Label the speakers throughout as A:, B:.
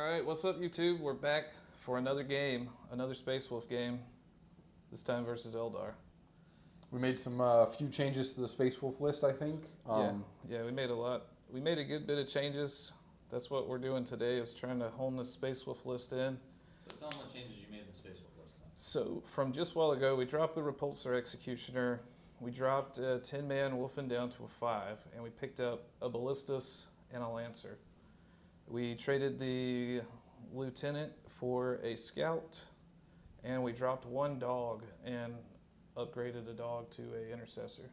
A: Alright, what's up YouTube? We're back for another game, another Space Wolf game, this time versus Aeldari.
B: We made some few changes to the Space Wolf list, I think.
A: Yeah, we made a lot. We made a good bit of changes. That's what we're doing today, is trying to hone the Space Wolf list in.
C: So tell them what changes you made in the Space Wolf list then.
A: So from just a while ago, we dropped the Repulsor Executioner, we dropped a 10-man Wolfen down to a 5, and we picked up a Ballistus and a Lancer. We traded the Lieutenant for a Scout, and we dropped one dog and upgraded a dog to a Intercessor.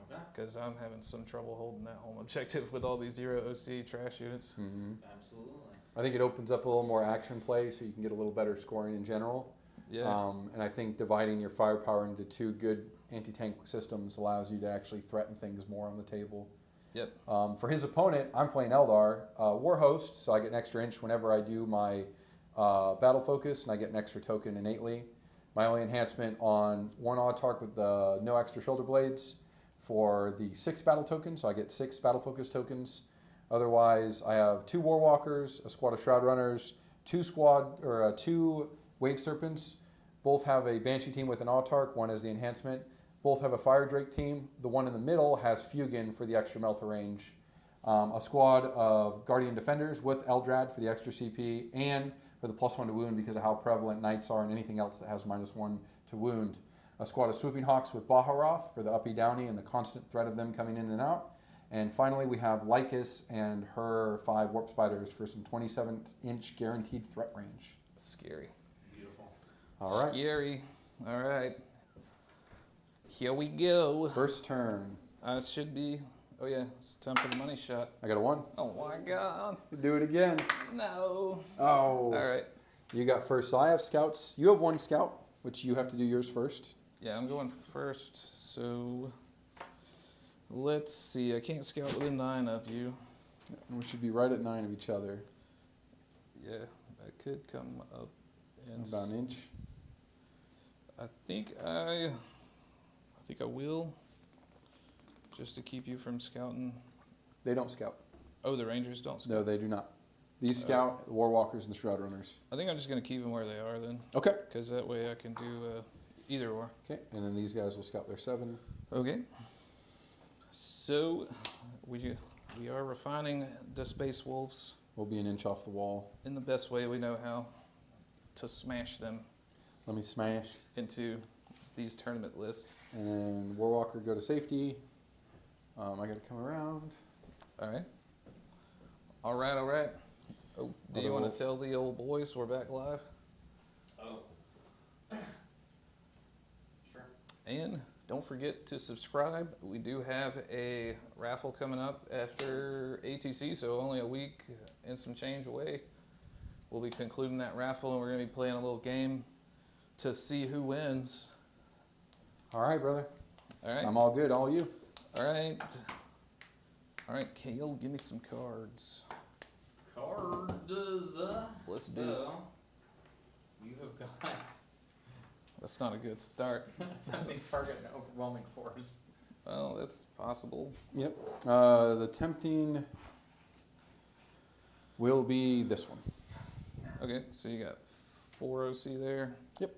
C: Okay.
A: Because I'm having some trouble holding that home objective with all these 0 OC trash units.
B: Mm-hmm.
C: Absolutely.
B: I think it opens up a little more action play, so you can get a little better scoring in general.
A: Yeah.
B: And I think dividing your firepower into two good anti-tank systems allows you to actually threaten things more on the table.
A: Yep.
B: For his opponent, I'm playing Aeldari, War Host, so I get an extra inch whenever I do my battle focus, and I get an extra token innately. My only enhancement on one Autarch with the no extra shoulder blades for the 6 battle tokens, so I get 6 battle focus tokens. Otherwise, I have 2 War Walkers, a squad of Shroud Runners, 2 Wave Serpents. Both have a Banshee team with an Autarch, one has the enhancement. Both have a Fire Drake team. The one in the middle has Fugin for the extra Melta range. A squad of Guardian Defenders with Eldrad for the extra CP and for the +1 to wound because of how prevalent Knights are and anything else that has -1 to wound. A squad of Swooping Hawks with Baharoth for the uppy downy and the constant threat of them coming in and out. And finally, we have Lycus and her 5 Warp Spiders for some 27-inch guaranteed threat range.
A: Scary.
C: Beautiful.
B: All right.
A: Scary. All right. Here we go.
B: First turn.
A: It should be. Oh yeah, it's time for the money shot.
B: I got a 1.
A: Oh my god.
B: Do it again.
A: No.
B: Oh.
A: All right.
B: You got first. So I have scouts. You have 1 scout, which you have to do yours first.
A: Yeah, I'm going first. So let's see. I can't scout within 9 of you.
B: And we should be right at 9 of each other.
A: Yeah, that could come up. And
B: About an inch.
A: I think I will. Just to keep you from scouting.
B: They don't scout.
A: Oh, the Rangers don't scout?
B: No, they do not. These scout the War Walkers and the Shroud Runners.
A: I think I'm just going to keep them where they are then.
B: Okay.
A: Because that way I can do either or.
B: Okay, and then these guys will scout their 7.
A: Okay. So we are refining the Space Wolves
B: We'll be an inch off the wall.
A: in the best way we know how to smash them
B: Let me smash.
A: into these tournament lists.
B: And War Walker go to safety. I got to come around.
A: All right. All right, all right. Oh, do you want to tell the old boys we're back live?
C: Oh. Sure.
A: And don't forget to subscribe. We do have a raffle coming up after ATC, so only a week and some change away. We'll be concluding that raffle, and we're going to be playing a little game to see who wins.
B: All right, brother.
A: All right.
B: I'm all good. All you.
A: All right. All right, Kale, give me some cards.
C: Cards.
A: Let's do
C: So, you have got
A: That's not a good start.
C: attempting target an overwhelming force.
A: Well, that's possible.
B: Yep. The tempting will be this one.
A: Okay, so you got 4 OC there.
B: Yep.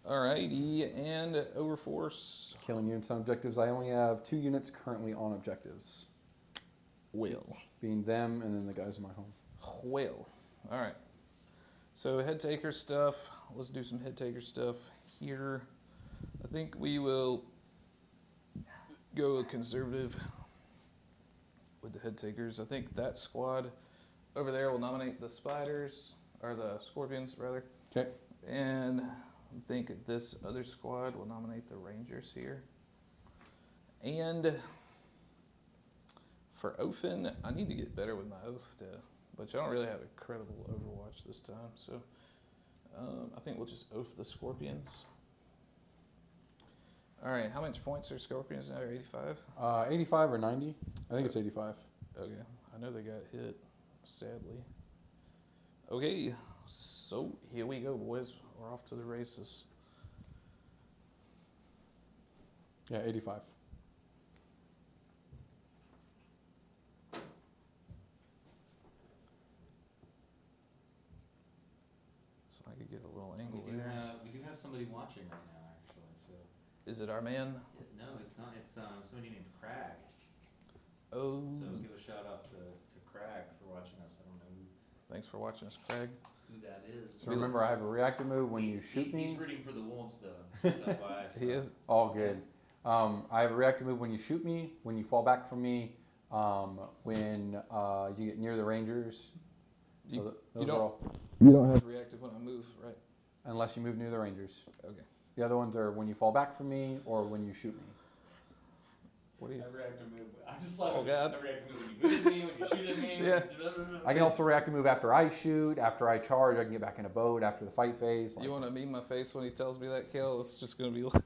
A: Alrighty, and overforce.
B: Killing units on objectives. I only have 2 units currently on objectives.
A: Will.
B: Being them and then the guys in my home.
A: Well. Alright. So head taker stuff. Let's do some head taker stuff here. I think we will go conservative with the head takers. I think that squad over there will nominate the spiders, or the scorpions rather.
B: Okay.
A: And I think this other squad will nominate the Rangers here. And for Oafen, I need to get better with my oath, but I don't really have a credible Overwatch this time. So I think we'll just oath the Scorpions. All right, how much points are Scorpions now? 85?
B: 85 or 90? I think it's 85.
A: Okay, I know they got hit, sadly. Okay, so here we go, boys. We're off to the races.
B: Yeah, 85.
A: So I could get a little
C: We
A: angle
C: do
A: there.
C: have somebody watching right now, actually. So
A: Is it our man?
C: no, it's not. It's somebody named Crag.
A: Oh,
C: So give a shout out to Crag for watching us. I don't know
A: thanks for watching us, Craig.
C: who that is.
B: So remember, I have a reactive move when you shoot me.
C: He's rooting for the Wolves, though. Just FYI,
A: He
C: so.
A: is.
B: All good. I have a reactive move when you shoot me, when you fall back from me, when you get near the Rangers. So
A: You-
B: those
A: don't-
B: are all,
A: You don't have reactive when I move, right?
B: unless you move near the Rangers.
A: Okay.
B: The other ones are when you fall back from me or when you shoot me.
A: What do you?
C: I reactive move. I'm just like
A: Oh, God.
C: I reactive move when you move me, when you shoot at me.
A: Yeah.
B: I can also reactive move after I shoot, after I charge. I can get back in a boat after the fight phase.
A: You want to meme my face when he tells me that, Kale? It's just gonna be like,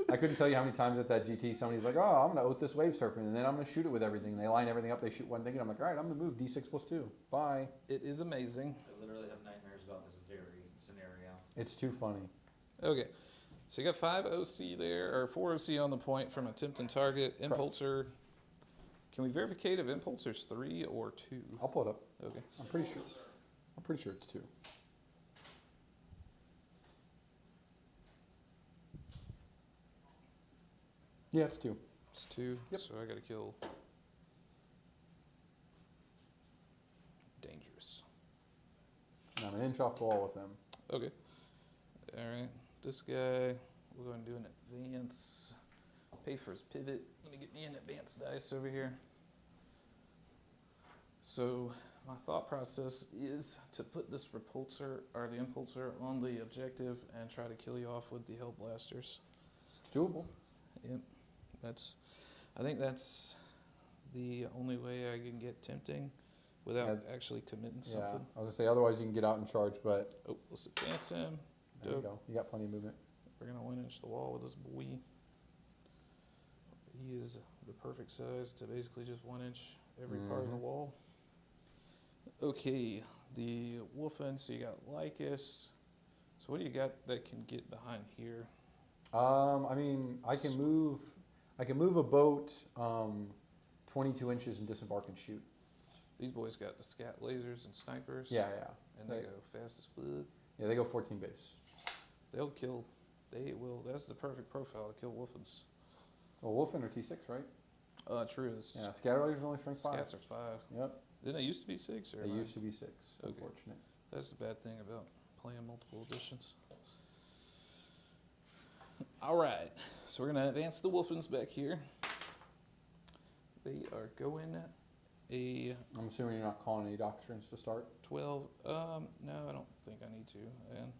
B: I couldn't tell you how many times at that GT somebody's like, "Oh, I'm gonna oath this wave serpent, and then I'm gonna shoot it with everything." They line everything up. They shoot one thing, and I'm like, "All right, I'm gonna move D6+2. Bye."
A: it is amazing.
C: I literally have nightmares about this very scenario.
B: It's too funny.
A: Okay, so you got 5 OC there, or 4 OC on the point from attempt and target. Impulsor. Can we verificate if Impulsor's 3 or 2?
B: I'll pull it up.
A: Okay.
B: I'm pretty sure. I'm pretty sure it's 2. Yeah, it's 2.
A: It's 2.
B: Yep.
A: So I got to kill. Dangerous.
B: And I'm an inch off the wall with them.
A: Okay. All right. This guy, we're going to do an advance. Pay for his pivot. Let me get me an advanced dice over here. So my thought process is to put this repulsor or the impulsor on the objective and try to kill you off with the hell blasters.
B: It's doable.
A: Yep. I think that's the only way I can get tempting without actually committing
B: Yeah,
A: something.
B: I was gonna say otherwise you can get out and charge, but
A: Oh, let's advance him.
B: there you
A: Dope.
B: go. You got plenty of movement.
A: We're gonna 1-inch the wall with this boy. He is the perfect size to basically just 1-inch every part of the
B: Mhm.
A: wall. Okay, the wolfen. So you got Lycus. So what do you got that can get behind here?
B: I mean, I can move a boat 22 inches and disembark and shoot.
A: These boys got the scat lasers and snipers.
B: Yeah, yeah.
A: And they
B: They-
A: go fast as fuck.
B: Yeah, they go 14 base.
A: They'll kill. They will. That's the perfect profile to kill wolfens.
B: Well, Wolfen are T6, right?
A: True. It's
B: Yeah, scatter lasers only strength 5.
A: Scats are 5.
B: Yep,
A: Didn't they used to be 6? Or
B: they
A: am I-
B: used to be 6.
A: Okay.
B: Unfortunate.
A: That's the bad thing about playing multiple editions. All right, so we're gonna advance the wolfens back here. They are going a
B: I'm assuming you're not calling any doctrines to start.
A: 12. No, I don't think I need to. And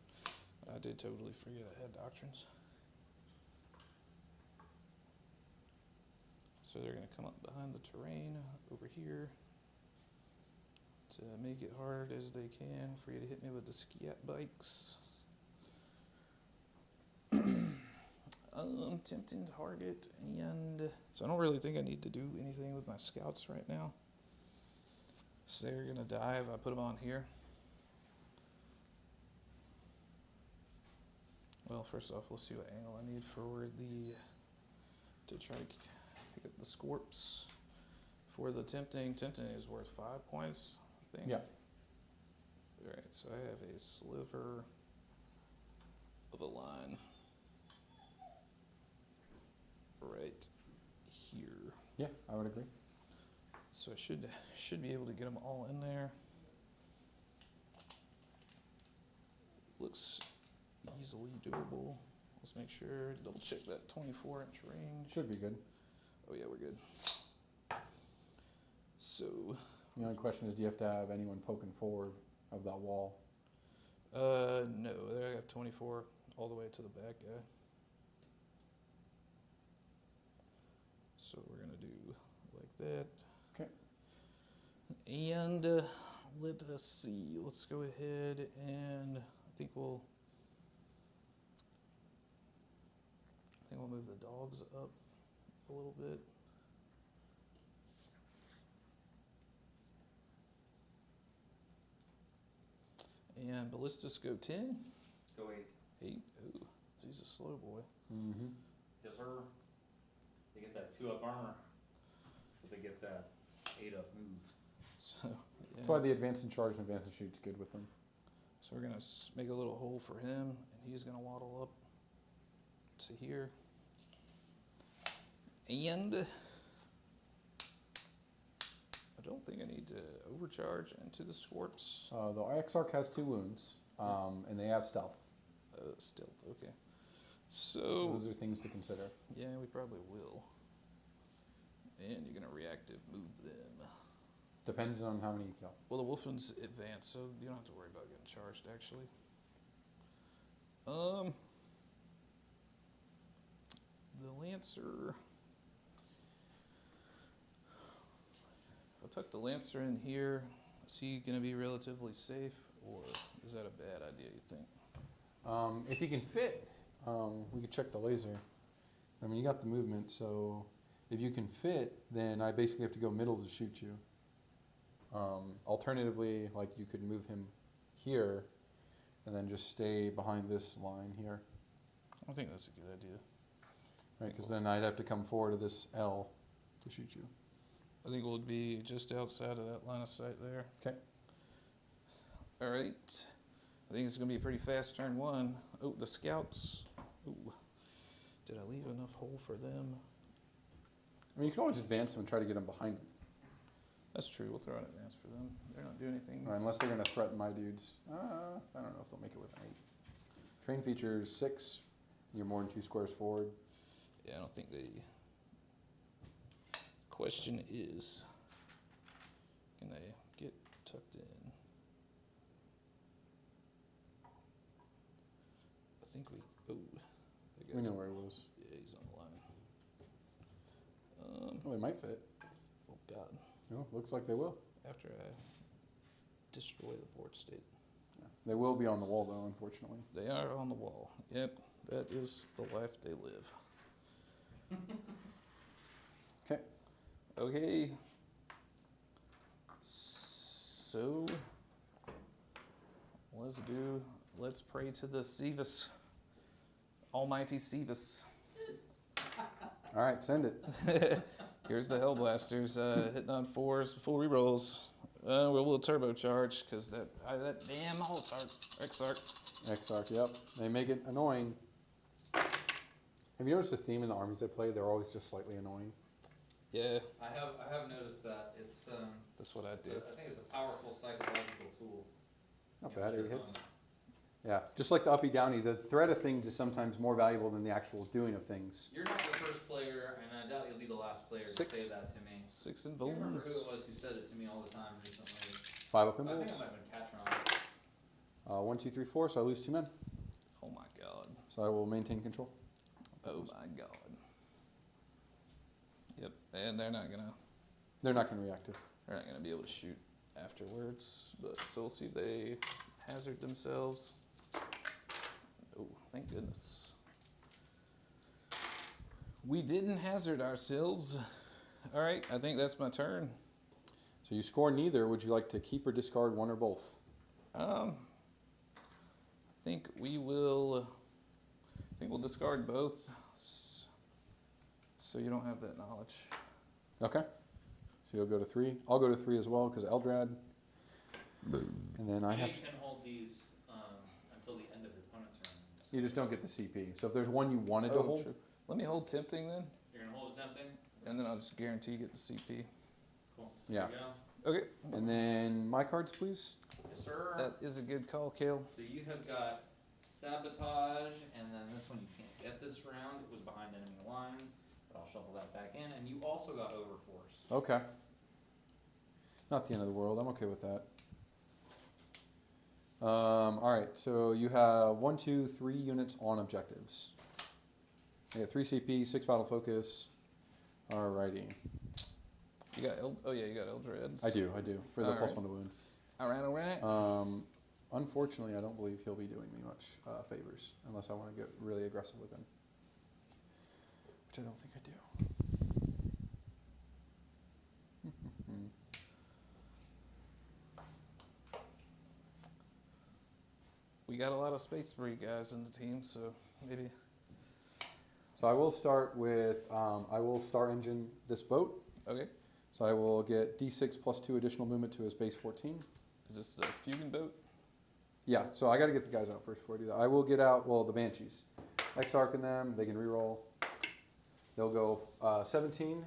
A: I did totally forget I had doctrines. So they're gonna come up behind the terrain over here to make it hard as they can for you to hit me with the scat bikes. Tempting target, and so I don't really think I need to do anything with my scouts right now. So they're gonna dive. I put them on here. Well, first off, we'll see what angle I need for to try to pick up the scorps. For the tempting is worth 5 points, I think.
B: Yeah.
A: All right, so I have a sliver of a line right here.
B: Yeah, I would agree.
A: So I should be able to get them all in there. Looks easily doable. Let's make sure, double check that 24-inch range.
B: Should be good.
A: Oh yeah, we're good. So,
B: The only question is, do you have to have anyone poking forward of that wall?
A: no, there I got 24 all the way to the back guy. So we're gonna do like that.
B: Okay.
A: And let us see. Let's go ahead and I think we'll move the dogs up a little bit. And ballistas go 10.
C: Go 8.
A: 8. Ooh, he's a slow boy.
B: Mm-hmm.
C: Yes, sir. They get that 2-up armor, but they get that 8-up move.
A: So, yeah.
B: That's why the advance and charge and advance and shoot's good with them.
A: So we're gonna make a little hole for him, and he's gonna waddle up to here. And I don't think I need to overcharge into the Scorps.
B: The Exarch has 2 wounds, and they have stealth.
A: Stealth, okay. So
B: Those are things to consider.
A: yeah, we probably will. And you're gonna reactive move them.
B: Depends on how many you kill.
A: Well, the Wolfen's advanced, so you don't have to worry about getting charged, actually. The Lancer. If I tuck the Lancer in here, is he going to be relatively safe, or is that a bad idea, you think?
B: If you can fit, we could check the laser. I mean, you got the movement, so if you can fit, then I basically have to go middle to shoot you. Alternatively, like you could move him here, and then just stay behind this line here,
A: I think that's a good idea.
B: right? Because then I'd have to come forward to this L to shoot you.
A: I think we'll be just outside of that line of sight there.
B: Okay.
A: All right. I think it's going to be a pretty fast turn 1. Oh, the scouts. Ooh. Did I leave enough hole for them?
B: I mean, you can always advance them and try to get them behind them,
A: That's true. We'll throw an advance for them. They're not doing anything.
B: right, unless they're going to threaten my dudes. I don't know if they'll make it with an 8. Train features 6. You're more than 2 squares forward.
A: Yeah, I don't think they. Question is, can they get tucked in? I think we. Oh, that
B: We
A: guy's
B: know where he was.
A: Yeah, he's on the line.
B: Well, they might fit.
A: Oh God!
B: No, looks like they will.
A: After I destroy the board state,
B: Yeah. They will be on the wall, though, unfortunately.
A: they are on the wall. Yep, that is the life they live.
B: Okay.
A: Okay. So let's pray to the Sivas. Almighty Sivas.
B: All right, send it.
A: Here's the Hellblasters hitting on 4s, full rerolls. We'll turbocharge because that damn Exarch.
B: Exarch, yep. They make it annoying. Have you noticed the theme in the armies I play? They're always just slightly annoying.
A: Yeah,
C: I have noticed that it's
A: that's what I do.
C: I think it's a powerful psychological tool.
B: Not
C: against
B: bad,
C: your
B: 8 hits.
C: opponent.
B: Yeah, just like the uppy downy, the threat of things is sometimes more valuable than the actual doing of things.
C: You're not the first player, and I doubt you'll be the last player
A: 6.
C: to say that to me.
A: 6 and
C: I can't remember who
A: bones.
C: it was who said it to me all the time recently.
B: 5 up
C: I think
B: impulse.
C: it might have been Catron.
B: 1, 2, 3, 4, so I lose 2 men.
A: Oh my God.
B: So I will maintain control.
A: Oh my God. Yep, and they're not gonna
B: reactive.
A: be able to shoot afterwards. But so we'll see if they hazard themselves. Oh, thank goodness. We didn't hazard ourselves. All right, I think that's my turn.
B: So you score neither. Would you like to keep or discard one or both?
A: I think we'll discard both. So you don't have that knowledge.
B: Okay. So you'll go to 3. I'll go to 3 as well because Eldrad. And then I
C: You
B: have.
C: can hold these until the end of your opponent's turn.
B: You just don't get the CP. So if there's one you wanted to hold,
A: True. Let me hold tempting then,
C: You're gonna hold attempting?
A: and then I'll just guarantee you get the CP.
C: Cool.
B: Yeah.
C: There you go.
A: Okay.
B: and then my cards, please.
C: Yes, sir.
A: That is a good call, Kale.
C: So you have got sabotage, and then this one you can't get this round. It was behind enemy lines, but I'll shuffle that back in. And you also got overforce.
B: Okay. Not the end of the world. I'm okay with that. All right. So you have 1, 2, 3 units on objectives. You got 3 CP, 6 battle focus. Alrighty.
A: You got you got Eldreds.
B: I do for the
A: All
B: plus
A: right.
B: 1 to wound.
A: All right.
B: Unfortunately, I don't believe he'll be doing me much favors unless I want to get really aggressive with him, which I don't think I do.
A: We got a lot of Space Marine guys in the team, so maybe.
B: So I will start with I will star engine this boat.
A: Okay.
B: So I will get D6 plus 2 additional movement to his base 14.
A: Is this the Fugan boat?
B: Yeah, so I got to get the guys out first before I do that. I will get out, well, the Banshees. X-Arc in them, they can reroll. They'll go 17,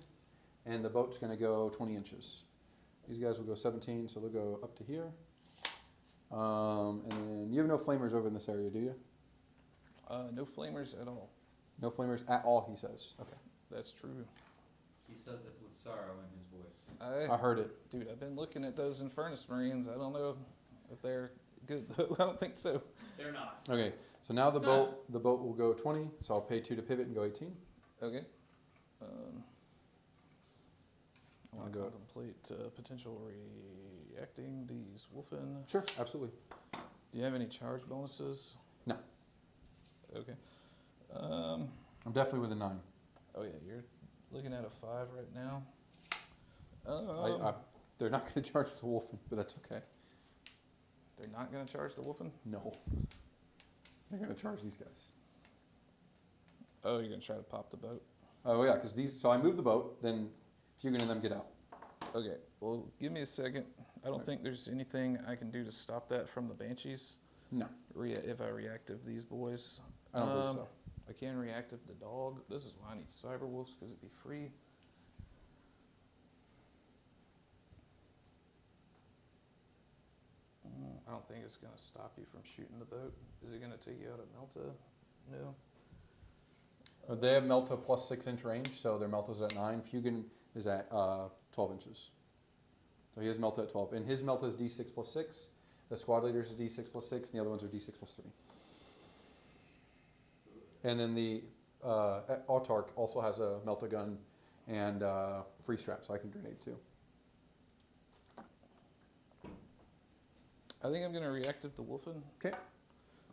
B: and the boat's going to go 20 inches. These guys will go 17, so they'll go up to here. And then you have no flamers over in this area, do you?
A: No flamers at all.
B: No flamers at all, he says. Okay.
A: That's true.
C: He says it with sorrow in his voice.
B: I heard it.
A: Dude, I've been looking at those Infernus Marines. I don't know if they're good. I don't think so.
C: They're not.
B: Okay, so now the boat will go 20, so I'll pay 2 to pivot and go 18.
A: Okay. I
B: I'll
A: want to
B: go-
A: contemplate potential reacting these Wolfen.
B: Sure, absolutely.
A: Do you have any charge bonuses?
B: No.
A: Okay.
B: I'm definitely with a 9.
A: Oh yeah, you're looking at a 5 right now.
B: They're not going to charge the Wolfen, but that's okay.
A: They're not going to charge the Wolfen?
B: No. They're going to charge these guys.
A: Oh, you're going to try to pop the boat?
B: Oh yeah, because these. So I move the boat, then Fugan and them get out.
A: Okay, well, give me a second. I don't think there's anything I can do to stop that from the Banshees.
B: No,
A: If I reactive these boys.
B: I don't believe so.
A: I can reactive the dog. This is why I need Cyber Wolves, because it'd be free. I don't think it's going to stop you from shooting the boat. Is it going to take you out of Melta? No.
B: They have Melta plus 6-inch range, so their Melta's at 9. Fugan is at 12 inches. So he has Melta at 12. And his Melta is D6 plus 6. The squad leader's is D6 plus 6, and the other ones are D6 plus 3. And then the Autarch also has a Melta gun and free strap, so I can grenade too.
A: I think I'm going to reactive the Wolfen.
B: Okay.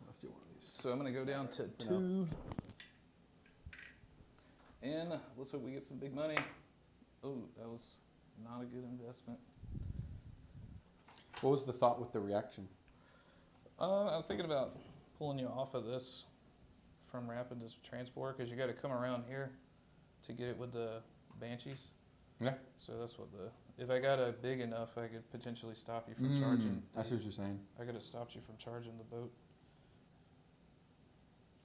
B: Let's do one of these.
A: So I'm going to go down to
B: For now.
A: 2. And let's hope we get some big money. Oh, that was not a good investment.
B: What was the thought with the reaction?
A: I was thinking about pulling you off of this from Rapid to Transport, because you got to come around here to get it with the Banshees.
B: Yeah.
A: So that's what if I got a big enough, I could potentially stop you from charging.
B: I see what you're saying.
A: I could have stopped you from charging the boat.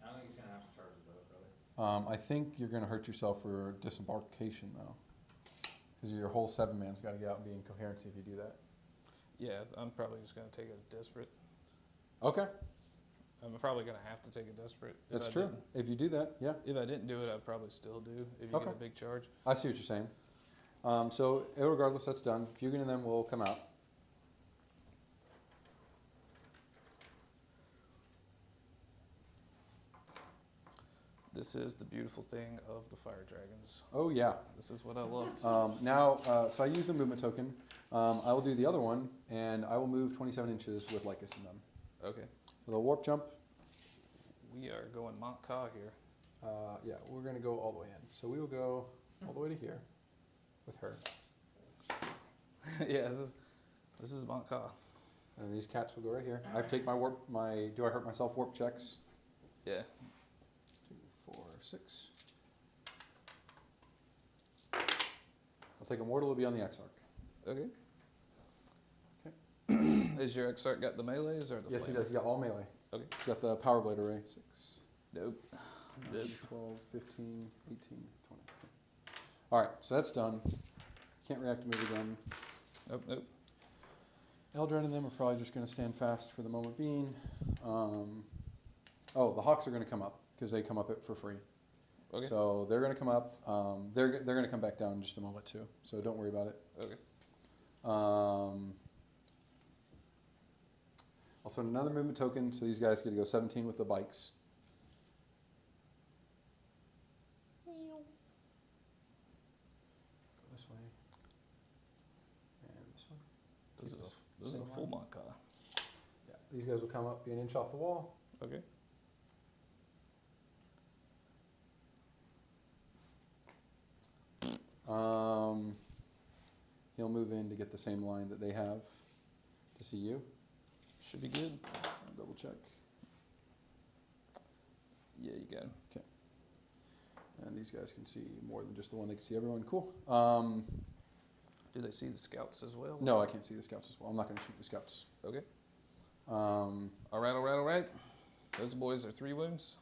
C: I don't think he's gonna have to charge the boat, brother.
B: I think you're going to hurt yourself for disembarkation, though. Because your whole 7-man's got to get out and be in coherency if you do that.
A: Yeah, I'm probably just going to take a desperate.
B: Okay.
A: I'm probably going to have to take a desperate.
B: That's true. If you do that, yeah.
A: If I didn't do it, I'd probably still do if you
B: Okay.
A: get a big charge.
B: I see what you're saying. So, regardless, that's done. Fugan and them will come out.
A: This is the beautiful thing of the Fire Dragons.
B: Oh, yeah.
A: This is what I loved.
B: So I used a movement token. I will do the other one, and I will move 27 inches with Lycus in them.
A: Okay.
B: With a warp jump,
A: We are going Mont Ka here.
B: yeah, we're going to go all the way in. So we will go all the way to here with her.
A: Yeah, this is Mont Ka.
B: And these cats will go right here. I have to take my do I hurt myself warp checks.
A: Yeah.
B: 2, 4, 6. I'll take a mortal, it'll be on the X-Arc.
A: Okay.
B: Okay.
A: Is your Exarch got the melees or the
B: Yes, he
A: flames?
B: does. He's got all melee.
A: Okay.
B: He's got the power blade array. 6,
A: Nope. Nope.
B: 12, 15, 18, 20. All right, so that's done. Can't react to move again.
A: Nope. Nope.
B: Eldred and them are probably just going to stand fast for the moment being. Oh, the Hawks are going to come up because they come up for free.
A: Okay.
B: So they're going to come up. They're going to come back down in just a moment too. So don't worry about it.
A: Okay.
B: Also another movement token, so these guys get to go 17 with the bikes. Go this way. And this one.
A: This is
B: Same
A: a full
B: line.
A: Mont Ka.
B: Yeah, these guys will come up, be an inch off the wall.
A: Okay.
B: He'll move in to get the same line that they have to see you.
A: Should be good.
B: I'll double check.
A: Yeah, you got him.
B: And these guys can see more than just the one. They can see everyone. Cool.
A: Do they see the scouts as well?
B: No, I can't see the scouts as well. I'm not going to shoot the scouts.
A: Okay. All right. Those boys are 3 wounds.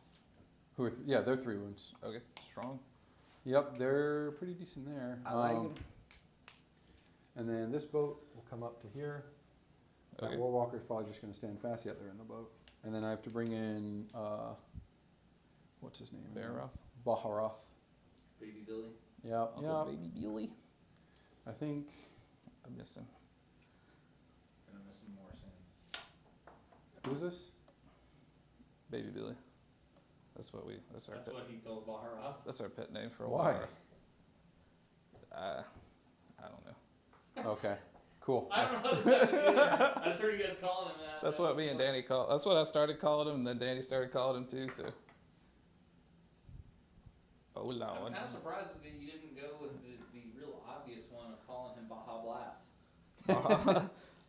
B: Who are yeah, they're 3 wounds.
A: Okay, strong.
B: Yep, they're pretty decent there.
A: I like 'em.
B: And then this boat will come up to here.
A: Okay.
B: That Warwalker's probably just going to stand fast. Yeah, they're in the boat. And then I have to bring in, what's his name?
A: Baroth.
B: Baharoth.
C: Baby Billy.
B: Yeah,
A: Uncle
B: yeah.
A: Baby Billy.
B: I think.
A: I'm missing.
C: Gonna miss him more soon.
B: Who's this?
A: Baby Billy. That's what
C: That's
A: pet,
C: what he calls Baharoth.
A: that's our pet name for a
B: Why?
A: while. I don't know.
B: Okay, cool.
C: I don't know how to say it either. I just heard you guys calling him that.
A: That's
C: That
A: what
C: was
A: me and
C: funny.
A: Danny call. That's what I started calling him, and then Danny started calling him too. So. Oh
C: I'm
A: Lord.
C: kind of surprised that you didn't go with the real obvious one of calling him Baja Blast.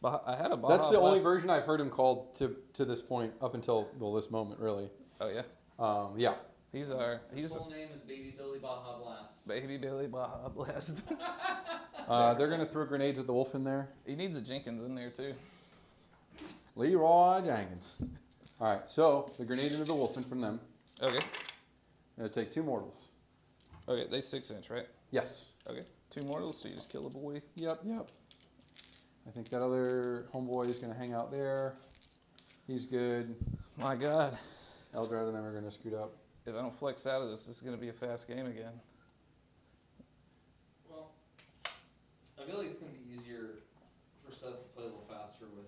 A: I had a Baja
B: That's the only
A: Blast.
B: version I've heard him called to this point, up until this moment, really.
A: Oh yeah.
B: Yeah.
A: He's
C: His full name is Baby Billy Baja Blast.
A: Baby Billy Baja Blast.
B: They're going to throw grenades at the wolf in there.
A: He needs a Jenkins in there too.
B: Leroy Jenkins. All right, so the grenade into the wolfen from them.
A: Okay.
B: It'll take 2 mortals.
A: Okay, they 6-inch, right?
B: Yes.
A: Okay. 2 mortals, so you just kill a boy.
B: Yep. I think that other homeboy is going to hang out there. He's good.
A: My God.
B: Eldari and them are going to scoot up.
A: If I don't flex out of this, this is going to be a fast game again.
C: Well, I feel like it's going to be easier for Seth to play a little faster with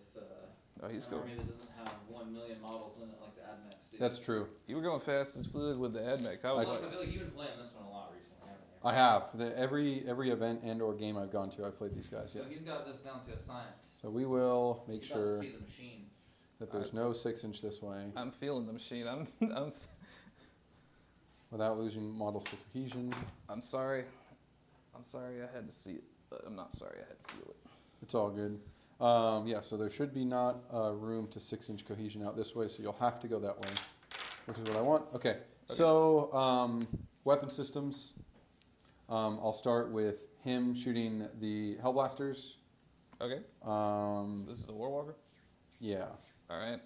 A: Oh, he's
C: an
A: going.
C: army that doesn't have 1 million models in it like the Admex do.
B: That's true.
A: You were going fast as fluid with the Admech. I was
C: Plus,
A: like,
C: I feel like you've been playing this one a lot recently, haven't you?
B: I have. Every event and or game I've gone to, I've played these guys.
C: So
B: Yes.
C: he's got this down to a science.
B: So we will make
C: He's about to
B: sure
C: see the machine.
B: that there's no 6-inch this way
A: I'm feeling the machine.
B: without losing models to cohesion.
A: I'm sorry. I'm sorry I had to see it, but I'm not sorry I had to feel it.
B: It's all good. Yeah, so there should be not room to 6-inch cohesion out this way, so you'll have to go that way, which is what I want. Okay, so weapon systems. I'll start with him shooting the Hellblasters.
A: Okay. This is the Warwalker?
B: Yeah.
A: All right.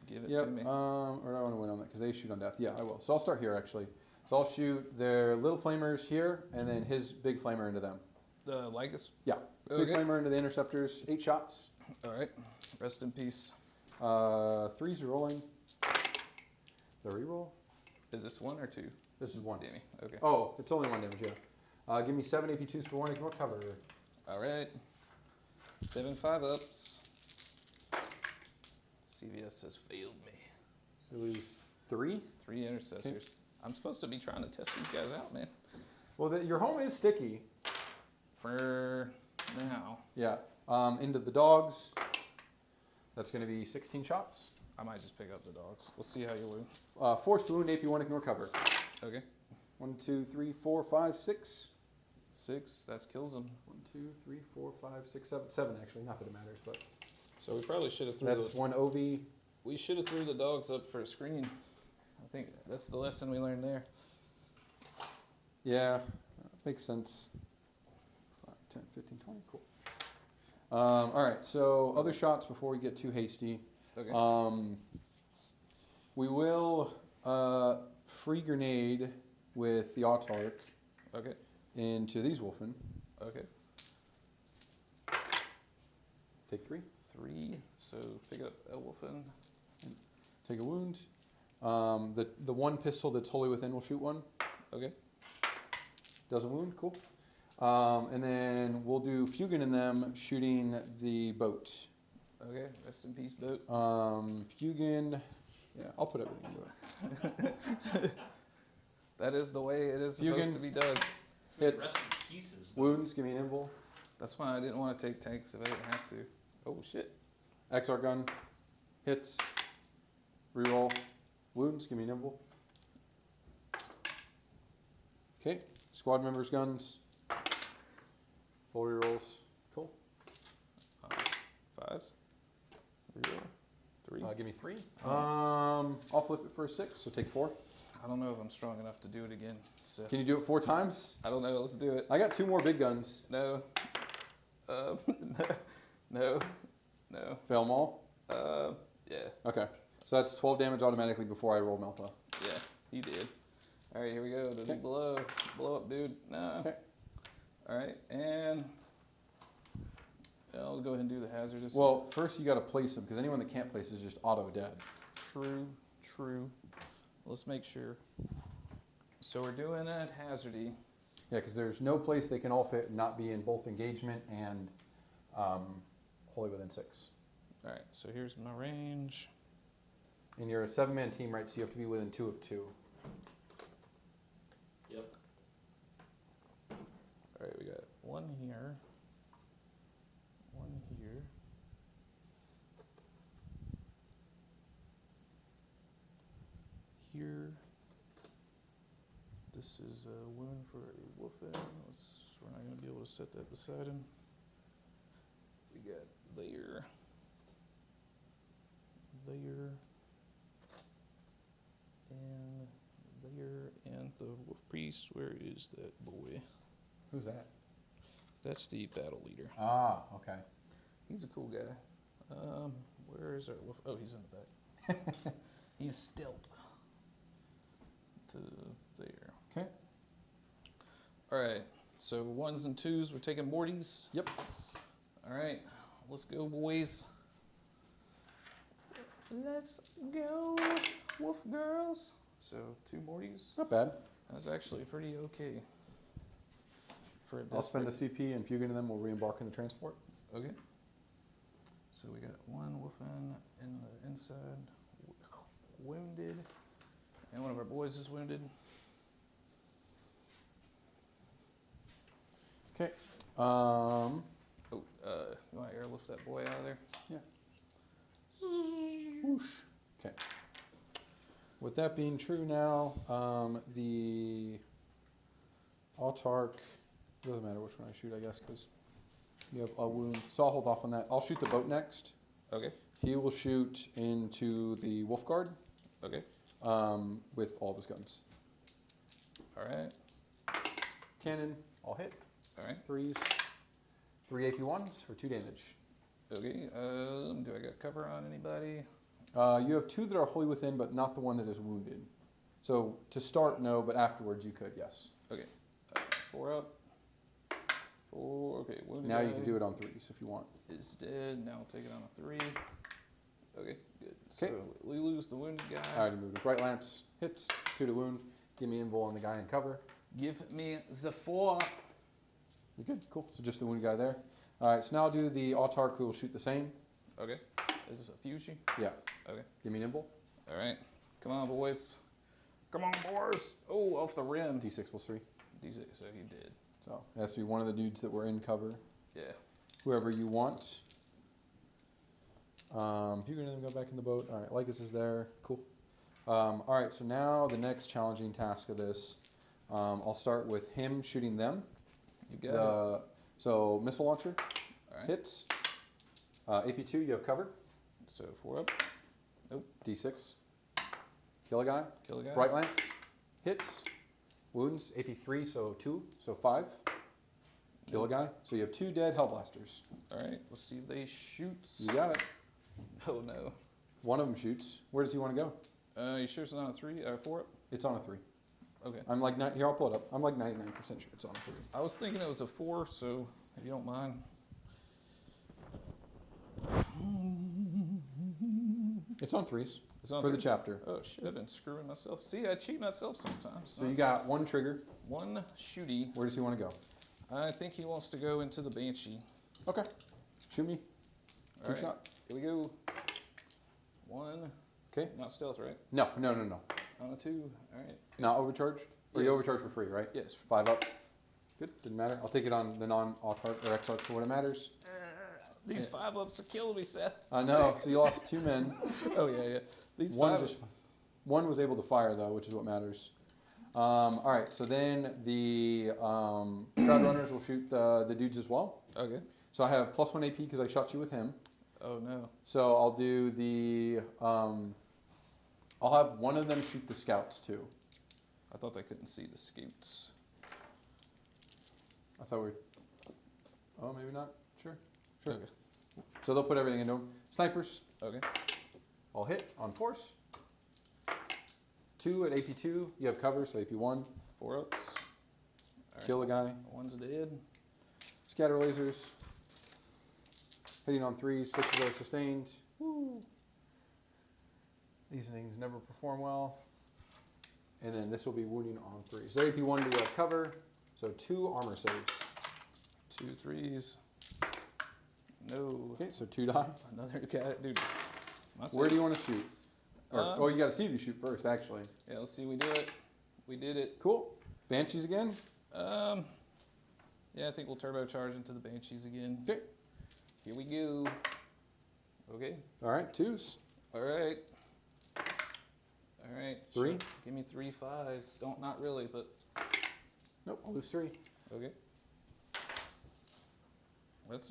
A: Give it
B: Yep.
A: to me.
B: Or do I want to win on that? Because they shoot on death. Yeah, I will. So I'll start here, actually. So I'll shoot their little flamers here, and then his big flamer into them.
A: The Lycus?
B: Yeah. Big
A: Okay.
B: flamer into the interceptors. 8 shots.
A: All right. Rest in peace.
B: 3's rolling. The reroll.
A: Is this 1 or 2?
B: This is 1.
A: Dammy. Okay.
B: Oh, it's only 1 damage, yeah. Give me 7 AP2s for warning. More cover.
A: All right. 7 5-ups. CVS has failed me.
B: So it was 3.
A: 3 intercessors. I'm supposed to be trying to test these guys out, man.
B: Well, your home is sticky.
A: For now.
B: Yeah. Into the dogs. That's going to be 16 shots.
A: I might just pick up the dogs. We'll see how you wound.
B: Forced wound, AP1, ignore cover.
A: Okay.
B: 1, 2, 3, 4, 5, 6.
A: 6. That kills them.
B: 1, 2, 3, 4, 5, 6, 7. 7 actually. Not that it matters, but
A: So we probably should have threw
B: that's
A: the,
B: 1 OV.
A: we should have threw the dogs up for a screen. I think that's the lesson we learned there.
B: Yeah, makes sense. 5, 10, 15, 20. Cool. All right. So other shots before we get too hasty.
A: Okay.
B: We will free grenade with the Autarch
A: Okay.
B: into these wolfen.
A: Okay.
B: Take 3.
A: 3. So pick up Elwolfen.
B: Take a wound. The one pistol that's wholly within will shoot 1.
A: Okay.
B: Does a wound. Cool. And then we'll do Fugan in them shooting the boat.
A: Okay. Rest in peace, boat.
B: Fugan. Yeah, I'll put everything into it.
A: That is the way it is supposed
B: Fugan.
A: to be done.
C: It's gonna
B: Hits.
C: rest in pieces. but-
B: Wounds. Give me an invul.
A: That's why I didn't want to take tanks if I didn't have to. Oh shit.
B: XR gun. Hits. Reroll. Wounds. Give me an invul. Okay. Squad members' guns. Full rerolls. Cool.
A: 5s. Reroll. 3.
B: Give me 3. I'll flip it for a 6, so take 4.
A: I don't know if I'm strong enough to do it again. So
B: Can you do it 4 times?
A: I don't know. Let's do it.
B: I got 2 more big guns.
A: No. No. No.
B: Fail them all.
A: Yeah,
B: Okay. So that's 12 damage automatically before I roll Melta.
A: yeah, he did. All right, here we go. Does he
B: Okay.
A: blow? Blow up, dude. No.
B: Okay.
A: All right, and I'll go ahead and do the hazardous.
B: Well, first you got to place him because anyone that can't place is just auto dead.
A: True. Let's make sure. So we're doing it hazardy.
B: Yeah, because there's no place they can all fit and not be in both engagement and wholly within 6.
A: All right, so here's my range.
B: And you're a 7-man team, right? So you have to be within 2 of 2.
C: Yep.
A: All right, we got one here. One here. Here. This is a wound for a wolfen. We're not going to be able to set that beside him. We got layer. And the wolf priest. Where is that boy?
B: Who's that?
A: That's the battle leader.
B: Ah, okay.
A: He's a cool guy. Where is our wolf? Oh, he's in the back. He's stealth. To there.
B: Okay.
A: All right. So 1s and 2s. We're taking Mortys.
B: Yep.
A: All right. Let's go, boys. Let's go, wolf girls. So 2 Mortys.
B: Not bad.
A: That's actually pretty okay. For a
B: I'll spend the
A: desperate-
B: CP and if you get into them, we'll re-embark in the transport.
A: Okay. So we got 1 wolfen in the inside, wounded, and one of our boys is wounded.
B: Okay.
A: Oh, you want to airlift that boy out of there?
B: Yeah. Whoosh. Okay. With that being true now, the autarch, doesn't matter which one I shoot, I guess, because you have a wound. So I'll hold off on that. I'll shoot the boat next.
A: Okay.
B: He will shoot into the wolf guard
A: Okay.
B: with all of his guns.
A: All right.
B: Cannon, I'll hit.
A: All right.
B: 3s. 3 AP1s for 2 damage.
A: Okay. Do I got cover on anybody?
B: You have 2 that are wholly within, but not the one that is wounded. So to start, no, but afterwards you could, yes.
A: Okay. 4 up. 4. Okay. Wounded
B: Now you
A: guy
B: can do it on 3s if you want.
A: is dead. Now I'll take it on a 3. Okay. Good.
B: 'Kay.
A: So we lose the wounded guy.
B: I already moved it. Bright Lance hits, 2 to wound. Give me invul on the guy in cover.
A: Give me the 4.
B: You're good, cool. So just the wounded guy there. All right, so now I'll do the autarch who will shoot the same.
A: Okay. Is this a fusion?
B: Yeah.
A: Okay.
B: Give me an invul.
A: All right. Come on, boys. Come on, boys. Oh, off the rim.
B: D6 plus 3.
A: D6, so he did.
B: So it has to be one of the dudes that were in cover.
A: Yeah.
B: Whoever you want. If you're going to go back in the boat. All right, Lycus is there. Cool. All right, so now the next challenging task of this. I'll start with him shooting them.
A: You got it.
B: So missile launcher
A: All right.
B: hits. AP2, you have cover.
A: So 4 up.
B: D6. Kill a guy.
A: Kill a guy.
B: Bright Lance hits. Wounds. AP3, so 2, so 5. Kill a guy. So you have 2 dead Hellblasters.
A: All right. Let's see if they shoot.
B: You got it.
A: Oh, no.
B: One of them shoots. Where does he want to go?
A: You sure it's not a 3 or 4 up?
B: It's on a 3.
A: Okay.
B: I'm like, here, I'll pull it up. I'm like 99% sure it's on a 3.
A: I was thinking it was a 4, so if you don't mind.
B: It's on 3s
A: It's on
B: for the
A: 3?
B: chapter.
A: Oh, shit. I've been screwing myself. See, I cheat myself sometimes.
B: So you got 1 trigger.
A: 1 shooty.
B: Where does he want to go?
A: I think he wants to go into the Banshee.
B: Okay. Shoot me.
A: All
B: 2
A: right.
B: shot.
A: Here we go. 1.
B: Okay.
A: Not stealth, right?
B: No.
A: On a 2. All right.
B: Not overcharged? Or you
A: Yes.
B: overcharged for free, right?
A: Yes.
B: 5 up. Good. Didn't matter. I'll take it on the non-autarch or exarch for what it matters.
A: These
B: Yeah.
A: 5 ups are killing me, Seth.
B: I know. So you lost 2 men.
A: Oh, yeah. These
B: One
A: 5
B: one was able to fire though, which is what matters. All right. So then the crowd runners will shoot the dudes as well.
A: Okay.
B: So I have +1 AP because I shot you with him.
A: Oh, no.
B: So I'll do the. I'll have one of them shoot the scouts too.
A: I thought they couldn't see the scoots.
B: I thought we. Oh, maybe not. Sure.
A: Okay.
B: So they'll put everything into them. Snipers.
A: Okay.
B: I'll hit on force. 2 at AP2. You have cover, so AP1.
A: 4 ups. All
B: Kill a guy.
A: One's dead.
B: Scatter lasers. Hitting on 3s. 6s are sustained. Woo. These things never perform well. And then this will be wounding on 3s. So AP1 do you have cover. So 2 armor saves.
A: 2 3s. No.
B: Okay, so 2 die.
A: Another guy, dude.
B: Where do you want to shoot? Or, oh, you got to see if you shoot first, actually.
A: Yeah, let's see. We do it. We did it.
B: Cool. Banshees again.
A: Yeah, I think we'll turbocharge into the Banshees again.
B: Okay.
A: Here we go. Okay.
B: All right, 2s.
A: All right. All right.
B: 3.
A: Sure. Give me 3 5s. Don't, not really, but.
B: Nope, I'll lose 3.
A: Okay. That's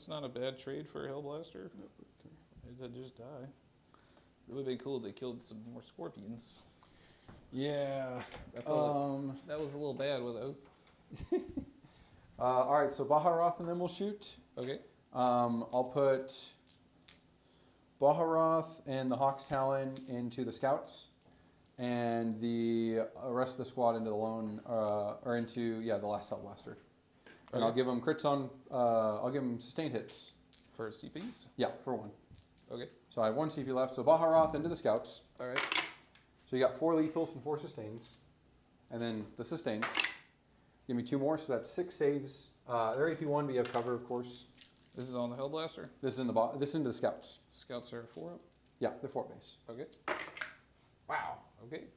A: not a bad trade for a Hellblaster.
B: Nope. Okay.
A: It'd just die. It would be cool if they killed some more scorpions.
B: Yeah.
A: I thought that was a little bad with Oath.
B: All right, so Baharoth and then we'll shoot.
A: Okay.
B: I'll put Baharoth and the Hawk's Talon into the Scouts, and the rest of the squad into the lone, or into the last Hellblaster. And
A: Okay.
B: I'll give them crits on. I'll give them sustained hits.
A: For CPs?
B: Yeah, for 1.
A: Okay.
B: So I have 1 CP left. So Baharoth into the Scouts.
A: All right.
B: So you got 4 lethals and 4 sustains, and then the sustains. Give me 2 more, so that's 6 saves. They're AP1, but you have cover, of course.
A: This is on the Hellblaster.
B: This is this is into the Scouts.
A: Scouts are 4 up.
B: Yeah, they're 4 base.
A: Okay.
B: Wow.
A: Okay.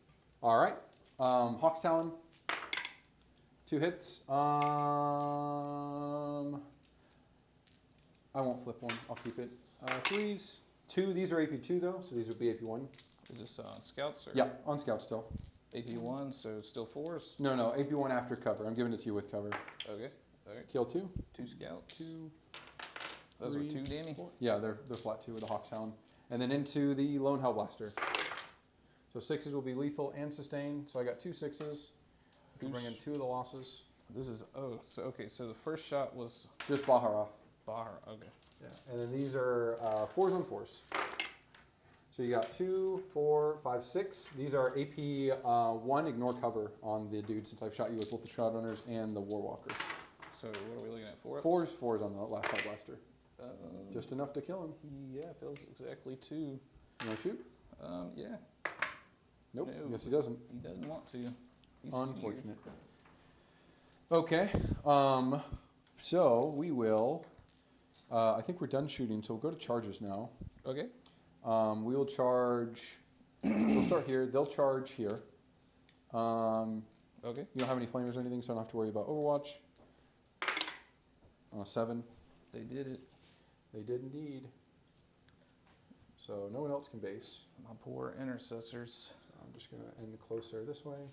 B: All right. Hawk's Talon. 2 hits. I won't flip 1. I'll keep it. 3s. 2. These are AP2 though, so these would be AP1.
A: Is this on Scouts or?
B: Yeah, on Scout still.
A: AP1, so still 4s.
B: No, AP1 after cover. I'm giving it to you with cover.
A: Okay. All right.
B: Kill 2.
A: 2 Scouts.
B: 2.
A: Those
B: 3,
A: are 2 Danny.
B: 4. Yeah, they're flat 2 with the Hawk's Talon. And then into the Lone Hellblaster. So 6s will be lethal and sustained. So I got 2 6s. Which will bring in 2 of the losses.
A: This is, okay, so the first shot was
B: Just Baharoth.
A: Bahar. Okay.
B: Yeah. And then these are 4s on 4s. So you got 2, 4, 5, 6. These are AP1, ignore cover on the dude since I've shot you with both the Shroudrunners and the Warwalker.
A: So what are we looking at? 4 ups?
B: 4s on the last Hellblaster. Just enough to kill him.
A: Yeah, feels exactly 2.
B: You want to shoot?
A: Yeah.
B: Nope.
A: No.
B: Guess he doesn't.
A: He doesn't want to. He's
B: Unfortunate. Okay. So we will. I think we're done shooting, so we'll go to charges now.
A: Okay.
B: We will charge. We'll start here. They'll charge here.
A: Okay.
B: You don't have any flamers or anything, so I don't have to worry about Overwatch. 7.
A: They did it.
B: They did indeed. So no one else can base.
A: My poor intercessors.
B: So I'm just going to end closer this way.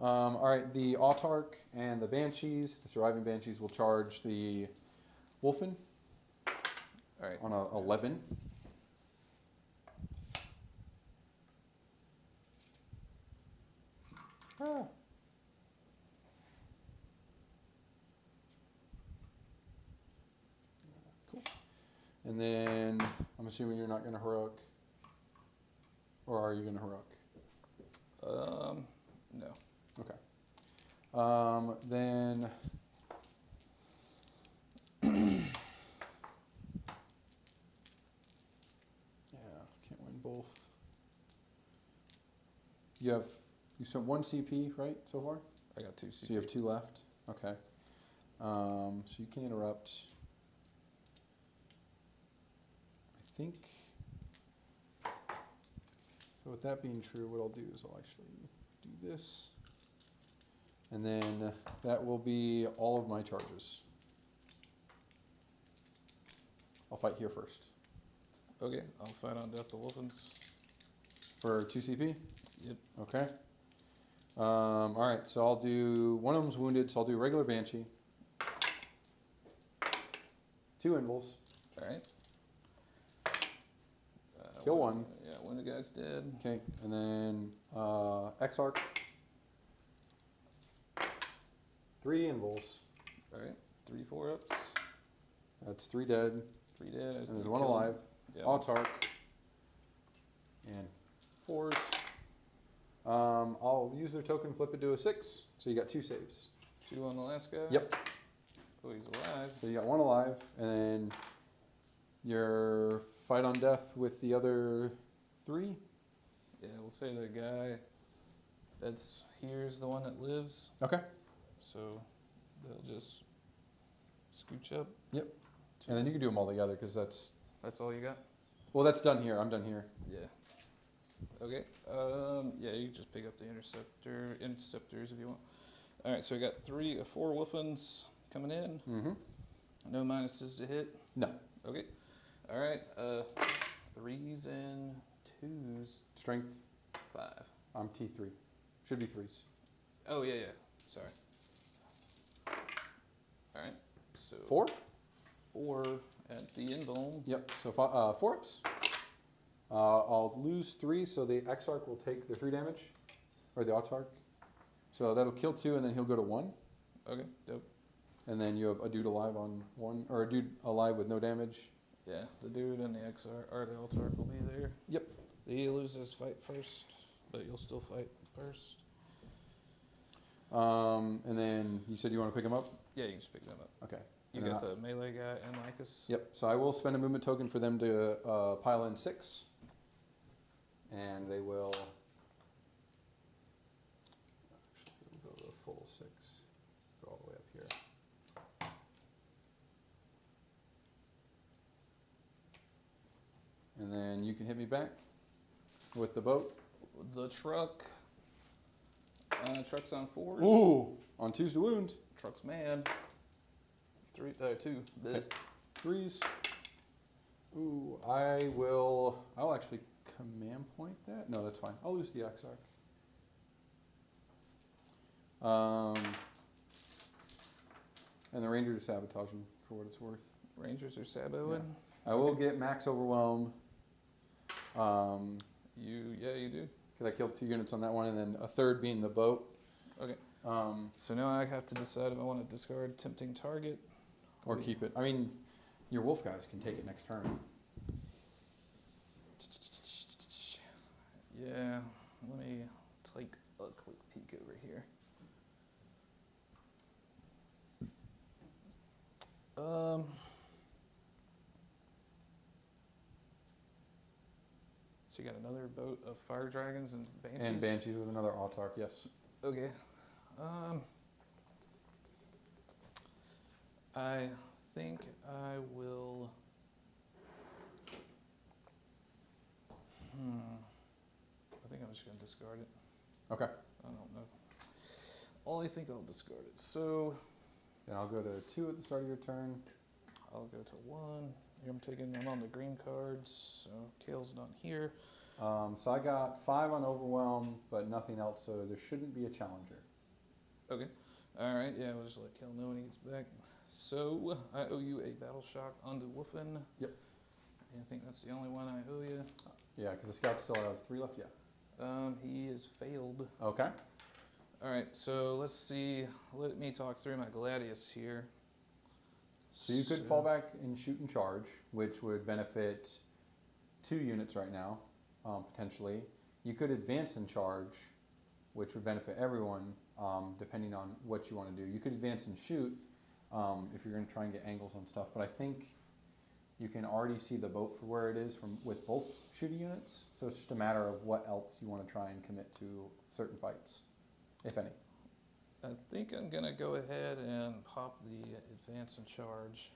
B: All right, the Autarch and the Banshees, the surviving Banshees, will charge the Wolfen
A: All right.
B: on a 11. Ah. Cool. And then I'm assuming you're not going to heroic, or are you going to heroic?
A: No.
B: Okay. Then can't win both. You spent 1 CP, right, so far?
A: I got 2 CP.
B: So you have 2 left. Okay. So you can interrupt. I think. So with that being true, what I'll do is I'll actually do this. And then that will be all of my charges. I'll fight here first.
A: Okay. I'll fight on Death the Wolfens.
B: For 2 CP?
A: Yep.
B: Okay. All right, so I'll do, one of them's wounded, so I'll do regular Banshee. 2 Invuls.
A: All right.
B: Kill 1.
A: Yeah, one of the guys dead.
B: Okay, and then Exarch. 3 Invuls.
A: All right. 3 4 ups.
B: That's 3 dead,
A: 3 dead.
B: and there's
A: We
B: 1
A: killed-
B: alive.
A: Yeah.
B: Autark. And 4s. I'll use their token, flip it to a 6. So you got 2 saves.
A: 2 on the last guy.
B: Yep.
A: Oh, he's alive.
B: So you got 1 alive, and then your fight on death with the other 3.
A: Yeah, we'll say the guy that's here's the one that lives.
B: Okay.
A: So they'll just scooch up.
B: Yep. And then you can do them all together because that's
A: all you got?
B: well, that's done here. I'm done here.
A: Yeah. Okay. Yeah, you can just pick up the interceptors if you want. All right, so we got 4 Wolfens coming in.
B: Mm-hmm.
A: No minuses to hit.
B: No.
A: Okay. All right. 3s and 2s.
B: Strength.
A: 5.
B: I'm T3. Should be 3s.
A: Oh yeah. Sorry. All right. So
B: 4?
A: 4 at the invuln.
B: Yep. So 4 ups. I'll lose 3, so the Exarch will take the 3 damage, or the Autarch. So that'll kill 2, and then he'll go to 1.
A: Okay. Dope.
B: And then you have a dude alive on 1, or a dude alive with no damage.
A: Yeah, the dude and the XR or the Altark will be there.
B: Yep.
A: He loses fight first, but you'll still fight first.
B: And then you said you want to pick him up?
A: Yeah, you can just pick them up.
B: Okay.
A: You
B: And then
A: got the melee guy and Lycus.
B: Yep. So I will spend a movement token for them to pile in 6. And they will actually go the full 6. Go all the way up here. And then you can hit me back with the boat.
A: The truck. Truck's on 4s.
B: Ooh! On 2s to wound.
A: Truck's mad. 2.
B: Okay. 3s. Ooh, I'll actually command point that. No, that's fine. I'll lose the Exarch. And the Rangers are sabotaging for what it's worth.
A: Rangers are saboing.
B: I will get max overwhelm.
A: You do.
B: Because I killed 2 units on that one, and then a third being the boat.
A: Okay. So now I have to decide if I want to discard tempting target.
B: Or keep it. I mean, your wolf guys can take it next turn.
A: Yeah, let me take a quick peek over here. So you got another boat of fire dragons and banshees?
B: And banshees with another Autarch, yes.
A: Okay. I think I will. I think I'm just gonna discard it.
B: Okay.
A: I don't know. I think I'll discard it. So
B: Then I'll go to 2 at the start of your turn.
A: I'll go to 1. I'm on the green cards, so Kale's not here.
B: So I got 5 on overwhelm, but nothing else. So there shouldn't be a challenger.
A: Okay. All right. Yeah, we'll just let Kale know when he gets back. So I owe you a battle shock on the Woofin.
B: Yep.
A: I think that's the only one I owe you.
B: Yeah, because the scouts still have 3 left. Yeah.
A: He has failed.
B: Okay.
A: All right. So let's see. Let me talk through my Gladius here.
B: So you could fall back and shoot and charge, which would benefit 2 units right now, potentially. You could advance and charge, which would benefit everyone, depending on what you want to do. You could advance and shoot if you're going to try and get angles on stuff, but I think you can already see the boat for where it is with both shooting units. So it's just a matter of what else you want to try and commit to certain fights, if any.
A: I think I'm gonna go ahead and pop the advance and charge.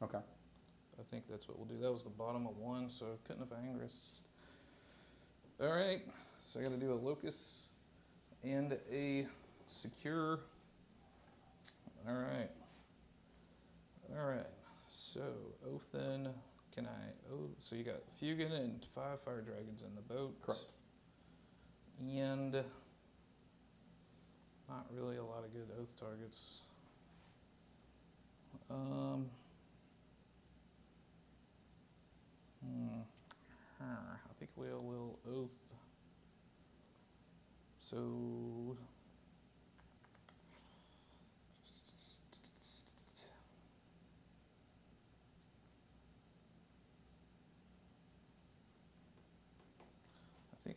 B: Okay.
A: I think that's what we'll do. That was the bottom of 1, so I couldn't have angressed. All right, so I got to do a locus and a secure. All right. So Othin, so you got Fugan and 5 fire dragons in the boat.
B: Correct.
A: And not really a lot of good oath targets. I think we'll oath. So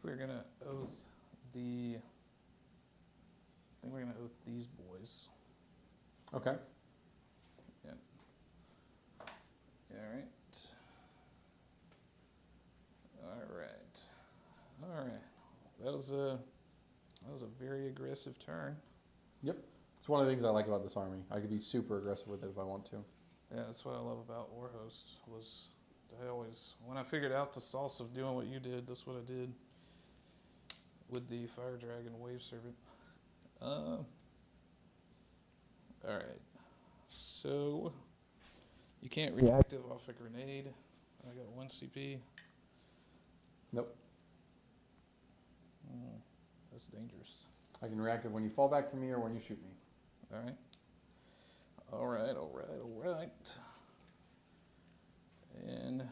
A: think we're gonna oath the. I think we're gonna oath these boys.
B: Okay.
A: Yeah. All right. All right. All right. That was a very aggressive turn.
B: It's one of the things I like about this army. I could be super aggressive with it if I want to.
A: Yeah, that's what I love about Warhost was I always when I figured out the sauce of doing what you did, that's what I did with the Fire Dragon Wave Serpent. All right. So you can't reactive off a grenade. I got 1 CP.
B: Nope.
A: That's dangerous.
B: I can reactive when you fall back from me or when you shoot me.
A: All right. All right, all right, all right. And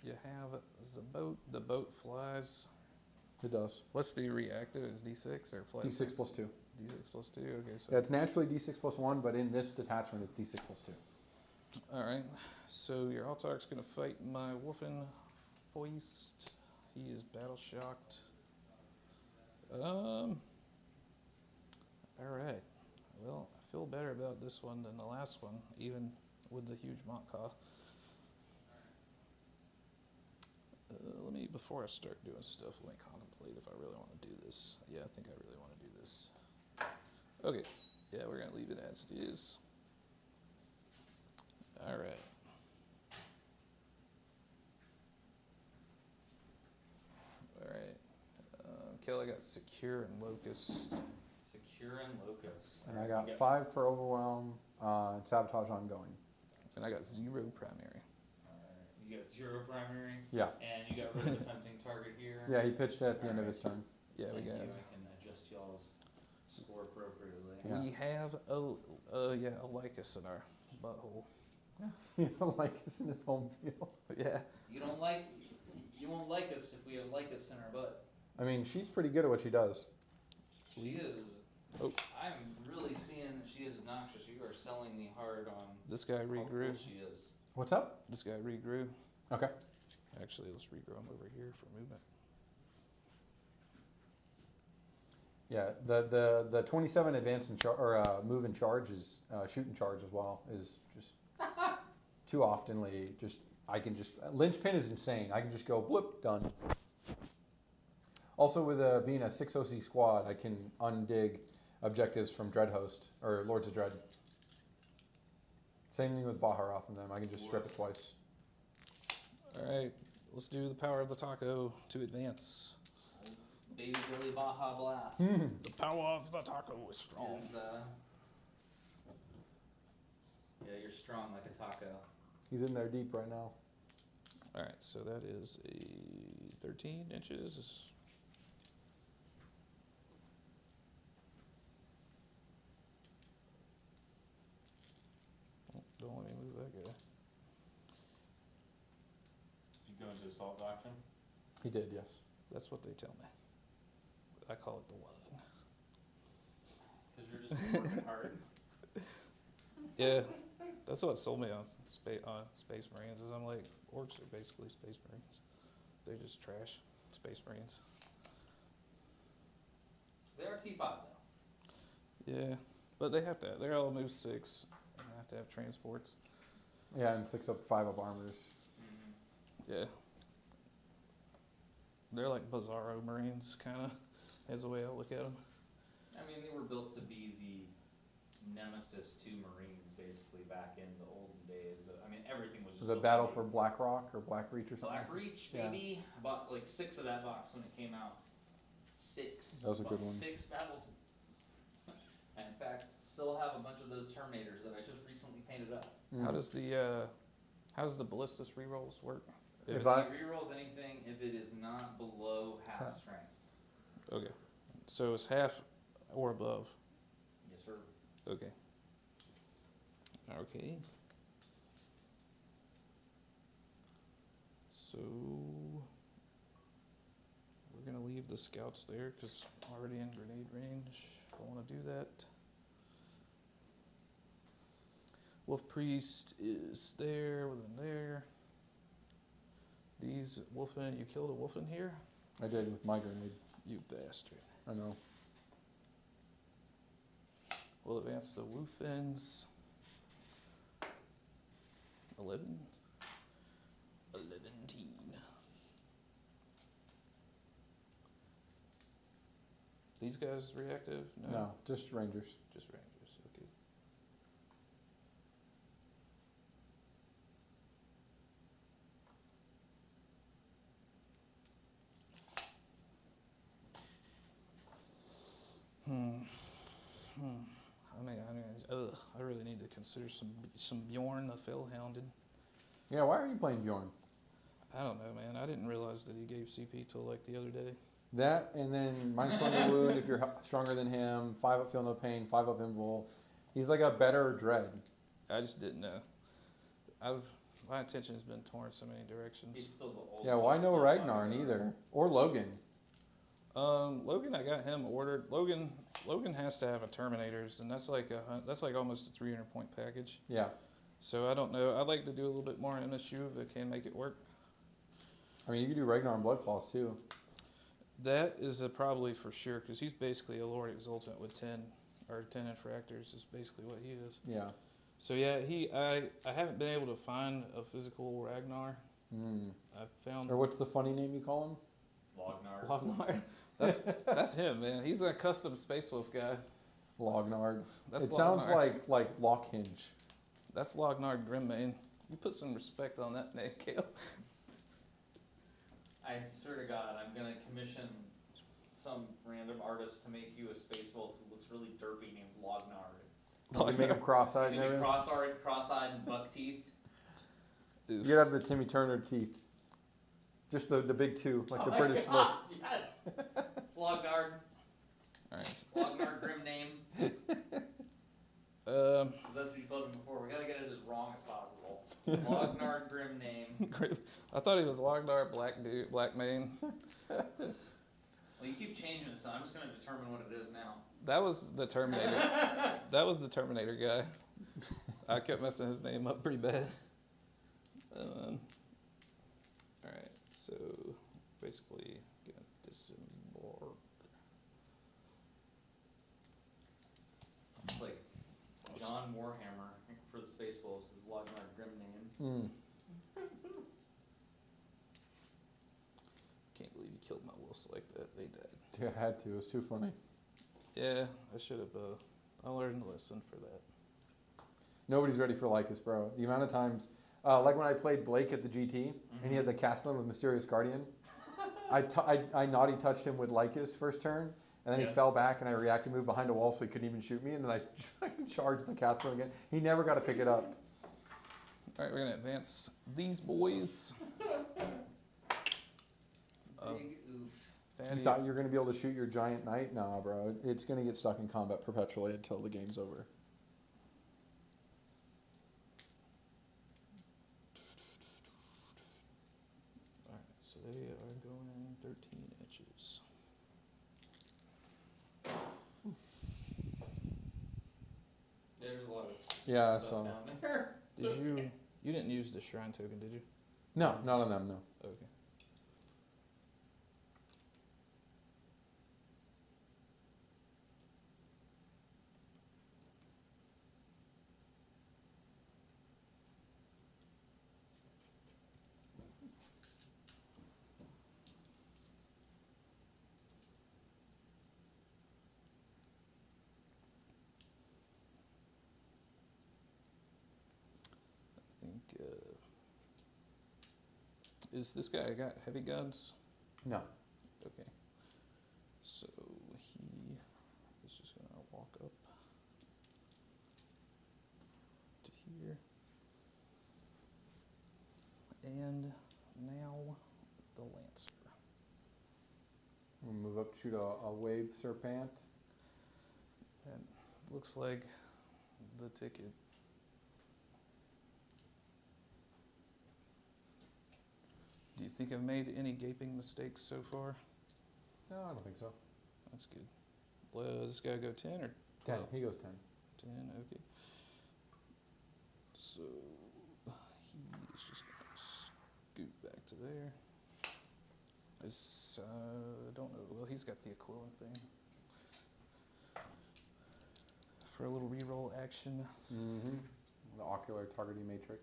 A: you have the boat. The boat flies.
B: It does.
A: What's the reactive? Is D6 or flat?
B: D6 plus 2.
A: D6 plus 2. Okay, so
B: Yeah, it's naturally D6 plus 1, but in this detachment, it's D6 plus 2.
A: all right. So your Altark's gonna fight my Wolfen Foist. He is battle shocked. All right. Well, I feel better about this one than the last one, even with the huge Montca. Let me, before I start doing stuff, let me contemplate if I really want to do this. Yeah, I think I really want to do this. Okay. Yeah, we're going to leave it as it is. All right. All right. Kelly got Secure and Locust.
C: Secure and Locust.
B: And I got 5 for Overwhelm and Sabotage ongoing.
A: And I got 0 primary.
C: Alright, you got 0 primary,
B: Yeah.
C: and you got rid of the tempting target here.
B: Yeah, he pitched it at the end of his turn.
A: Yeah, we
C: Thank
A: got.
C: you. I can adjust y'all's score appropriately.
B: Yeah.
A: We have a Lycus in our butthole.
B: You don't like us in his home field.
A: Yeah.
C: You won't like us if we have Lycus in our butt.
B: I mean, she's pretty good at what she does.
C: She is.
A: Oh.
C: I'm really seeing that she is obnoxious. You are selling me hard on
A: This guy
C: how
A: regrew.
C: cool she is.
B: What's up?
A: This guy regrew.
B: Okay.
A: Actually, let's regrow him over here for movement.
B: Yeah, the 27 advance and move and charge is shoot and charge as well is just too oftenly just I can just linchpin is insane. I can just go blip done. Also with being a 6 OC squad, I can undig objectives from Dreadhost or Lords of Dread. Same thing with Baharoth and them. I can just strip it twice.
A: All right, let's do the power of the taco to advance.
C: Baby Billy Baja Blast.
A: The power of the taco is strong.
C: Is, yeah, you're strong like a taco.
B: He's in there deep right now.
A: All right, so that is a 13 inches. Oh, don't let me move that guy.
C: Did you go into assault doctrine?
B: He did, yes.
A: That's what they tell me. I call it the one.
C: Because you're just working hard.
A: Yeah, that's what sold me on Space Marines. Is I'm like, orcs are basically Space Marines. They're just trash Space Marines.
C: They are T5 though.
A: Yeah, but they have to. They're all move 6 and have to have transports.
B: Yeah, and 6 up, 5 up armors.
A: Yeah. They're like Bizarro Marines, kind of, as the way I look at them.
C: I mean, they were built to be the nemesis to Marines, basically, back in the olden days. I mean, everything was just
B: Was it
C: built
B: Battle
C: to
B: for
C: be-
B: Black Rock or Black Reach or something?
C: Black Reach,
B: Yeah.
C: baby. I bought like 6 of that box when it came out. 6.
B: That was a good
C: Bought
B: one.
C: 6 battles. I, in fact, still have a bunch of those Terminators that I just recently painted up.
A: How does the ballistas rerolls work?
B: If
C: If
B: I-
C: it rerolls anything, if it is not below half
B: Huh.
C: strength.
A: Okay, so it's half or above.
C: Yes, sir.
A: Okay. Okay. So we're gonna leave the scouts there because already in grenade range. If I want to do that. Wolf Priest is there, within there. These wolfen, you killed a wolfen here?
B: I did with my grenade.
A: You bastard.
B: I know.
A: We'll advance the Woofins. 11. 11. These guys reactive?
B: No, just Rangers.
A: Just Rangers, okay. I really need to consider some Bjorn the Fellhounded.
B: Yeah, why are you playing Bjorn?
A: I don't know, man. I didn't realize that he gave CP till like the other day.
B: That, and then minus 1 to wound if you're stronger than him. 5 up feel no pain. 5 up invul. He's like a better dread.
A: I just didn't know. My attention has been torn so many directions.
C: He's still the old.
B: Yeah, why no Ragnar either? Or Logan?
A: Logan, I got him ordered. Logan has to have a Terminators, and that's like almost a 300 point package.
B: Yeah.
A: So I don't know. I'd like to do a little bit more MSU if I can make it work.
B: I mean, you could do Ragnar and Blood Claws too.
A: That is probably for sure, because he's basically a Lord Exultant with 10 infractors is basically what he is.
B: Yeah.
A: So yeah, I haven't been able to find a physical Ragnar. I found.
B: Or what's the funny name you call him?
C: Lognard.
A: That's him, man. He's a custom Space Wolf guy.
B: Lognard.
A: That's
B: It sounds
A: Lognard.
B: like Lockhinge.
A: That's Lognard Grimmane. You put some respect on that name, Kale.
C: I swear to God, I'm gonna commission some random artist to make you a space wolf who looks really derpy named Lognard.
B: You make him cross-eyed
C: He's
B: and
C: gonna be
B: everything.
C: cross-eyed and buck-teethed.
B: You gotta have the Timmy Turner teeth. Just the big two, like the
C: my
B: British
C: God, yes! It's Lognard.
A: Alright.
C: Lognard Grim name. That's what you told him before. We gotta get it as wrong as possible. Lognard Grim name.
A: I thought he was Lognard Black Mane.
C: Well, you keep changing it, so I'm just gonna determine what it is now.
A: That was the Terminator. That was the Terminator guy. I kept messing his name up pretty bad. Alright, so basically gonna disembark.
C: It's like John Warhammer for the Space Wolves is Lognard Grim name.
A: Can't believe you killed my wolves like that. They died.
B: Yeah, I had to. It was too funny.
A: Yeah, I should have. I learned a lesson for that.
B: Nobody's ready for Lycus, bro. The amount of times, like when I played Blake at the GT, and he had the Castellan with Mysterious Guardian, I naughty touched him with Lycus first turn, and then he fell back, and I reacted move behind a wall, so he couldn't even shoot me, and then I fucking charged the Castellan again. He never got to pick it up.
A: All right, we're gonna advance these boys.
C: Big oof.
B: You
A: Fatty.
B: thought you were going to be able to shoot your giant knight? Nah, bro. It's going to get stuck in combat perpetually until the game's over.
A: All right, so they are going 13 inches.
C: There's a lot of
B: Yeah,
C: stuff
B: so.
C: down there.
A: Did you didn't use the shrine token, did you?
B: No, not on them, no.
A: Okay. I think is this guy got heavy guns?
B: No.
A: Okay. So he is just gonna walk up to here. And now the Lancer.
B: We'll move up to shoot a wave serpent.
A: That looks like the ticket. Do you think I've made any gaping mistakes so far?
B: No, I don't think so.
A: That's good. Does this guy go 10 or
B: 10.
A: 12?
B: He goes 10.
A: 10, okay. So he's just gonna scoot back to there. It's, I don't know. Well, he's got the equivalent thing. For a little reroll action.
B: Mm-hmm. The ocular targeting matrix.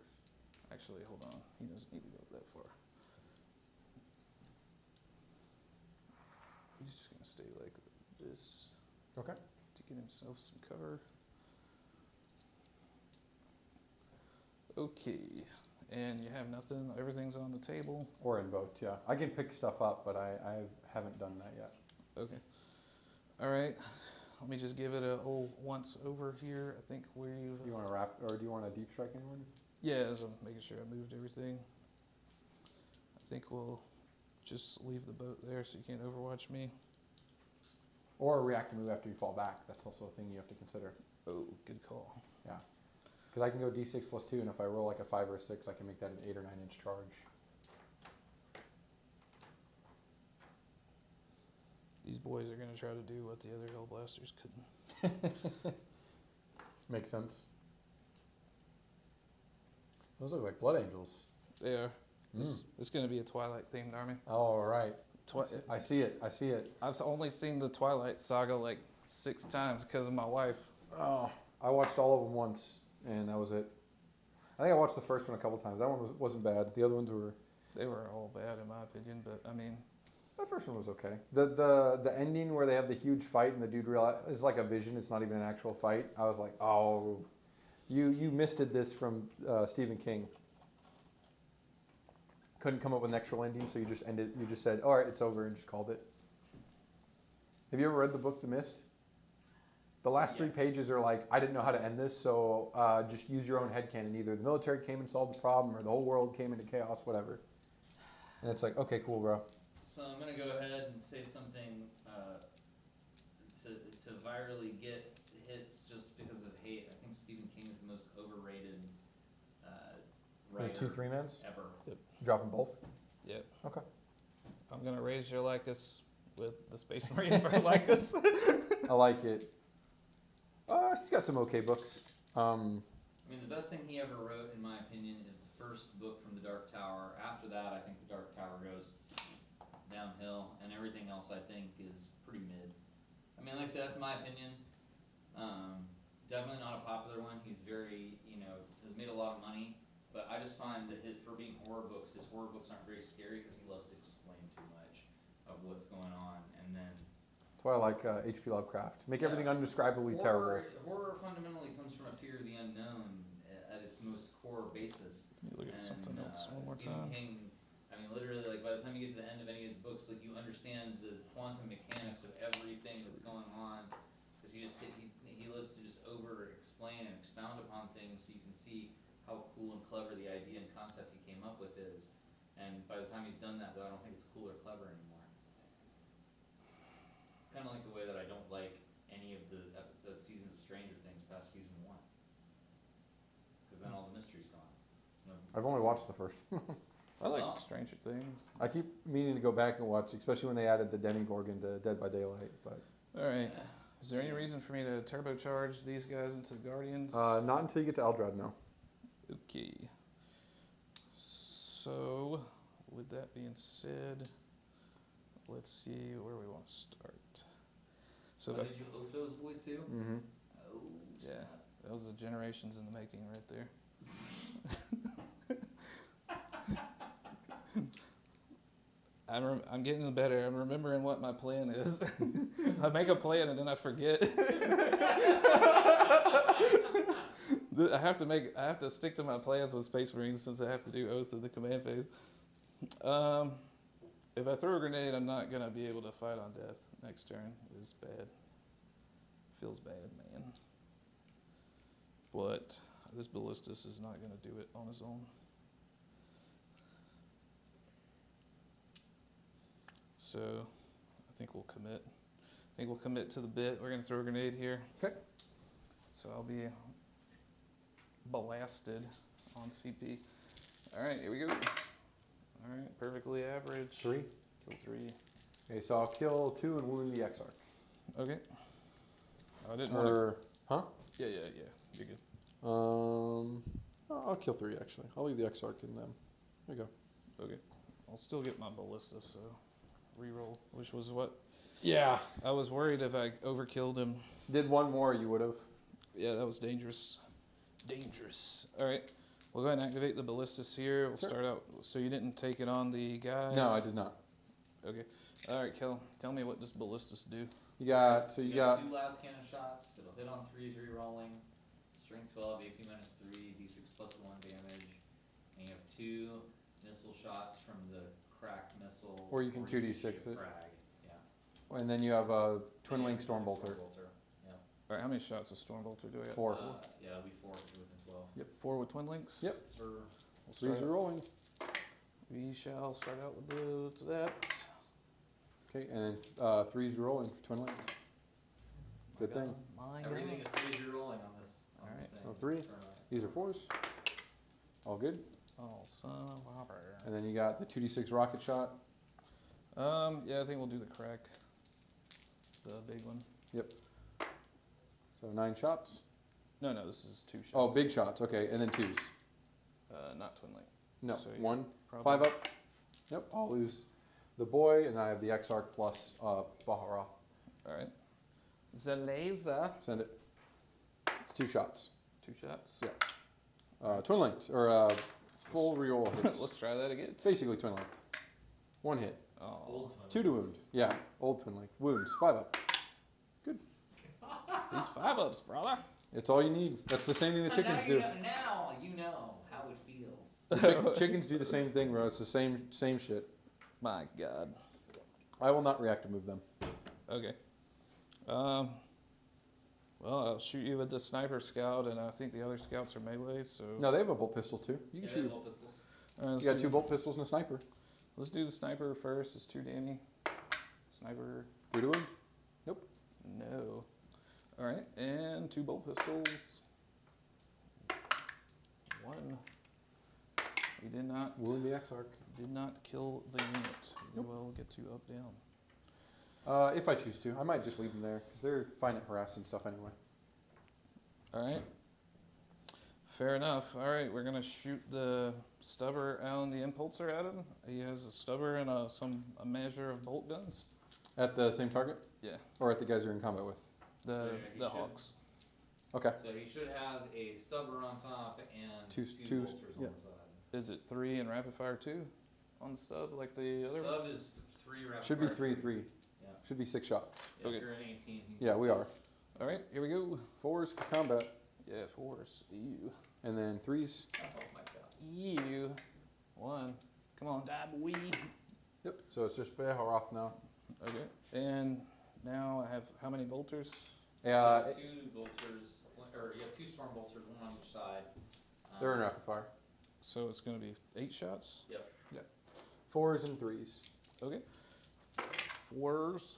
A: Actually, hold on. He doesn't need to go that far. He's just going to stay like this.
B: Okay.
A: To get himself some cover. Okay. And you have nothing? Everything's on the table?
B: Or in both, yeah. I can pick stuff up, but I haven't done that yet.
A: Okay. All right. Let me just give it a old once over here. I think we've...
B: Do you want to wrap, or do you want a deep striking one?
A: Yeah, as I'm making sure I moved everything. I think we'll just leave the boat there so you can't overwatch me.
B: Or react to move after you fall back. That's also a thing you have to consider.
A: Oh, good call.
B: Yeah. Because I can go d6 plus 2, and if I roll like a 5 or a 6, I can make that an 8 or 9 inch charge.
A: These boys are going to try to do what the other Hellblasters couldn't.
B: Makes sense. Those look like blood angels.
A: They are. It's going to be a Twilight themed army.
B: Oh, right. I see it. I see it.
A: I've only seen the Twilight saga like 6 times because of my wife.
B: Oh, I watched all of them once, and that was it. I think I watched the first one a couple times. That one wasn't bad. The other ones were...
A: They were all bad in my opinion, but I mean...
B: That first one was okay. The ending where they have the huge fight and the dude it's like a vision. It's not even an actual fight. I was like, oh, you misted this from Stephen King. Couldn't come up with an actual ending, so you just ended. You just said, all right, it's over, and just called it. Have you ever read the book The Mist? The last 3 pages are like, I didn't know how to end this, so just use your own headcanon. Either the military came and solved the problem, or the whole world came into chaos, whatever. And it's like, okay, cool, bro.
C: So I'm gonna go ahead and say something to virally get hits just because of hate. I think Stephen King is the most overrated writer
B: 2 3-mans
C: ever.
A: Yep.
B: Drop them both.
A: Yep.
B: Okay.
A: I'm going to raise your Lycus with the Space Marine for Lycus.
B: I like it. He's got some okay books.
C: I mean, the best thing he ever wrote, in my opinion, is the first book from the Dark Tower. After that, I think the Dark Tower goes downhill, and everything else I think is pretty mid. I mean, like I said, that's my opinion. Definitely not a popular one. He's very, has made a lot of money, but I just find that for being horror books, his horror books aren't very scary because he loves to explain too much of what's going on, and then
B: That's why I like H.P. Lovecraft. Make everything undescribably terrible.
C: Horror fundamentally comes from a fear of the unknown at its most core basis.
A: Let me look at something else one more
C: Stephen
A: time.
C: King, I mean, literally, like by the time you get to the end of any of his books, like you understand the quantum mechanics of everything that's going on, because he lives to just over-explain and expound upon things, so you can see how cool and clever the idea and concept he came up with is. And by the time he's done that, though, I don't think it's cool or clever anymore. It's kind of like the way that I don't like any of the seasons of Stranger Things past season 1, because then all the mystery's gone.
B: I've only watched the first.
A: I like
C: Well.
A: Stranger Things.
B: I keep meaning to go back and watch, especially when they added the Demigorgon to Dead by Daylight. But
A: All right. Is there any reason for me to turbocharge these guys into the Guardians?
B: not until you get to Eldrad now.
A: Okay. So, with that being said, let's see where we want to start. So,
C: Did you oaf those boys too?
B: Mm-hmm.
C: Oh,
A: yeah,
C: snap.
A: that was the generations in the making right there. I'm getting better. I'm remembering what my plan is. I make a plan and then I forget. I have to stick to my plans with Space Marines since I have to do Oath of the command phase. If I throw a grenade, I'm not gonna be able to fight on death next turn. It's bad. Feels bad, man. But this Ballistus is not gonna do it on his own. So I think we'll commit. I think we'll commit to the bit. We're gonna throw a grenade here.
B: Okay.
A: So I'll be blasted on CP. All right, here we go. All right, perfectly average.
B: 3.
A: Kill 3.
B: Okay, so I'll kill 2 and wound the Exarch.
A: Okay. I didn't want to.
B: Or, huh?
A: Yeah. You're good.
B: I'll kill 3 actually. I'll leave the Exarch in them. There you go.
A: Okay. I'll still get my ballista, so. reroll, which was what
B: Yeah.
A: I was worried if I overkilled him.
B: Did one more, you would have.
A: Yeah, that was dangerous. Dangerous. All right, we'll go ahead and activate the ballistas here. We'll
B: Sure.
A: start out. So you didn't take it on the guy?
B: No, I did not.
A: Okay. All right, Kel, tell me what does ballistas do?
B: You got, so you got,
C: 2 blast cannon shots. It'll hit on 3s re-rolling. Strength 12, AP minus 3, d6 plus 1 damage. And you have 2 missile shots from the cracked missile.
B: Or you can
C: shoot
B: 2d6
C: a
B: it.
C: frag. Yeah.
B: and then you have a twin
C: And
B: link
C: you have
B: storm
C: a
B: bolter.
C: Yeah.
A: All right, how many shots of Stormbolter do I got?
B: 4.
C: Yeah, it'll be 4 if you're within 12.
B: Yep.
A: 4 with twin links?
B: Yep.
C: Sir.
A: We'll
B: 3s
A: start
B: are rolling.
A: We shall start out with that.
B: Okay, and then 3s are rolling for twin links. Good thing.
A: My
C: Everything
A: God.
C: is 3s re-rolling on this
A: Alright.
C: thing.
B: Oh, 3.
C: Or,
B: These are 4s. All good.
A: Oh, son of a...
B: And then you got the 2d6 rocket shot.
A: Yeah, I think we'll do the crack. The big one.
B: So 9 shots.
A: No, this is 2 shots.
B: Oh, big shots. Okay, and then 2s.
A: Not twin link.
B: No,
A: So you
B: 1.
A: probably-
B: 5 up. Yep, I'll lose the boy, and I have the X-Arc plus Bahara.
A: All right. The laser.
B: Send it. It's 2 shots.
A: 2 shots.
B: Yeah. Twin linked, or full reroll hits.
A: Let's try that again.
B: Basically twin linked. 1 hit.
A: Oh.
C: Old
B: 2 to wound. Yeah, old twin link. Wounds. 5 up.
A: These 5-ups, brother.
B: It's all you need. That's the same thing the chickens do.
C: Now you know how it feels.
B: Chickens do the same thing, bro. It's the same shit.
A: My God.
B: I will not react to move them.
A: Okay. Well, I'll shoot you with the sniper scout, and I think the other scouts are melee. So.
B: No, they have a bolt pistol too. You can
C: Yeah,
B: shoot.
C: little pistols.
A: All right, let's
B: You got
A: do-
B: 2 bolt pistols and a sniper.
A: Let's do the sniper first. It's 2 Danny. Sniper.
B: 3 to wound.
A: No. All right, and 2 bolt pistols. 1. We did not
B: Wound the X-Arc.
A: kill the unit. We
B: Nope.
A: will get to up down.
B: If I choose to. I might just leave them there, because they're fine at harassing stuff anyway.
A: All right. Fair enough. All right, we're gonna shoot the stubber on the impulsor at him. He has a stubber and a measure of bolt guns.
B: At the same target?
A: Yeah.
B: Or at the guys you're in combat with?
A: The
C: So, yeah, he
A: the
C: should-
A: hawks.
B: Okay.
C: So he should have a stubber on top and
B: Two-
C: 2
B: two-
C: bolsters
B: yeah.
C: on the side.
A: Is it 3 and rapid fire 2 on the stub like the other one?
C: Stub is 3 rapid
B: Should be
C: fire.
B: 3-3.
C: Yeah.
B: Should be 6 shots.
C: Yeah,
A: Okay.
C: if you're an 18. he
B: Yeah, we
C: gets-
B: are.
A: All right, here we go.
B: 4s for combat,
A: Yeah, 4s. Ew.
B: and then 3s.
C: Oh my god.
A: Ew. 1. Come on, die, boy.
B: Yep. So it's just Behar now.
A: Okay. And now I have how many bolters?
C: You have 2 bolsters, or you have 2 storm bolsters, 1 on each side.
B: They're in rapid fire.
A: So it's gonna be 8 shots.
B: 4s and 3s.
A: Okay. 4s.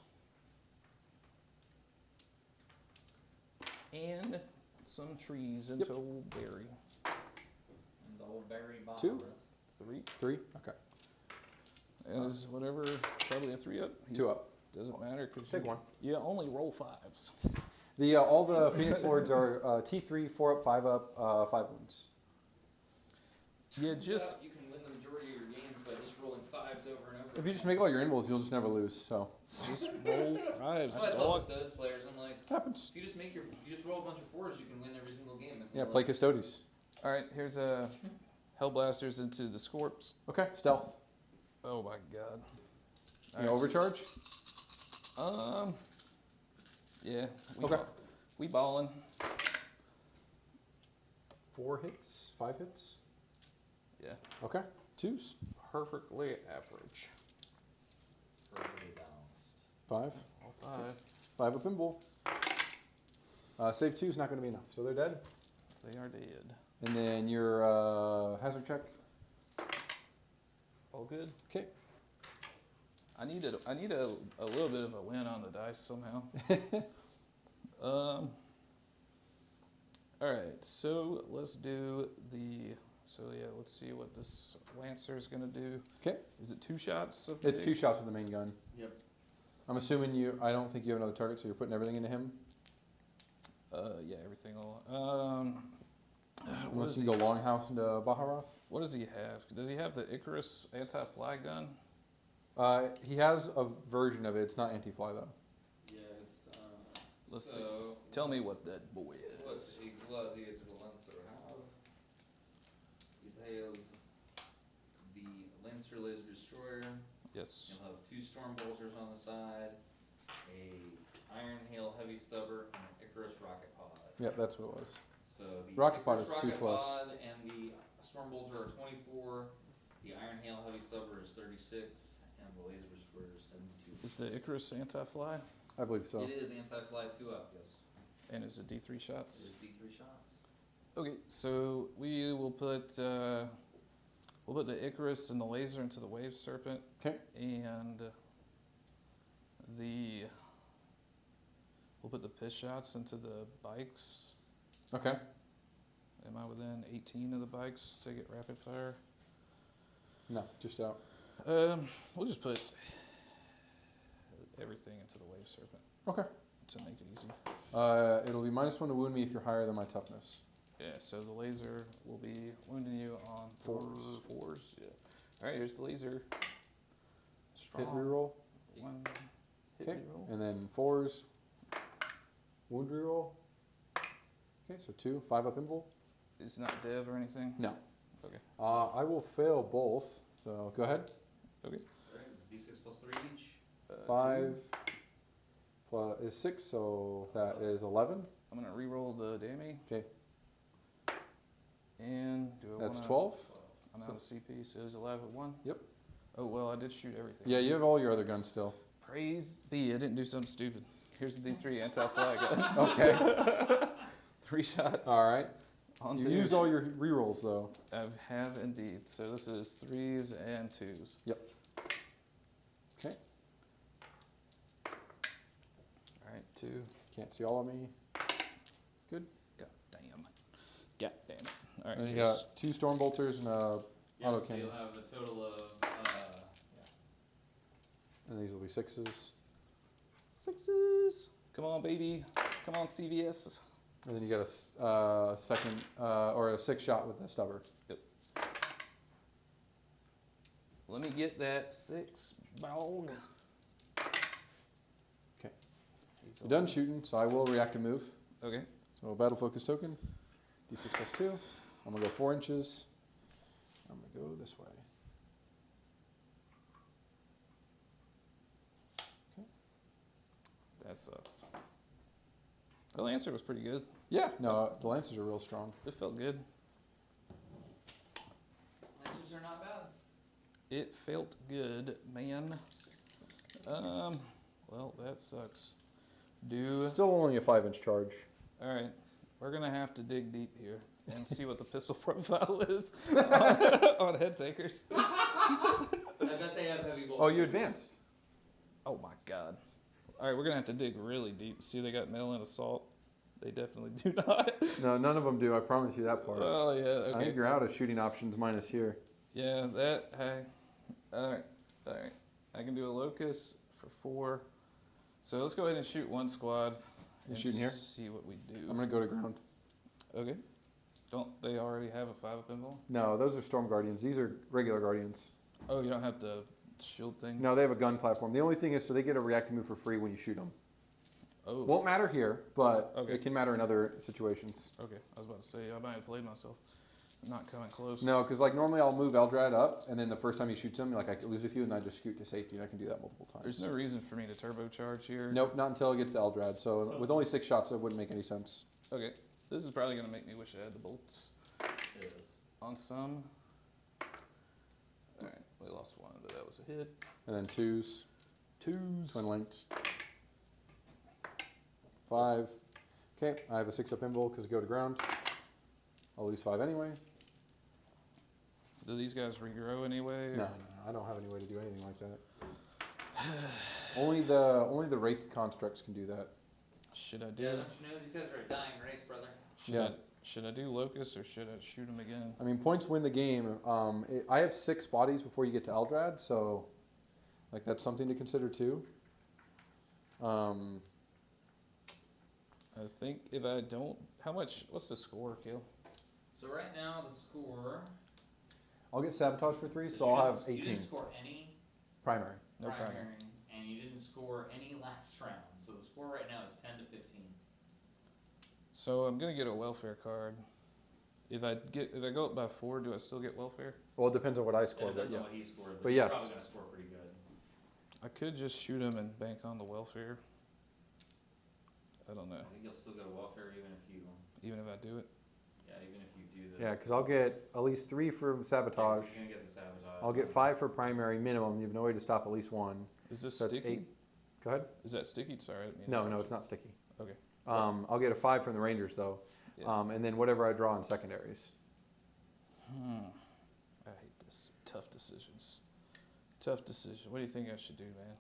A: And some trees
B: Yep.
A: into Old Berry.
C: And the old berry bottle.
B: 2?
A: 3.
B: 3? Okay.
A: And is whatever probably a 3 up?
B: 2 up.
A: Doesn't matter because
B: Take 1.
A: you only roll 5s.
B: The all the Phoenix Lords are T3, 4 up, 5 up, 5 wounds.
A: Yeah, just
C: You can win the majority of your games by just rolling 5s over and over.
B: If you just make all your invulns, you'll just never lose. So
A: roll 5s.
C: That's why I tell
A: dog.
C: Custodes players, I'm like,
B: happens.
C: if you just roll a bunch of 4s, you can win every single game. And
B: Yeah,
C: roll
B: play Custodes.
A: All right, here's a Hellblasters into the Scorps.
B: Okay, stealth.
A: Oh my God.
B: You overcharge?
A: Yeah.
B: Okay.
A: We ballin'.
B: 4 hits, 5 hits.
A: Yeah.
B: Okay, 2s,
A: Perfectly average.
C: perfectly balanced.
B: 5,
A: All 5.
B: 5 up invul. Save 2 is not going to be enough, so they're dead.
A: They are dead.
B: And then your hazard check.
A: All good.
B: Okay.
A: I need a little bit of a win on the dice somehow. All right, so let's do the. So yeah, let's see what this Lancer is gonna do.
B: 'Kay.
A: Is it 2 shots of?
B: It's
A: the-
B: 2 shots with the main gun.
C: Yep.
B: I'm assuming I don't think you have another target, so you're putting everything into him.
A: Yeah, everything all. What
B: Unless
A: does
B: you
A: he,
B: go Longhouse into Baharoth.
A: what does he have? Does he have the Icarus anti-fly gun?
B: He has a version of it. It's not anti-fly though.
C: Yes.
A: Let's see.
C: so
A: Tell me what that boy
C: What
A: is.
C: a gladiator lancer have? It has the Lancer Laser Destroyer.
A: Yes.
C: You'll have 2 Storm Bolters on the side, a Iron Hail Heavy Stubber, and an Icarus Rocket Pod.
B: Yep, that's what it was.
C: So the
B: Rocket Pod
C: Icarus
B: is 2
C: Rocket
B: plus.
C: Pod and the Storm Bolter are 24. The Iron Hail Heavy Stubber is 36, and the Laser Destroyer is 72.
A: Is the Icarus anti-fly?
B: I believe so.
C: It is anti-fly 2-up, yes.
A: And is it D3 shots?
C: It is D3 shots.
A: Okay, so we will put we'll put the Icarus and the laser into the Wave Serpent.
B: Okay.
A: And we'll put the piss shots into the bikes.
B: Okay.
A: Am I within 18 of the bikes to get rapid fire?
B: No, just out.
A: We'll just put everything into the Wave Serpent
B: Okay.
A: to make it easy.
B: It'll be -1 to wound me if you're higher than my toughness.
A: Yeah, so the laser will be wounding you on fours. Yeah. All right, here's the laser. Strong.
B: Hit reroll.
A: 1 hit
B: Okay.
A: reroll.
B: And then 4s. Wound reroll. Okay, so 2. 5-up invul.
A: It's not dev or anything?
B: No.
A: Okay.
B: I will fail both. So go ahead.
A: Okay.
C: Alright, it's D6 plus 3 each.
B: 5 plus is 6, so that is 11.
A: I'm gonna re-roll the damage.
B: Okay.
A: And do I
B: That's
A: wanna,
B: 12.
A: I'm
B: So-
A: out of CP, so it's 11-1.
B: Yep.
A: Oh well, I did shoot everything.
B: Yeah, you have all your other guns still.
A: Praise be, I didn't do something stupid. Here's the D3 anti-fly gun.
B: Okay.
A: 3 shots.
B: All right.
A: On
B: You
A: two.
B: used all your rerolls though.
A: I have indeed. So this is 3s and 2s.
B: Yep. Okay.
A: All right, 2.
B: Can't see all of me. Good.
A: God damn. God damn it. All right.
B: And you
A: here's-
B: got 2 storm bolters and a
C: Yeah,
B: auto
C: so
B: cannon.
C: you'll have a total of,
B: And these will be 6s.
A: 6s. Come on, baby. Come on, CVS.
B: And then you got a second or a 6 shot with the stubber.
A: Let me get that 6 bog.
B: Okay.
A: He's
B: You're done
A: on.
B: shooting, so I will react to move.
A: Okay.
B: So battle focus token, d6 plus 2. I'm gonna go 4 inches. I'm gonna go this way.
A: That sucks. The Lancer was pretty good.
B: Yeah, no, the lancers are real strong.
A: It felt good.
C: Lancers are not bad.
A: It felt good, man. Well, that sucks.
B: Still only a 5-inch charge.
A: All right. We're gonna have to dig deep here and see what the pistol profile is on head takers.
C: I bet they have heavy bolts.
B: Oh, you advanced.
A: Oh my God. All right, we're gonna have to dig really deep. See, they got melee and assault. They definitely do not.
B: No, none of them do. I promise you that part.
A: Oh yeah.
B: I
A: Okay.
B: think you're out of shooting options minus here.
A: Yeah, that. Hey. All right. All right. I can do a locus for 4. So let's go ahead and shoot 1 squad.
B: You
A: and
B: shooting here?
A: See what we do.
B: I'm gonna go to ground.
A: Okay. Don't they already have a 5-up invul?
B: No, those are storm guardians. These are regular guardians.
A: Oh, you don't have the shield thing?
B: No, they have a gun platform. The only thing is, so they get a react move for free when you shoot them.
A: Oh.
B: Won't matter here, but
A: Okay.
B: it can matter in other situations.
A: Okay. I was about to say, I might have played myself. Not coming close.
B: No, because like normally I'll move Eldrad up, and then the first time he shoots him, like I lose a few, and I just scoot to safety, and I can do that multiple times.
A: There's no reason for me to turbocharge here.
B: Nope, not until it gets to Eldrad. So with only 6 shots, it wouldn't make any sense.
A: Okay. This is probably going to make me wish I had the bolts
C: It is.
A: on some. Alright, we lost 1, but that was a hit.
B: And then 2s,
A: 2s.
B: twin linked. 5. Okay, I have a 6-up invul because go to ground. I'll lose 5 anyway.
A: Do these guys regrow anyway? or-
B: No, I don't have any way to do anything like that. only the Wraith constructs can do that.
A: Should I do?
C: Yeah, don't you know these guys are a dying race, brother?
A: Should I do locus or should I shoot him again?
B: I mean, points win the game. I have 6 bodies before you get to Eldrad, so like that's something to consider too.
A: I think if I don't, what's the score, Kill?
C: So right now the score.
B: I'll get sabotage for 3, so
C: you
B: I'll
C: didn't-
B: have
C: You
B: 18.
C: didn't score any.
B: Primary.
A: No primary.
C: and you didn't score any last round. So the score right now is 10 to 15.
A: So I'm gonna get a welfare card. If I go up by 4, do I still get welfare?
B: Well, it depends on what I
C: It
B: score, but
C: depends
B: yeah.
C: on what he scored,
B: But
C: he's
B: yes.
C: probably going to score pretty good.
A: I could just shoot him and bank on the welfare. I don't know.
C: I think you'll still get a welfare
A: Even if I do it.
C: even if you do the.
B: Yeah, because I'll get at least 3 for sabotage.
C: You're going to get the sabotage.
B: I'll get 5 for primary minimum. You have no way to stop at least 1.
A: Is this
B: So that's
A: sticky?
B: 8. Go ahead.
A: Is that sticky? Sorry, I didn't mean to
B: No,
A: interrupt
B: it's not sticky.
A: Okay.
B: I'll get a 5 from the Rangers though,
A: Yeah.
B: and then whatever I draw in secondaries.
A: I hate this. Tough decisions. Tough decision. What do you think I should do, man?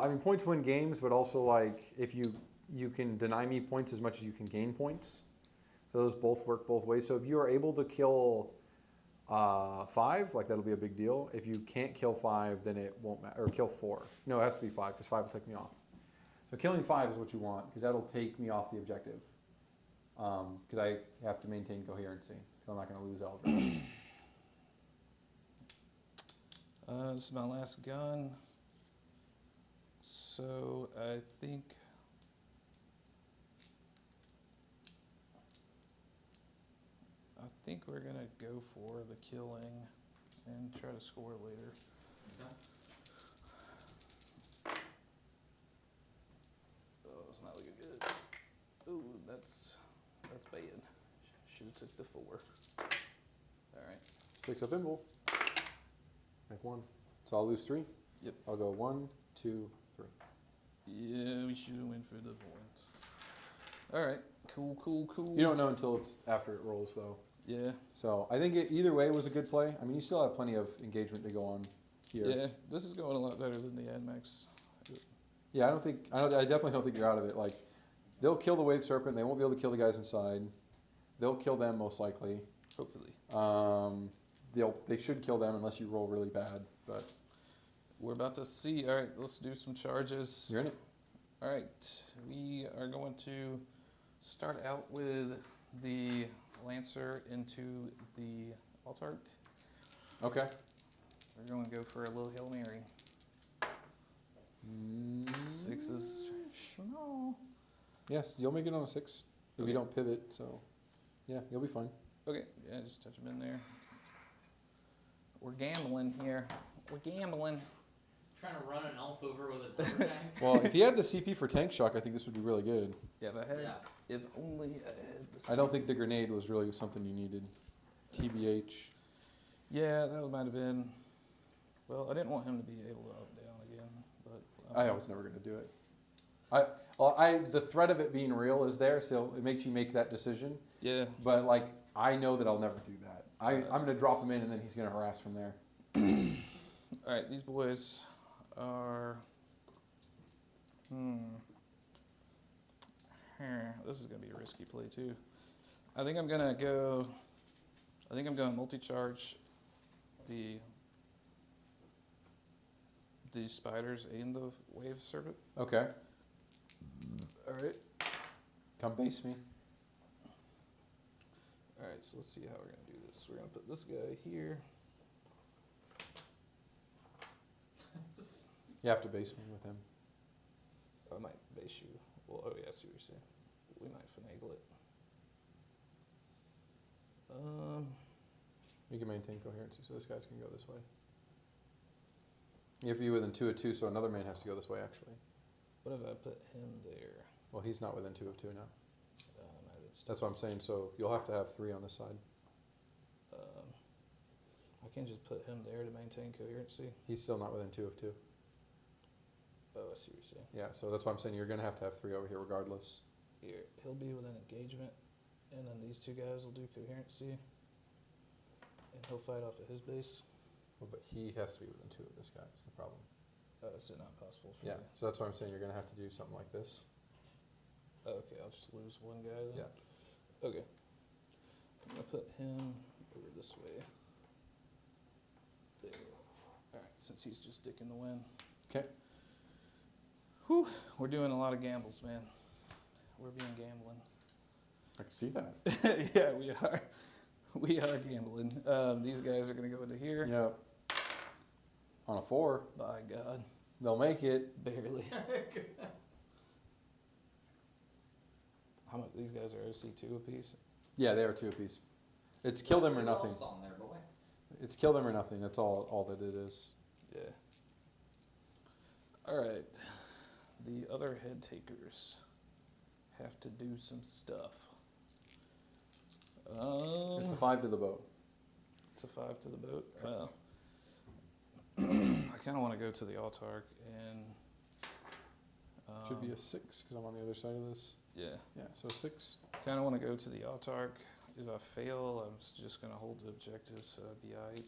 B: I mean, points win games, but also like if you can deny me points as much as you can gain points. So those both work both ways. So if you are able to kill 5, like that'll be a big deal. If you can't kill 5, then it won't matter. Or kill 4. No, it has to be 5 because 5 will take me off. So killing 5 is what you want because that'll take me off the objective. Because I have to maintain coherency. So I'm not going to lose Eldari.
A: This is my last gun. So I think we're gonna go for the killing and try to score later.
C: Okay.
A: Oh, it's not looking good. Ooh, that's bad. Should have took the 4. All right.
B: 6 up invul. Make 1. So I'll lose 3.
A: Yep.
B: I'll go 1, 2, 3.
A: Yeah, we should have went for the points. All right. Cool.
B: You don't know until it's after it rolls though.
A: Yeah.
B: So I think either way was a good play. I mean, you still have plenty of engagement to go on here.
A: Yeah. This is going a lot better than the AdMax.
B: Yeah, I definitely don't think you're out of it. Like, they'll kill the Wave Serpent. They won't be able to kill the guys inside. They'll kill them most likely.
A: Hopefully.
B: They should kill them unless you roll really bad. But
A: We're about to see. All right, let's do some charges.
B: you're in it.
A: All right, we are going to start out with the Lancer into the Altark.
B: Okay.
A: We're going to go for a little Hail Mary. 6 is small.
B: Yes, you'll make it on a 6 if
A: Okay.
B: you don't pivot. So, yeah, you'll be fine.
A: Okay, yeah, just touch them in there. We're gambling here. We're gambling.
C: Trying to run an elf over with a tower tank.
B: Well, if you had the CP for Tank Shock, I think this would be really good.
A: Yeah, but
C: Yeah.
A: if only I had the
B: I don't think the grenade was really something you needed. TBH.
A: Yeah, that might have been. Well, I didn't want him to be able to up down again, but
B: I was never going to do it. The threat of it being real is there, so it makes you make that decision.
A: Yeah.
B: But like, I know that I'll never do that. I'm going to drop him in, and then he's going to harass from there.
A: All right, these boys are. This is gonna be a risky play too. I think I'm gonna multi-charge the spiders and the Wave Serpent.
B: Okay.
A: All right.
B: Come base me.
A: All right. So let's see how we're gonna do this. We're gonna put this guy here.
B: You have to base me with him.
A: I might base you. Well, oh yeah, I see what you're saying. We might finagle it.
B: You can maintain coherency, so this guy's can go this way. You have to be within 2 of 2, so another man has to go this way, actually.
A: What if I put him there?
B: Well, he's not within 2 of 2 now.
A: No, it's
B: That's what I'm saying, so you'll have to have 3 on this side.
A: I can just put him there to maintain coherency.
B: He's still not within 2 of 2.
A: Oh, I see what you're saying.
B: Yeah, so that's why I'm saying you're going to have 3 over here regardless.
A: Here, he'll be within engagement, and then these 2 guys will do coherency, and he'll fight off of his base.
B: Well, but he has to be within 2 of this guy. That's the problem.
A: Is it not possible for
B: Yeah,
A: me?
B: so that's why I'm saying you're going to have to do something like this.
A: Oh, okay, I'll just lose 1 guy then?
B: Yeah.
A: Okay. I'm going to put him over this way. There. Alright, since he's just dicking the win.
B: Okay.
A: Whew, we're doing a lot of gambles, man. We're being gambling.
B: I can see that.
A: Yeah, we are. We are gambling. These guys are going to go into here.
B: Yeah. On a 4,
A: By God,
B: they'll make it.
A: barely. How much? These guys are OC 2 apiece.
B: Yeah, they are 2 apiece. It's kill them or nothing.
C: On there, boy.
B: It's kill them or nothing. That's all that it is.
A: Yeah. All right. The other head takers have to do some stuff.
B: It's a 5 to the boat.
A: It's a 5 to the boat. Well, I kind of want to go to the Altark and.
B: Should be a 6 because I'm on the other side of this.
A: Yeah.
B: Yeah, so 6.
A: Kind of want to go to the Altark. If I fail, I'm just going to hold the objective, so I'd be alright.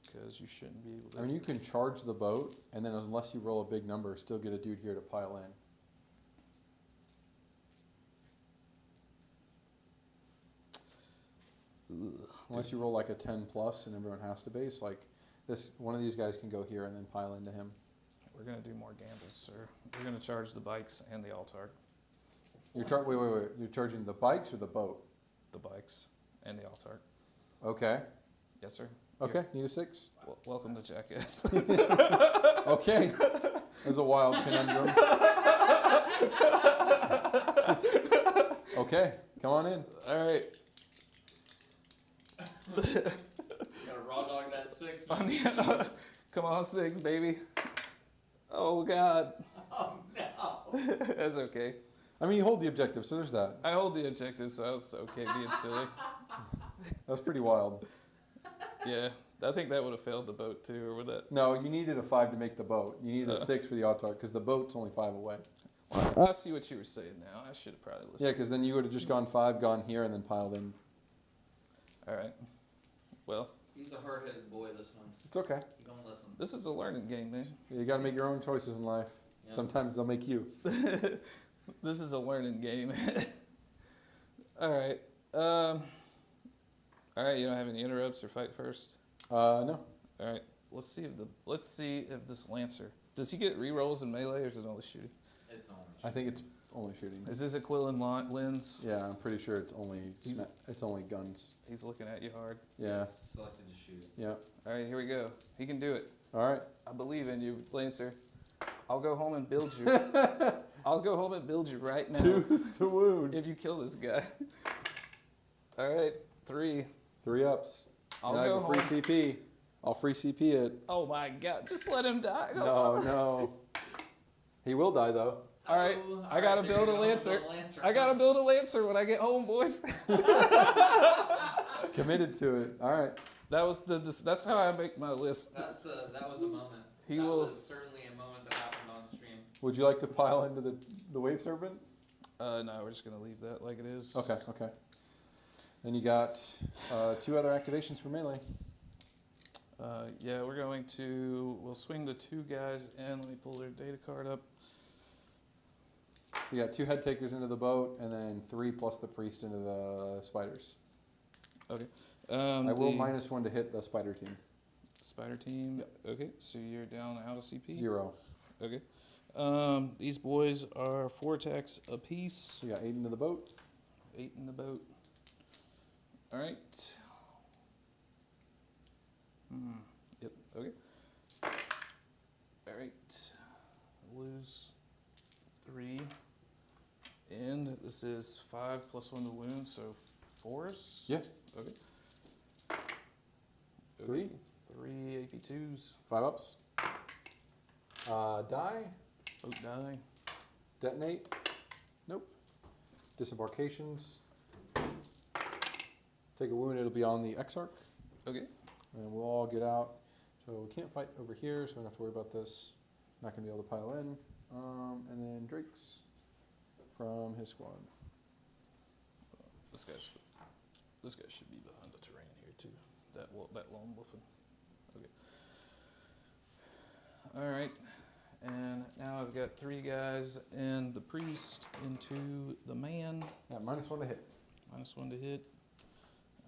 A: Because you shouldn't be able to.
B: I mean, you can charge the boat, and then unless you roll a big number, still get a dude here to pile in.
A: Ugh.
B: Unless you roll like a 10 plus and everyone has to base, like this, one of these guys can go here and then pile into him.
A: We're going to do more gambles, sir. We're going to charge the bikes and the Altark.
B: Wait. You're charging the bikes or the boat?
A: The bikes and the Altark.
B: Okay.
A: Yes, sir.
B: Okay. Need a 6.
A: Welcome to Jackass.
B: Okay. There's a wild conundrum. Okay. Come on in.
A: All right.
C: Gotta raw dog that 6.
A: Come on, 6, baby. Oh, God.
C: Oh no.
A: That's okay.
B: I mean, you hold the objective, so there's that.
A: I hold the objective, so I was okay being silly.
B: That's pretty wild.
A: Yeah. I think that would have failed the boat, too, or would that?
B: No, you needed a 5 to make the boat. You needed a 6 for the Autark because the boat's only 5 away.
A: I see what you were saying now. I should have probably listened.
B: Yeah, because then you would have just gone 5, gone here, and then piled in.
A: All right. Well,
C: He's a hard-headed boy, this one.
B: It's okay.
C: He gonna listen.
A: this is a learning game, man.
B: You got to make your own choices in life.
C: Yeah.
B: Sometimes they'll make you.
A: This is a learning game. All right. All right. You don't have any interrupts or fight first.
B: No.
A: All right. Let's see if this Lancer, does he get rerolls in melee or is it only shooting?
C: It's on.
B: I think it's only shooting.
A: Is this Aquilin lens?
B: Yeah, I'm pretty sure it's only
A: He's-
B: it's only guns.
A: He's looking at you hard.
B: Yeah.
C: Selected to shoot.
B: Yeah.
A: All right. Here we go. He can do it.
B: All right.
A: I believe in you, Lancer. I'll go home and build you. I'll go home and build you right now.
B: 2's to wound.
A: If you kill this guy. All right. 3.
B: 3 ups.
A: I'll
B: and I
A: go
B: have a free
A: home.
B: CP. I'll free CP it.
A: Oh my God! Just let him die. Go
B: No,
A: on.
B: no. He will die though.
A: All right,
C: Oh,
A: I gotta
C: so
A: build
C: you're
A: a
C: gonna
A: Lancer.
C: build a Lancer.
A: I gotta build a Lancer when I get home, boys.
B: Committed to it. All right.
A: That's how I make my list.
C: That was a moment.
A: He
C: that
A: will-
C: was certainly a moment that happened on stream.
B: Would you like to pile into the wave serpent?
A: No, we're just gonna leave that like it is.
B: Okay. Okay. Then you got 2 other activations for melee.
A: Yeah, we'll swing the 2 guys and let me pull their data card up.
B: You got 2 head takers into the boat, and then 3 plus the priest into the spiders.
A: Okay.
B: I will
A: the
B: -1 to hit the spider team.
A: spider team. Okay, so you're down out of CP.
B: 0.
A: Okay. These boys are 4 attacks apiece.
B: So you got 8 into the boat.
A: 8 in the boat. All right. Yep. Okay. All right. Lose 3. And this is 5 plus 1 to wound, so 4s.
B: Yeah.
A: Okay.
B: 3.
A: Okay. 3 AP2s.
B: 5 ups. Die.
A: Boat die.
B: Detonate. Nope. Disembarkations. Take a wound. It'll be on the Exarch.
A: Okay.
B: And we'll all get out. So we can't fight over here, so we don't have to worry about this. Not going to be able to pile in. And then Drake's from his squad.
A: This guy should be behind the terrain here too. That lone wolfen. Okay. All right. And now I've got 3 guys and the priest into the man.
B: Yeah, -1 to hit.
A: -1 to hit.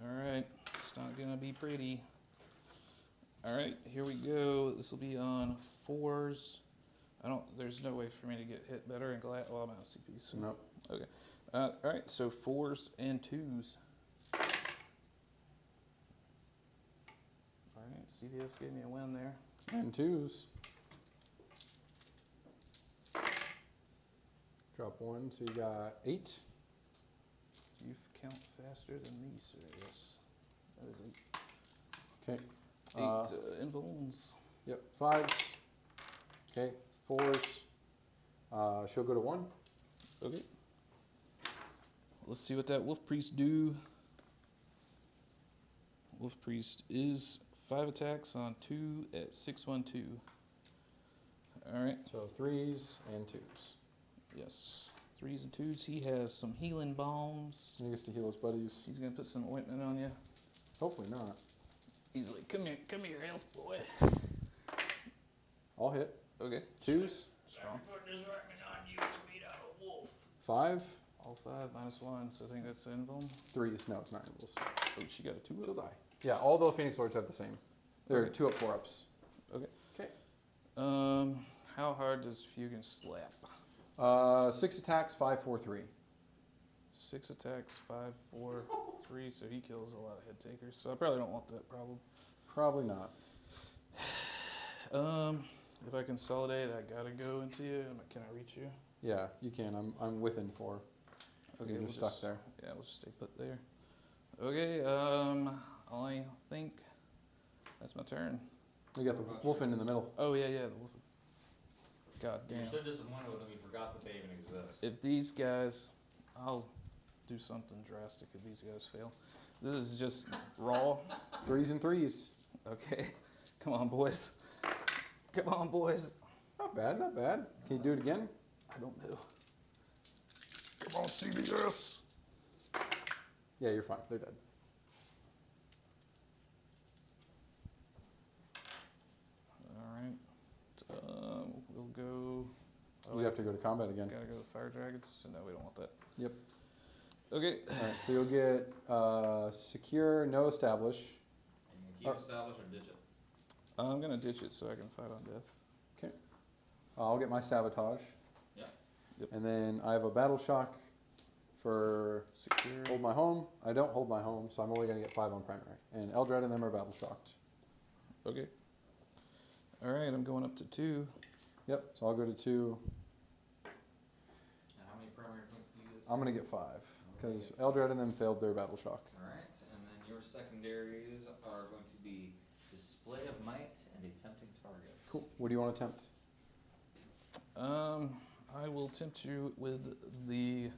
A: All right. It's not gonna be pretty. All right. Here we go. This will be on 4s. There's no way for me to get hit better and glad. Well, I'm out of CP. So.
B: Nope.
A: Okay. All right. So 4s and 2s. All right. Alright, CVS gave me a win there.
B: And 2s. Drop 1, so you got 8.
A: You count faster than me, sir. Yes. That is 8.
B: Okay.
A: 8 invulns.
B: Yep, 5s. Okay, 4s. She'll go to 1.
A: Okay. Let's see what that Wolf Priest do. Wolf Priest is 5 attacks on 2 at 612. Alright.
B: So 3s and 2s.
A: Yes. 3s and 2s. He has some healing bombs.
B: He gets to heal his buddies.
A: He's gonna put some ointment on you.
B: Hopefully not.
A: He's like, come here, elf boy.
B: I'll hit.
A: Okay.
B: 2s.
A: Strong.
C: Put this ointment on you, it's made out of wolf.
B: 5.
A: All 5 -1, so I think that's the invuln.
B: 3s. No, it's not animals.
A: Oh, she got a 2
B: She'll die. Yeah, all the Phoenix Lords have the same. They're
A: Okay.
B: 2 up, 4 ups.
A: Okay.
B: Okay.
A: How hard does Fugan slap?
B: 6 attacks, 5, 4, 3.
A: 6 attacks, 5, 4, 3, so he kills a lot of head takers. So I probably don't want that problem.
B: Probably not.
A: If I consolidate, I gotta go into you. Can I reach you?
B: Yeah, you can. I'm within 4.
A: Okay,
B: You're
A: we'll
B: just stuck there.
A: Yeah, we'll just stay put there. Okay, I think that's my turn.
B: You got the Wolfen in the middle.
A: Oh yeah, the wolf. God damn.
C: You're so disappointed with them, you forgot that they even exist.
A: If these guys, I'll do something drastic if these guys fail. This is just raw.
B: 3s and 3s.
A: Okay, come on, boys. Come on, boys.
B: Not bad, not bad. Can you do it again?
A: I don't know. Come on, CBS.
B: Yeah, you're fine. They're dead.
A: All right. We'll go. Oh,
B: You have to go to combat again.
A: Gotta go to fire dragons. So no, we don't want that.
B: Yep.
A: Okay.
B: All right, so you'll get secure, no establish.
C: And you can keep establish or ditch it.
A: I'm gonna ditch it so I can fight on death.
B: Okay. I'll get my sabotage.
A: Yep.
B: And then I have a battle shock for
A: Secure.
B: hold my home. I don't hold my home, so I'm only going to get 5 on primary. And Eldred and them are battle shocked.
A: Okay. All right, I'm going up to 2.
B: Yep, so I'll go to 2.
C: And how many primary points do you get?
B: I'm going to get 5 because Eldred and them failed their battle shock.
C: Alright, and then your secondaries are going to be display of might and a tempting target.
B: Cool. What do you want to attempt?
A: I will tempt you with the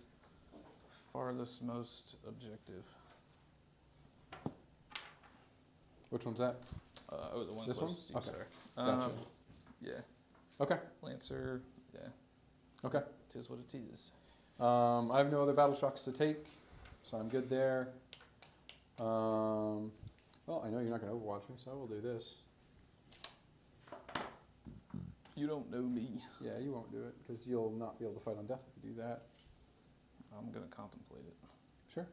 A: farthest most objective.
B: Which one's that?
A: The one
B: This one?
A: closest to you,
B: Okay.
A: sorry.
B: Gotcha.
A: Yeah,
B: Okay.
A: Lancer, yeah,
B: Okay.
A: tis what it is.
B: I have no other battle shocks to take, so I'm good there. Well, I know you're not going to overwatch me, so I will do this.
A: You don't know me.
B: Yeah, you won't do it because you'll not be able to fight on death if you do that.
A: I'm gonna contemplate it.
B: Sure.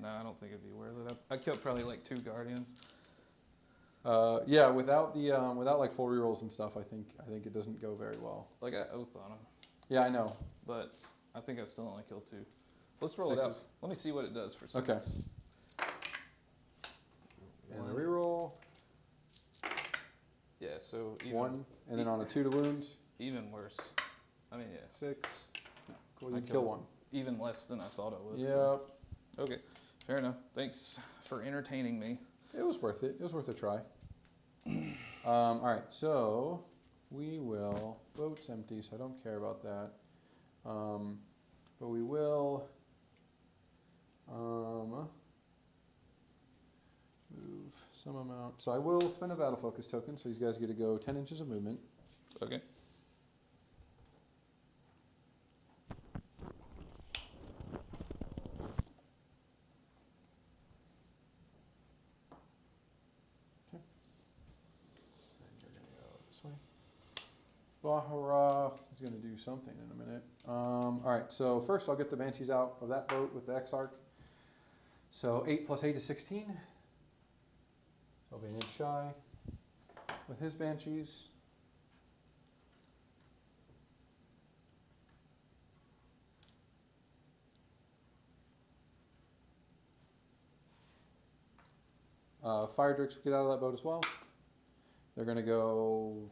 A: No, I don't think it'd be worth it. I killed probably like 2 guardians.
B: Yeah, without the without like full rerolls and stuff, I think it doesn't go very well.
A: Like I oath on them,
B: Yeah, I know.
A: but I think I still only killed 2. Let's roll it out.
B: Sixes.
A: Let me see what it does for
B: Okay.
A: seconds.
B: And the
A: One.
B: reroll
A: Yeah, so even,
B: 1, and then on a 2 to wound
A: even worse. I mean, yeah,
B: 6. No, cool.
A: I
B: You kill
A: killed
B: 1.
A: even less than I thought it would.
B: Yep.
A: So. Okay, fair enough. Thanks for entertaining me.
B: It was worth it. It was worth a try. All right, so we will. Boat's empty, so I don't care about that. But we will move some amount. So I will spend a battle focus token, so these guys get to go 10 inches of movement.
A: Okay.
B: And you're going to go this way. Baharath is going to do something in a minute. All right, so first I'll get the Banshees out of that boat with the Exarch. So 8 plus 8 is 16. So I'll be an inch shy with his Banshees. Fire Drakes will get out of that boat as well. They're going to go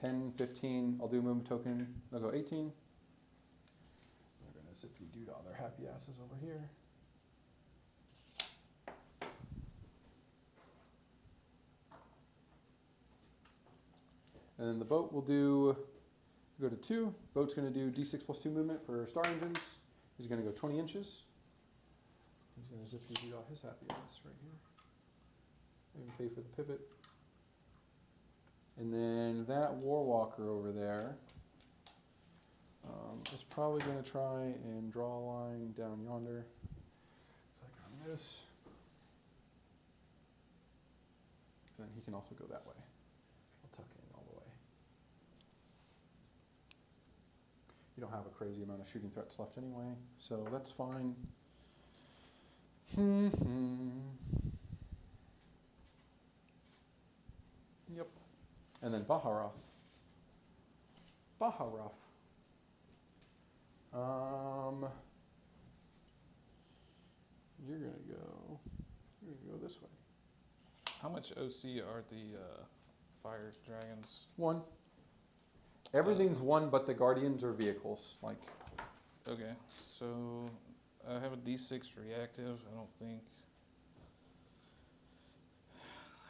B: 10, 15. I'll do a movement token. They'll go 18. They're going to zippy doo all their happy asses over here. And then the boat will go to 2. Boat's going to do D6 plus 2 movement for star engines. He's going to go 20 inches. He's going to zippy doo all his happy ass right here. And pay for the pivot. And then that Warwalker over there is probably going to try and draw a line down yonder. So I got this. And then he can also go that way. I'll tuck in all the way. You don't have a crazy amount of shooting threats left anyway, so that's fine. Yep. And then Baharoth. You're gonna go this way.
A: How much OC are the fire dragons?
B: 1. Everything's 1, but the guardians are vehicles. Like,
A: Okay, so I have a D6 reactive. I don't think.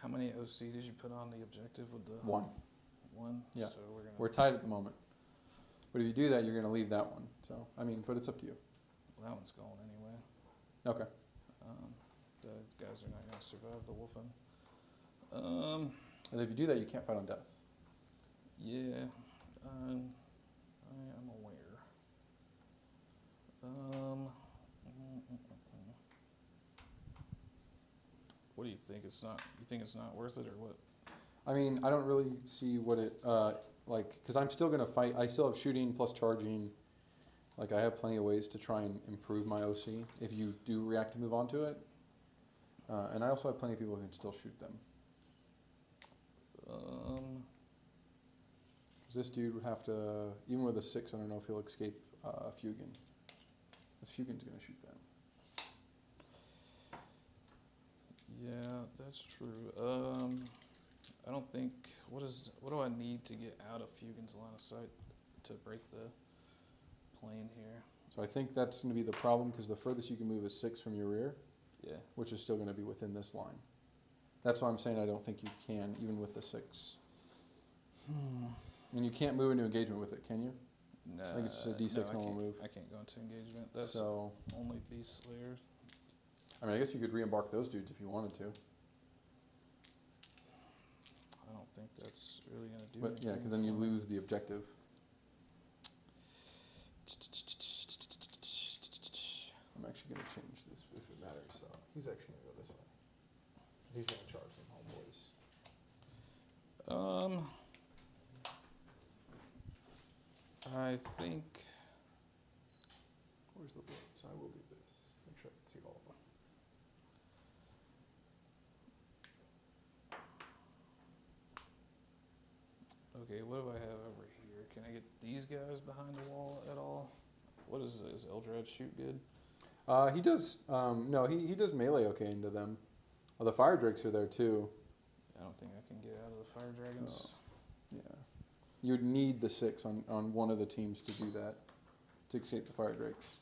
A: How many OC did you put on the objective with the
B: 1.
A: 1?
B: Yeah.
A: So we're gonna.
B: We're tied at the moment. But if you do that, you're gonna leave that one. So I mean, but it's up to you.
A: That one's going anyway.
B: Okay.
A: The guys are not gonna survive the wolfen.
B: And if you do that, you can't fight on death.
A: Yeah, I am aware. What do you think? It's not. You think it's not worth it, or what?
B: I mean, I don't really see what it like, because I'm still gonna fight. I still have shooting plus charging. Like, I have plenty of ways to try and improve my OC if you do react to move on to it. And I also have plenty of people who can still shoot them. 'Cause this dude would have to, even with a 6, I don't know if he'll escape Fugan. This Fugan's gonna shoot them.
A: Yeah, that's true. I don't think. What do I need to get out of Fugan's line of sight to break the plane here?
B: So I think that's gonna be the problem, because the furthest you can move is 6 from your rear,
A: Yeah.
B: which is still gonna be within this line. That's why I'm saying I don't think you can, even with the 6. I mean, you can't move into engagement with it, can you?
A: No.
B: I think it's just a D6
A: I
B: normal
A: can't-
B: move.
A: I can't go into engagement. That's
B: So,
A: only beast slayers.
B: I mean, I guess you could re-embark those dudes if you wanted to.
A: I don't think that's really gonna do
B: But
A: anything.
B: yeah, because then you
A: for me.
B: lose the objective. I'm actually going to change this if it matters. So he's actually going to go this way. He's going to charge them homeboys.
A: I think.
B: Where's the board? So I will do this. Make sure I can see all of them.
A: Okay, what do I have over here? Can I get these guys behind the wall at all? What is Eldred shoot good?
B: He does. No, he does melee okay into them. Oh, the fire drakes are there too.
A: I don't think I can get out of the fire dragons.
B: Yeah. You'd need the 6 on one of the teams to do that, to escape the fire drakes.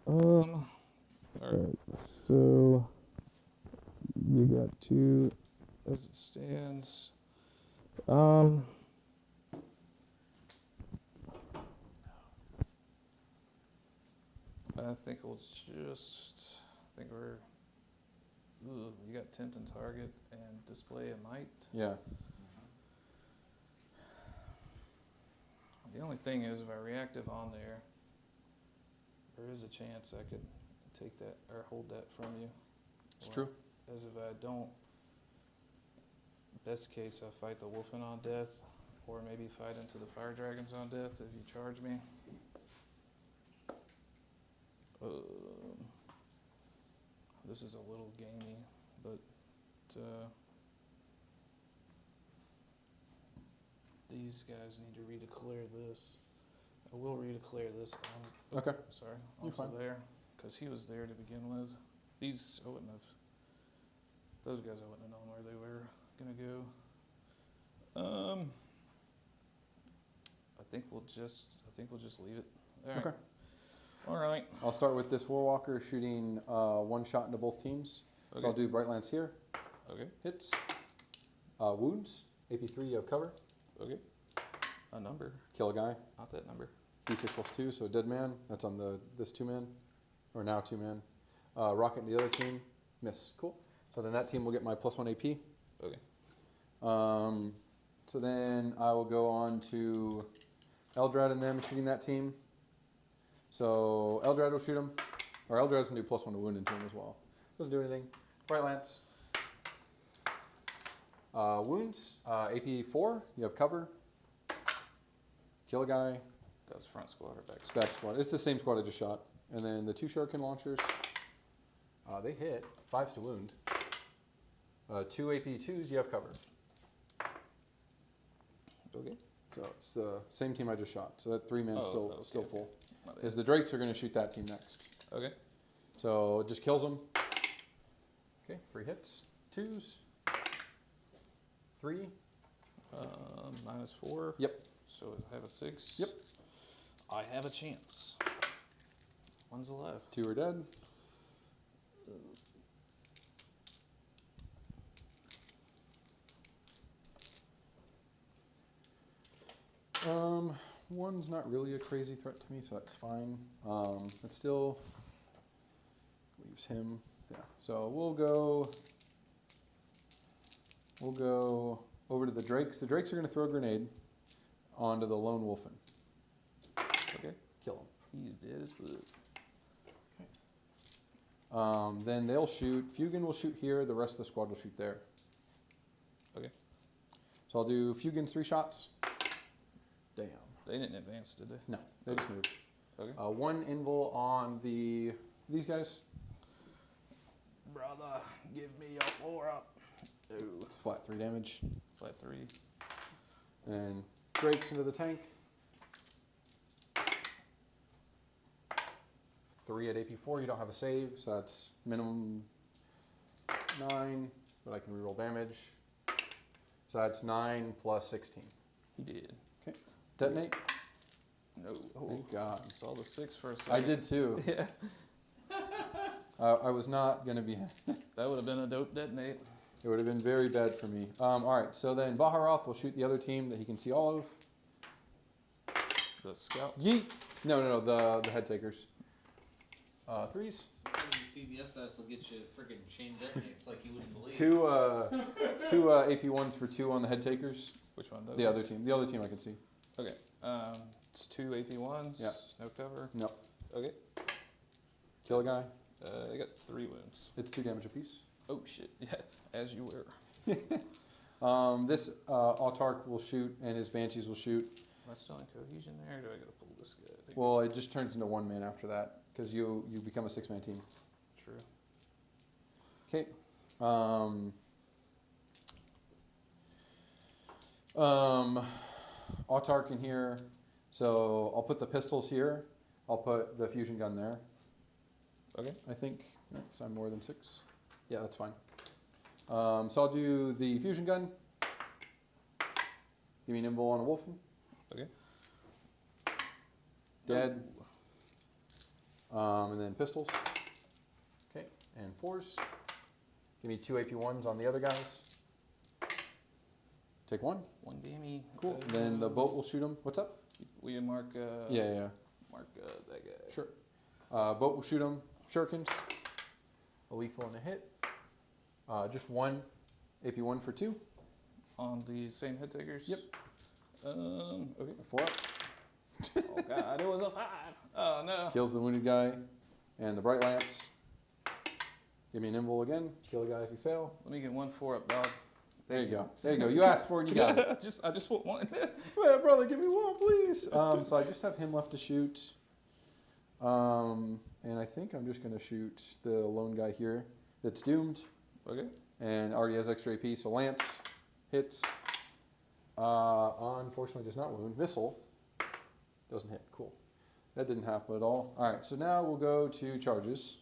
A: All right. So you got 2 as it stands. I think we'll just. I think we're. Ooh, you got tempt and target and display a might.
B: Yeah.
A: The only thing is, if I reactive on there, there is a chance I could take that or hold that from you.
B: It's true.
A: As if I don't. Best case, I fight the wolfen on death, or maybe fight into the fire dragons on death if you charge me. This is a little gamey, but these guys need to redeclare this. I will redeclare this.
B: Okay.
A: Sorry,
B: You're
A: also
B: fine.
A: there, because he was there to begin with. These, I wouldn't have, those guys I wouldn't have known where they were gonna go. I think we'll just leave it. All right.
B: Okay.
A: All right.
B: I'll start with this Warwalker shooting one shot into both teams.
A: Okay.
B: So I'll do Bright Lance here.
A: Okay.
B: Hits. Wounds. AP3, you have cover.
A: Okay. A number,
B: Kill a guy.
A: not that number.
B: D6 plus 2, so a dead man. That's on this 2-man. Or now 2-man. Rocket and the other team. Miss. Cool. So then that team will get my +1 AP.
A: Okay.
B: So then I will go on to Eldrad and them shooting that team. So Eldrad will shoot him. Or Eldrad's going to do +1 to wound into him as well. Doesn't do anything. Bright Lance. Wounds. AP4. You have cover. Kill a guy.
A: That was front squad or back squad?
B: Back squad. It's the same squad I just shot. And then the 2 shuriken launchers. They hit. 5s to wound. 2 AP2s. You have cover.
A: Okay.
B: So it's the same team I just shot. So that 3-man
A: Oh, okay,
B: still
A: okay.
B: full.
A: My bad.
B: Because the Drakes are going to shoot that team next.
A: Okay.
B: So it just kills them. Okay, 3 hits. 2s. 3.
A: -4.
B: Yep.
A: So I have a 6.
B: Yep.
A: I have a chance. One's alive.
B: 2 are dead. One's not really a crazy threat to me, so that's fine. It still leaves him. Yeah. So we'll go over to the Drakes. The Drakes are going to throw a grenade onto the lone wolfen.
A: Okay.
B: Kill him.
A: He's dead as fuck.
B: Then they'll shoot. Fugan will shoot here. The rest of the squad will shoot there.
A: Okay.
B: So I'll do Fugan's 3 shots. Damn.
A: They didn't advance, did they?
B: No, they just moved.
A: Okay.
B: 1 invul on these guys.
A: Brother, give me a 4-up. Ooh.
B: It's flat 3 damage.
A: Flat 3.
B: And Drakes into the tank. 3 at AP4. You don't have a save, so that's minimum 9, but I can reroll damage. So that's 9 plus 16.
A: He did.
B: Okay. Detonate.
A: No. Oh,
B: Thank God.
A: saw the 6 for a second.
B: I did too.
A: Yeah.
B: I was not going to be.
A: That would have been a dope detonate.
B: It would have been very bad for me. All right, so then Baharoth will shoot the other team that he can see all of.
A: The scouts.
B: Yeet! No, the head takers. 3s.
C: CBS dice will get you freaking chain detonates like you wouldn't believe.
B: 2 AP1s for 2 on the head takers.
A: Which one does
B: The
A: it?
B: other team. The other team I can see.
A: Okay. It's 2 AP1s.
B: Yeah.
A: No cover.
B: No.
A: Okay.
B: Kill a guy.
A: I got 3 wounds.
B: It's 2 damage apiece.
A: Oh shit. Yeah. As you were.
B: This Autark will shoot and his Banshees will shoot.
A: Am I still in cohesion there, or do I gotta pull this guy? I think
B: Well, it just turns into 1 man after that because you become a 6-man team.
A: true.
B: Okay. Autark in here. So I'll put the pistols here. I'll put the fusion gun there.
A: Okay.
B: I think. So I'm more than 6. Yeah, that's fine. So I'll do the fusion gun. Give me an invul on a wolfen.
A: Okay.
B: Dead. And then pistols. Okay. And 4s. Give me 2 AP1s on the other guys. Take 1.
A: 1 gammy.
B: Cool. Then the boat will shoot him. What's up?
A: We mark.
B: Yeah.
A: Mark that guy.
B: Sure. Boat will shoot him. Shurikens. A lethal and a hit. Just 1 AP1 for 2.
A: On the same head takers.
B: Yep.
A: Okay.
B: 4 up.
A: Oh god, it was a 5. Oh no.
B: Kills the wounded guy. And the Bright Lance. Give me an invul again. Kill a guy if you fail.
A: Let me get 1 4-up, dog.
B: There you go. There you go. You asked for it and you got it.
A: I just want one.
B: Well, brother, give me 1, please. So I just have him left to shoot. And I think I'm just going to shoot the lone guy here that's doomed.
A: Okay.
B: And already has extra AP. So Lance hits. Unfortunately, does not wound. Missile Doesn't hit. Cool. That didn't happen at all. All right, so now we'll go to charges.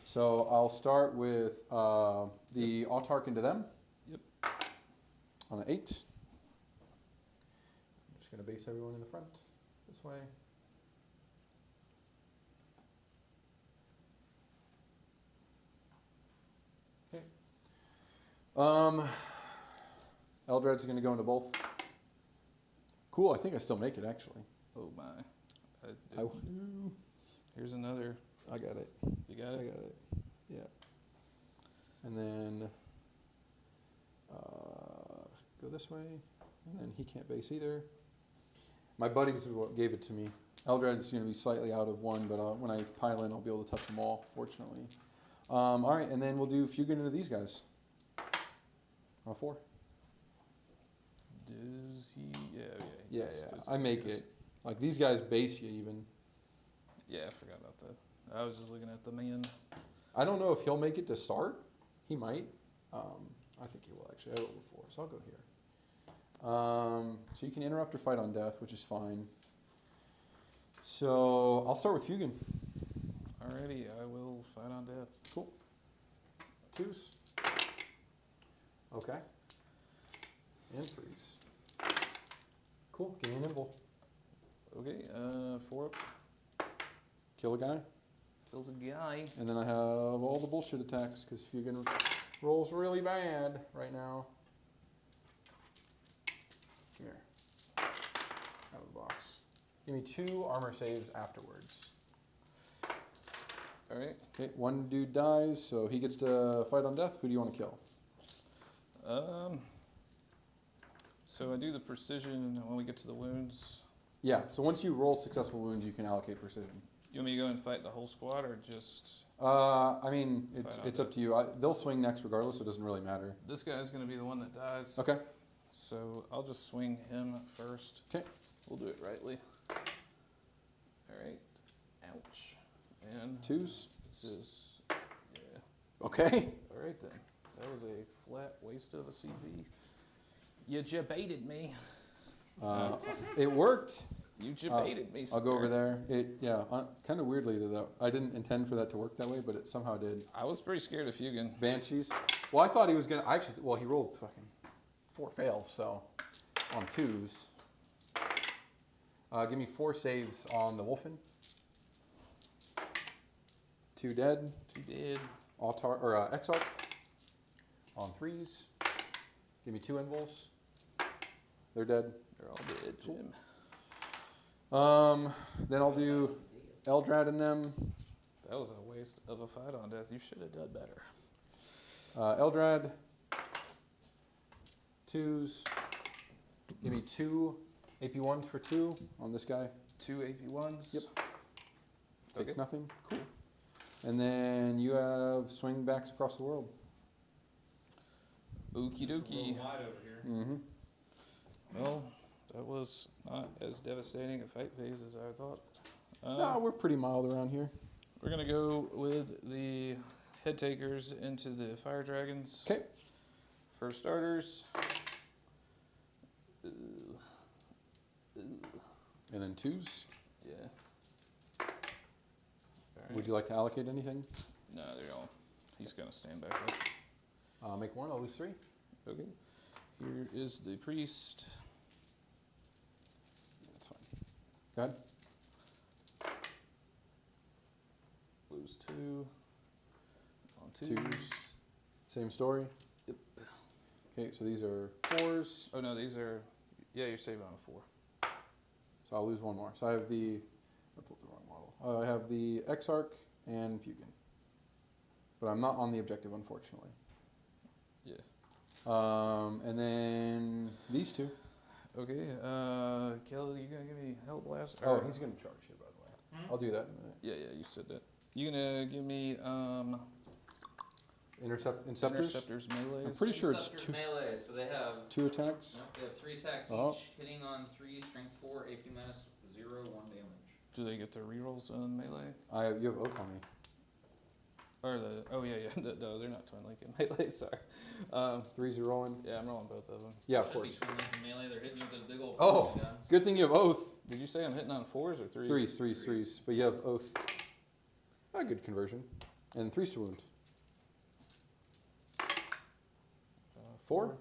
B: So I'll start with the Autark into them.
A: Yep.
B: On an 8. I'm just going to base everyone in the front this way. Okay. Eldred's going to go into both. Cool, I think I still make it actually.
A: Oh my.
B: I-
A: Here's another.
B: I got it.
A: You got
B: I
A: it?
B: got it. Yeah. And then go this way. And then he can't base either. My buddies gave it to me. Eldred's going to be slightly out of one, but when I pile in, I'll be able to touch them all, fortunately. All right, and then we'll do Fugan into these guys. On 4.
A: Does he? Yeah,
B: Yeah,
A: does,
B: yeah.
A: 'cause
B: I make
A: he does.
B: it. Like, these guys base you even.
A: Yeah, I forgot about that. I was just looking at the man.
B: I don't know if he'll make it to start. He might. I think he will actually. I rolled a 4, so I'll go here. So you can interrupt or fight on death, which is fine. So I'll start with Fugan.
A: Alrighty, I will fight on death.
B: Cool. 2s. Okay. And 3s. Cool. Give me an invul.
A: Okay, 4 up.
B: Kill a guy.
A: Kills a guy.
B: And then I have all the bullshit attacks because Fugan rolls really bad right now. Here. Out of the box. Give me 2 armor saves afterwards.
A: Alright.
B: Okay, one dude dies, so he gets to fight on death. Who do you want to kill?
A: So I do the precision when we get to the wounds.
B: Yeah, so once you roll successful wounds, you can allocate precision.
A: You want me to go and fight the whole squad or just
B: I mean,
A: Fight on
B: it's up to you. They'll swing next regardless, so it doesn't really matter.
A: this guy's gonna be the one that dies.
B: Okay.
A: So I'll just swing him first.
B: 'Kay.
A: We'll do it rightly. Alright. Ouch. And
B: 2s.
A: this is yeah.
B: Okay.
A: Alright then. That was a flat waste of a CV. You jebaited me.
B: It worked.
A: You jebaited me,
B: I'll go over
A: sir.
B: there. Kind of weirdly though. I didn't intend for that to work that way, but it somehow did.
A: I was pretty scared of Fugan.
B: Banshees. Well, I thought he was gonna. He rolled fucking 4 fails, so on 2s. Give me 4 saves on the Wolfen. 2 dead.
A: 2 dead.
B: Autar or Exarch on 3s. Give me 2 invuls. They're dead.
A: They're all dead, Jim.
B: Then I'll do Eldrad in them.
A: That was a waste of a fight on death. You should have done better.
B: Eldrad. 2s. Give me 2 AP1s for 2 on this guy.
A: 2 AP1s.
B: Yep. Takes
A: Okay.
B: nothing. Cool. And then you have swing backs across the world.
A: Okie
C: It's a
A: dokie.
C: little wide over here.
B: Mm-hmm.
A: Well, that was not as devastating a fight phase as I thought.
B: No, we're pretty mild around here.
A: We're going to go with the head takers into the fire dragons.
B: Okay.
A: For starters. Ooh.
B: And then 2s.
A: Yeah.
B: Would you like to allocate anything?
A: No, they're all. He's going to stand back up.
B: Make 1, I'll lose 3.
A: Okay. Here is the priest.
B: That's fine. Go ahead.
A: Lose 2. On
B: 2s. Same story.
A: Yep.
B: Okay, so these are 4s.
A: Oh no, these are. Yeah, you're saving on a 4.
B: So I'll lose 1 more. So I have the. I pulled the wrong model. I have the Exarch and Fugan. But I'm not on the objective, unfortunately.
A: Yeah.
B: And then these 2.
A: Okay. Kelly, you gonna give me Hell Blast?
B: Oh, he's going to charge here, by the way.
C: Hmm?
B: I'll do that in a minute.
A: Yeah, you said that. You gonna give me
B: Interceptors?
A: Interceptors melees?
B: I'm pretty sure it's
C: Interceptors
B: 2
C: melee, so they have
B: 2 attacks.
C: Nope, they have 3 attacks
B: Oh.
C: each, hitting on 3, strength 4, AP minus 0, 1 damage.
A: Do they get their rerolls on melee?
B: You have Oath on me.
A: Or the no, they're not twin linking melee. Sorry.
B: 3s are rolling.
A: Yeah, I'm rolling both of them.
B: Yeah, of
C: Should be
B: course.
C: twin link in melee, they're hitting you with those big old
B: Oh.
C: guns.
B: Good thing you have Oath.
A: Did you say I'm hitting on 4s or 3s?
B: Threes. But you have oath. A good conversion. And 3s to wound. 4.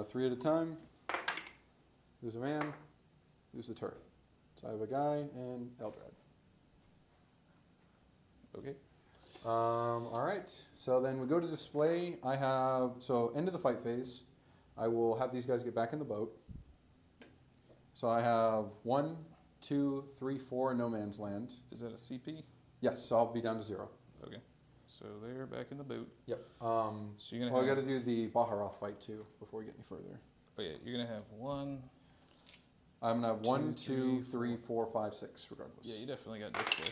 B: 3 at a time. Lose a man. Lose the turret. So I have a guy and Eldari.
A: Okay.
B: All right. So then we go to display. I have, so end of the fight phase. I will have these guys get back in the boat. So I have 1, 2, 3, 4 no man's land.
A: Is that a CP?
B: Yes, so I'll be down to 0.
A: Okay. So they're back in the boot.
B: Yep.
A: So you're gonna
B: Well, I
A: have.
B: got to do the Baharoth fight too before we get any further.
A: Oh yeah, you're gonna have 1.
B: I'm gonna have 1,
A: 2,
B: 2, 3, 4, 5, 6, regardless.
A: Yeah, you definitely got display.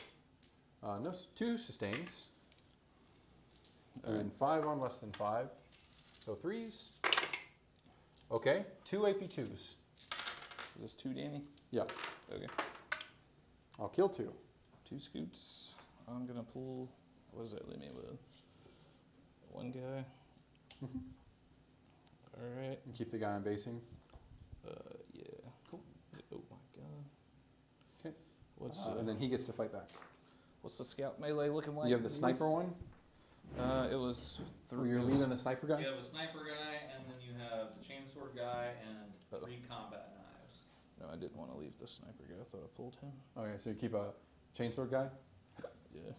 B: No, 2 sustains.
A: Alright.
B: And 5 on less than 5. So 3s. Okay, 2 AP2s.
A: Is this 2 Danny?
B: Yeah.
A: Okay.
B: I'll kill 2.
A: 2 scoots. I'm gonna pull. What does that leave me with? 1 guy.
B: Mhm.
A: All right.
B: And keep the guy on basing.
A: Yeah.
B: Cool.
A: Oh my god.
B: Okay.
A: What's
B: And then he gets to fight back.
A: what's the scout melee looking like?
B: You have the sniper one?
A: It was
B: Where you're leading the sniper guy?
C: You have a sniper guy, and then you have the chainsword guy, and
A: Uh-oh.
C: 3 combat knives.
A: No, I didn't want to leave the sniper guy. I thought I pulled him.
B: Okay, so you keep a chainsword guy?
A: Yeah.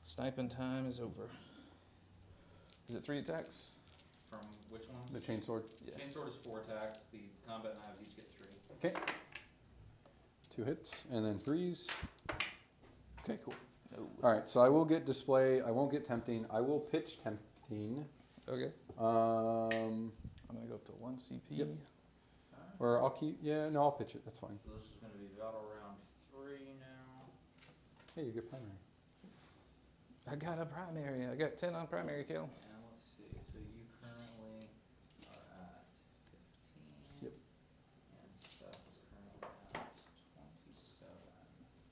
A: Sniping time is over. Is it 3 attacks?
C: From which one?
B: The chainsword?
A: Yeah.
C: Chainsword is 4 attacks. The combat knives each get 3.
B: Okay. 2 hits, and then 3s. Okay, cool.
A: No.
B: All right, so I will get display. I won't get tempting. I will pitch tempting.
A: Okay.
B: Um,
A: I'm gonna go up to 1 CP.
B: Yep. or I'll keep. Yeah, no, I'll pitch it. That's fine.
C: So this is going to be battle round 3 now.
B: Hey, you get primary.
A: I got a primary. I got 10 on primary kill.
C: And let's see. So you currently are at 15.
B: Yep.
C: And Seth is currently at 27.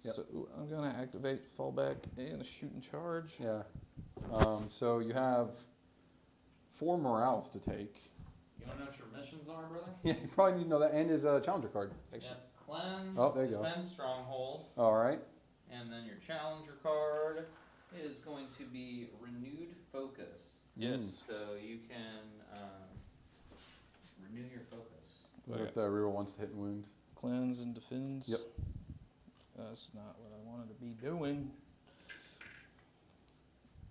B: Yep.
A: So I'm gonna activate fallback and a shoot and charge.
B: Yeah. So you have 4 morales to take.
C: You want to know what your missions are, brother?
B: Yeah, you probably need to know that. And his challenger card.
A: Actually,
C: Yeah. Cleanse,
B: Oh, there you go.
C: defend stronghold,
B: All right.
C: and then your challenger card is going to be renewed focus.
A: yes.
C: So you can renew your focus.
B: Is
A: Okay.
B: that the reroll wants to hit and wound?
A: Cleanse and defends.
B: Yep.
A: That's not what I wanted to be doing.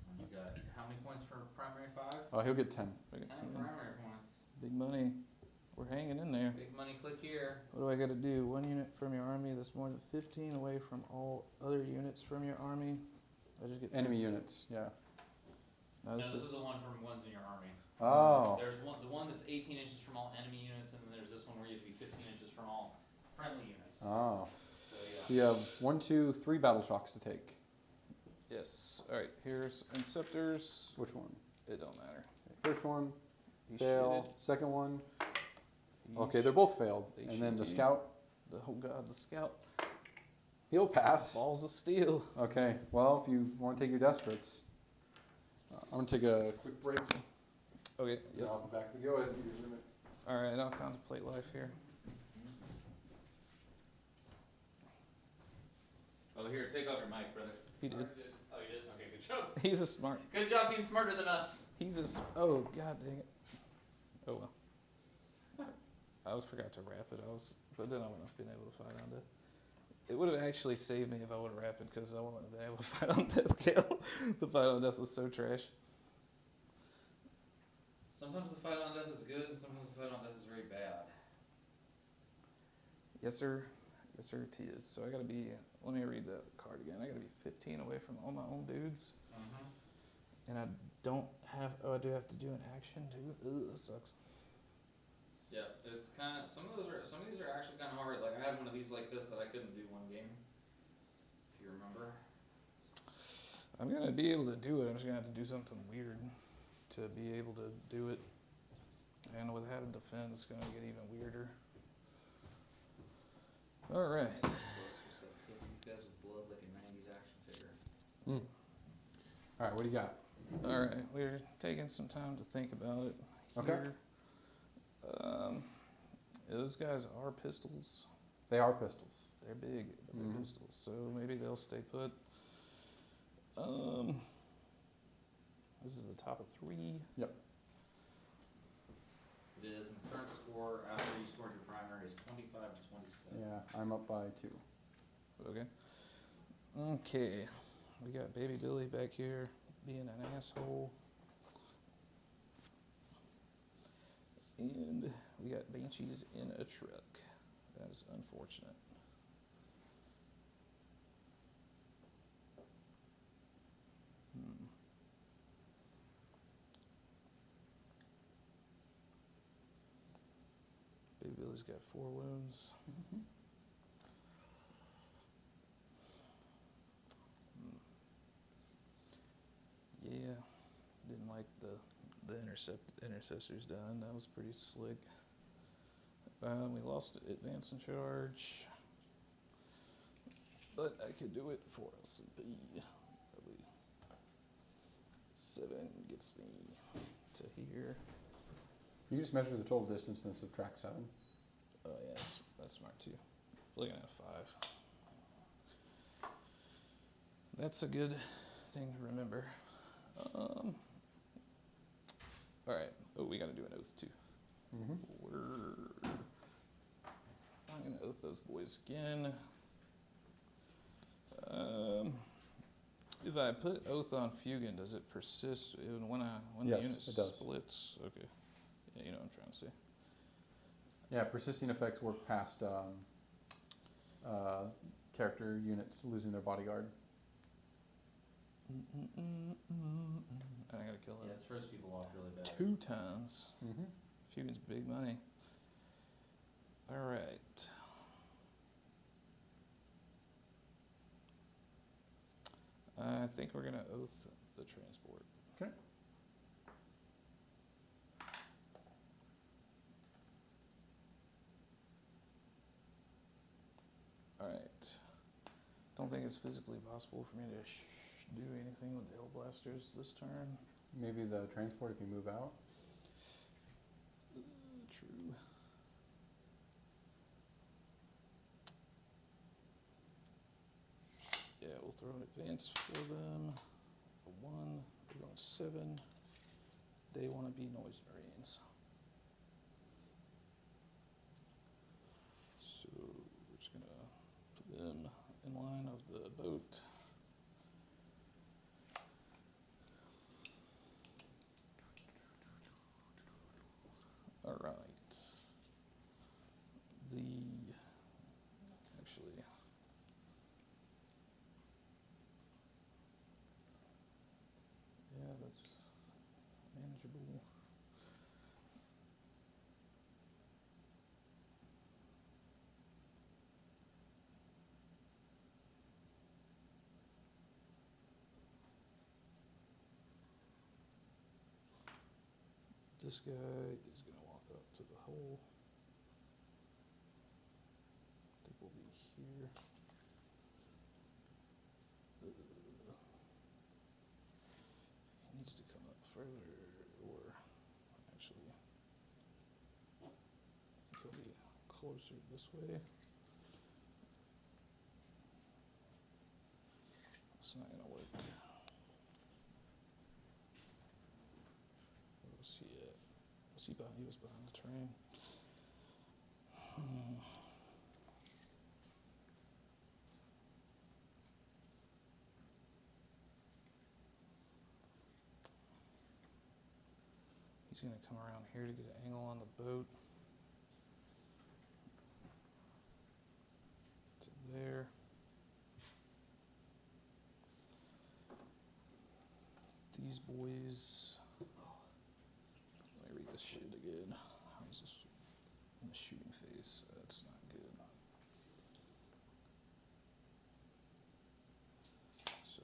C: And you got how many points for primary 5?
B: He'll get 10.
A: I got
C: 10
A: 10.
C: primary points.
A: Big money. We're hanging in there.
C: Big money, click here.
A: What do I got to do? 1 unit from your army that's more than 15 away from all other units from your army. I just get 10.
B: Enemy units. Yeah.
A: No,
C: No,
A: this
C: this
A: is
C: is the one from ones in your army.
B: Oh.
C: There's the one that's 18 inches from all enemy units, and then there's this one where you have to be 15 inches from all friendly units.
B: Oh.
C: So
B: You have 1, 2, 3 battle shocks to take.
A: yes. All right. Here's Inceptors.
B: Which one?
A: It don't matter.
B: Okay, first one,
A: He
B: fail.
A: shitted.
B: Second one.
A: He
B: Okay, they're both failed.
A: They
B: And then the
A: shitted.
B: scout,
A: Oh god, the scout.
B: he'll pass.
A: Balls of steel.
B: Okay, well, if you want to take your desperates, I'm going to take a quick break.
A: Okay.
B: Then
A: Yep.
B: I'll be back. Go ahead and do your limit.
A: All right. I'll contemplate life here.
C: Oh, here, take off your mic, brother.
A: He did.
C: Oh, you did? Okay, good job.
A: He's a smart.
C: Good job being smarter than us.
A: He's a. Oh god dang it. Oh well. I forgot to wrap it. But then I wouldn't have been able to fight on death. It would have actually saved me if I would have wrapped it because I wouldn't have been able to fight on death kill. The fight on death was so trash.
C: Sometimes the fight on death is good, and sometimes the fight on death is very bad.
A: Yes sir. Yes sir it is. So I gotta be. Let me read the card again. I gotta be 15 away from all my own dudes. And I don't have. Oh, I do have to do an action too. Ugh, that sucks.
C: Yeah, it's kind of some of these are actually kind of hard. Like I had one of these like this that I couldn't do one game. If you remember.
A: I'm gonna be able to do it. I'm just gonna have to do something weird to be able to do it. And with having defend, it's gonna get even weirder. All right.
C: Just gotta hit these guys with blood like a 90s action figure.
B: All right, what do you got?
A: All right. We're taking some time to think about it.
B: Okay.
A: Here. Those guys are pistols.
B: They are pistols.
A: They're big, but they're
B: Mhm.
A: pistols. So maybe they'll stay put. This is the top of 3.
B: Yep.
C: It is, and the current score after you scored your primary is 25 to 27.
B: Yeah, I'm up by 2.
A: Okay. Okay. We got Baby Billy back here being an asshole. And we got Banshees in a truck. That is unfortunate. Baby Billy's got 4 wounds. Yeah, didn't like the intercessors done. That was pretty slick. We lost advance and charge, but I could do it for LCP. Probably 7 gets me to here.
B: You just measure the total distance and then subtract 7.
A: Oh yeah, that's smart too. Looking at 5. That's a good thing to remember. All right. Oh, we got to do an oath too. I'm gonna oath those boys again. If I put oath on Fugan, does it persist even when
B: Yes,
A: the unit
B: it does.
A: splits? Okay. Yeah, you know what I'm trying to say.
B: Yeah, persisting effects work past character units losing their bodyguard.
A: And I gotta kill
C: Yeah,
A: it
C: it throws people off really bad.
A: 2 times.
B: Mm-hmm.
A: Fugan's big money. All right. I think we're gonna oath the transport.
B: Okay.
A: All right. Don't think it's physically possible for me to do anything with the Hellblasters this turn.
B: Maybe the transport if you move out.
A: True. Yeah, we'll throw an advance for them. A 1. We're going 7. They want to be Noise Marines. So we're just going to put them in line of the boat. All right. Yeah, that's manageable. This guy is going to walk up to the hole. I think we'll be here. He needs to come up further, or actually, I think he'll be closer this way. It's not going to work. Where was he at? Was he behind? He was behind the train. He's going to come around here to get an angle on the boat. To there. These boys. Let me read this shit again. How is this in the shooting phase? That's not good. So.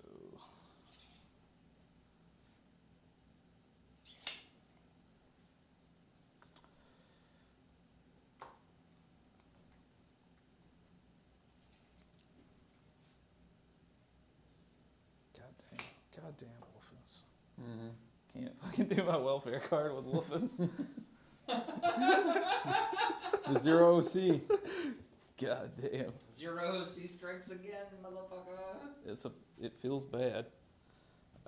A: Goddamn Wolfens.
B: Mm-hmm.
A: Can't fucking do my welfare card with Wolfens.
B: The 0 OC.
A: God damn.
C: 0 C strikes again, motherfucker.
A: It feels bad.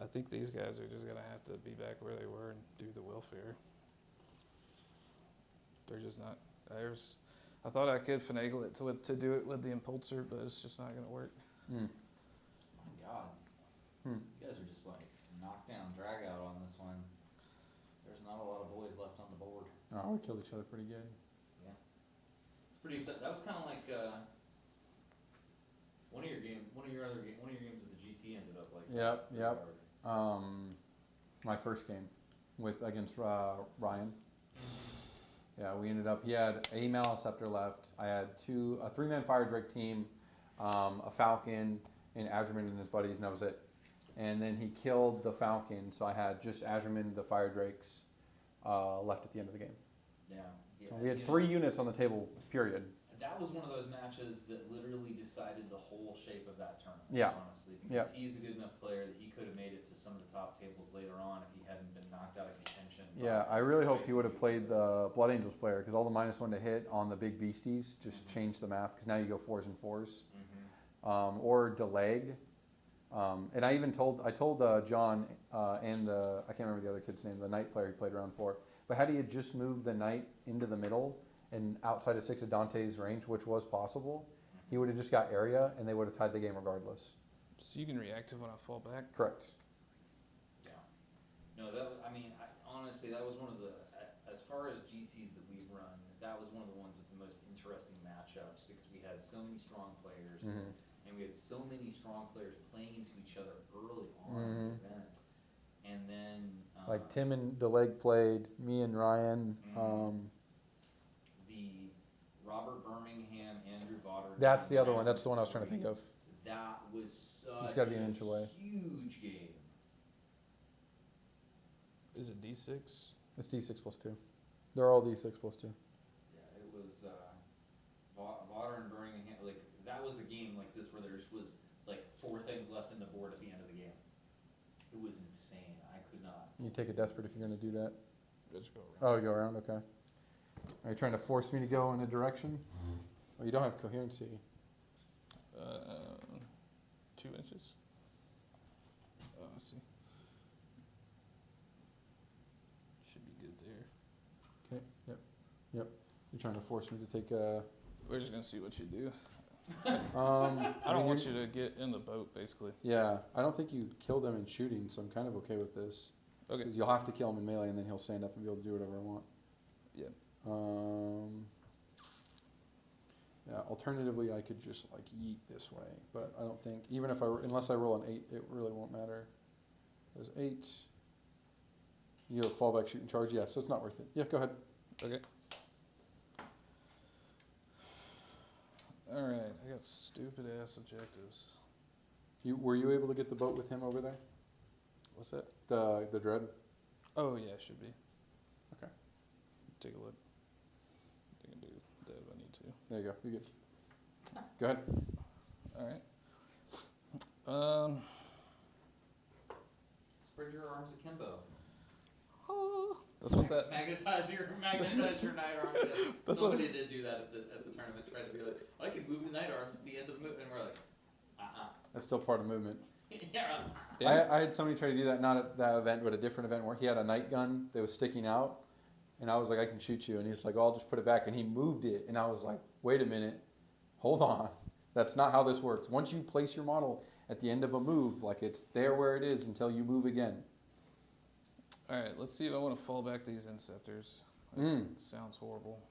A: I think these guys are just gonna have to be back where they were and do the welfare. They're just not. I thought I could finagle it to do it with the impulsor, but it's just not gonna work.
B: Mm.
C: My God. You guys are just like knockdown, drag out on this one. There's not a lot of boys left on the board.
B: Oh, we killed each other pretty good.
C: Yeah. It's pretty. That was kind of like one of your games that the GT ended up like.
B: Yep. My first game against Ryan. Yeah, we ended up. He had a Maliceptor left. I had a 3-man Fire Drake team, a Falcon, and Azurman and his buddies, and that was it. And then he killed the Falcon, so I had just Azurman, the Fire Drakes, left at the end of the game.
C: Yeah.
B: We had 3 units on the table, period.
C: That was one of those matches that literally decided the whole shape of that tournament.
B: Yeah.
C: Honestly, because he's a good enough player that he could have made it to some of the top tables later on if he hadn't been knocked out of contention.
B: Yeah, I really hope he would have played the Blood Angels player, because all the -1 to hit on the big beasties just changed the math, because now you go 4s and 4s. Or Deleg. And I told John and I can't remember the other kid's name, the Knight player he played around for, but had he had just moved the Knight into the middle and outside of 6 of Dante's range, which was possible, he would have just got area and they would have tied the game regardless.
A: So you can reactive when I fall back?
B: Correct.
C: Yeah. No, honestly, that was one of the, as far as GTs that we've run, that was one of the ones with the most interesting matchups because we had so many strong players and we had so many strong players playing into each other early on in the event. And then
B: Like Tim and Deleg played, me and Ryan.
C: The Robert Birmingham, Andrew Vodder.
B: That's the other one. That's the one I was trying to think of.
C: That was such
B: He's gotta be an inch away.
C: Huge game.
A: Is it D6?
B: It's D6 plus 2. They're all D6 plus 2.
C: Yeah, it was Vodder and Birmingham. Like that was a game like this where there was like 4 things left in the board at the end of the game. It was insane. I could not.
B: You take a desperate if you're going to do that.
A: Just go around.
B: Oh, you go around? Okay. Are you trying to force me to go in a direction? Well, you don't have coherency.
A: 2 inches. Oh, I see. Should be good there.
B: Okay, yep. You're trying to force me to take a...
A: We're just gonna see what you do.
B: I
A: I don't want you to get in the boat, basically.
B: Yeah, I don't think you kill them in shooting, so I'm kind of okay with this.
A: Okay.
B: Because you'll have to kill him in melee, and then he'll stand up and be able to do whatever I want.
A: Yeah.
B: Yeah, alternatively, I could just like yeet this way, but I don't think, even if unless I roll an 8, it really won't matter. There's 8. You have fallback, shoot, and charge. Yeah, so it's not worth it. Yeah, go ahead.
A: Okay. All right, I got stupid ass objectives.
B: Were you able to get the boat with him over there?
A: What's that?
B: The dread?
A: Oh yeah, it should be.
B: Okay.
A: Take a look. I can do that if I need to.
B: There you go. You're good. Go ahead.
A: All right.
C: Spread your arms akimbo.
A: That's what that.
C: Magnetize your night arms.
A: That's
C: Somebody did do that at the tournament. Tried to be like, I can move the night arms at the end of the move, and we're like,
B: That's still part of movement.
C: yeah.
B: I had somebody try to do that, not at that event, but a different event where he had a night gun that was sticking out. And I was like, I can shoot you. And he's like, oh, I'll just put it back. And he moved it. And I was like, wait a minute. Hold on. That's not how this works. Once you place your model at the end of a move, like it's there where it is until you move again.
A: All right, let's see if I want to fall back these Inceptors. Sounds horrible.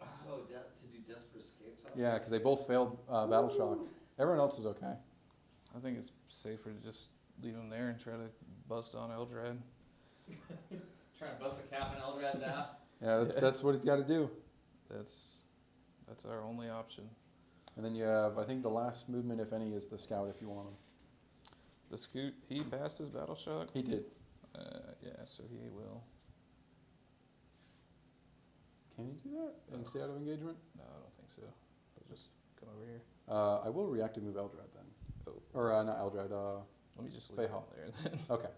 C: Oh, to do desperate escape toss?
B: Yeah, because they both failed Battle Shock. Everyone else is okay.
A: I think it's safer to just leave them there and try to bust on Eldrad.
C: Trying to bust a cap in Eldrad's ass?
B: Yeah, that's what he's got to do.
A: That's our only option.
B: And then you have, I think the last movement, if any, is the Scout if you want him.
A: The Scoot, he passed his Battle Shock?
B: He did.
A: Yeah, so he will.
B: Can he do that and stay out of engagement?
A: No, I don't think so. I'll just come over here.
B: I will reactive move Eldrad then.
A: Oh.
B: Or not Eldrad,
A: Let me just leave him
B: Bayhawk.
A: there then.
B: Okay.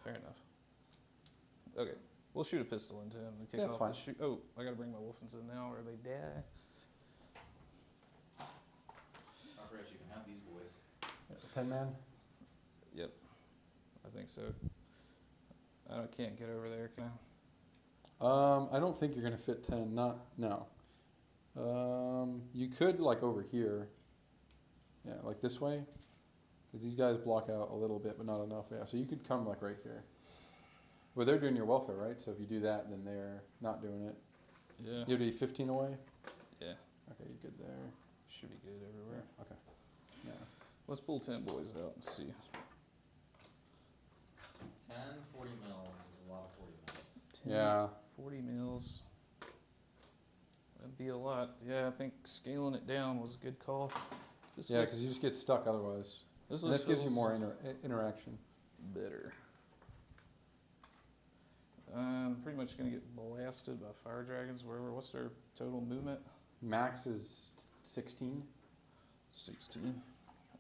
A: Fair enough. Okay, we'll shoot a pistol into him and kick
B: Yeah, that's
A: off
B: fine.
A: the shoot. Oh, I gotta bring my Wolfens in now or they die.
C: prosperous, you can have these boys.
B: 10 man.
A: Yep, I think so. Can't get over there, can I?
B: I don't think you're gonna fit 10. No. You could like over here. Yeah, like this way. Because these guys block out a little bit, but not enough. Yeah, so you could come like right here. Well, they're doing your welfare, right? So if you do that, then they're not doing it.
A: Yeah.
B: You have to be 15 away?
A: Yeah.
B: Okay, you're good there.
A: Should be good everywhere.
B: Yeah, okay. Yeah.
A: Let's pull 10 boys out and see.
C: 10, 40 mils is a lot of 40 mils.
A: 10,
B: Yeah.
A: 40 mils. That'd be a lot. Yeah, I think scaling it down was a good call. This
B: Yeah,
A: looks-
B: because you just get stuck otherwise.
A: this
B: And
A: looks
B: this gives you
A: feels
B: more interaction.
A: better. Pretty much gonna get blasted by fire dragons wherever. What's their total movement?
B: Max is 16.
A: 16.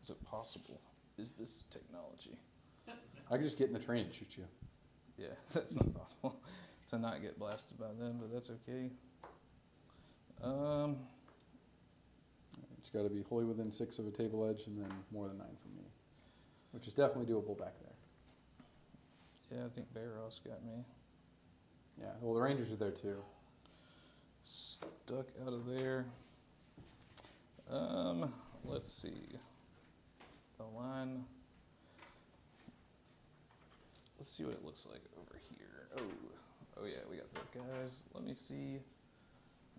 A: Is it possible? Is this technology?
B: I could just get in the train and shoot you.
A: Yeah, that's not possible to not get blasted by them, but that's okay.
B: It's got to be wholly within 6 of a table edge and then more than 9 from me, which is definitely doable back there.
A: Yeah, I think Barros got me
B: Yeah, well, the Rangers are there too.
A: stuck out of there. Let's see. The line. Let's see what it looks like over here. Oh yeah, we got the guys. Let me see.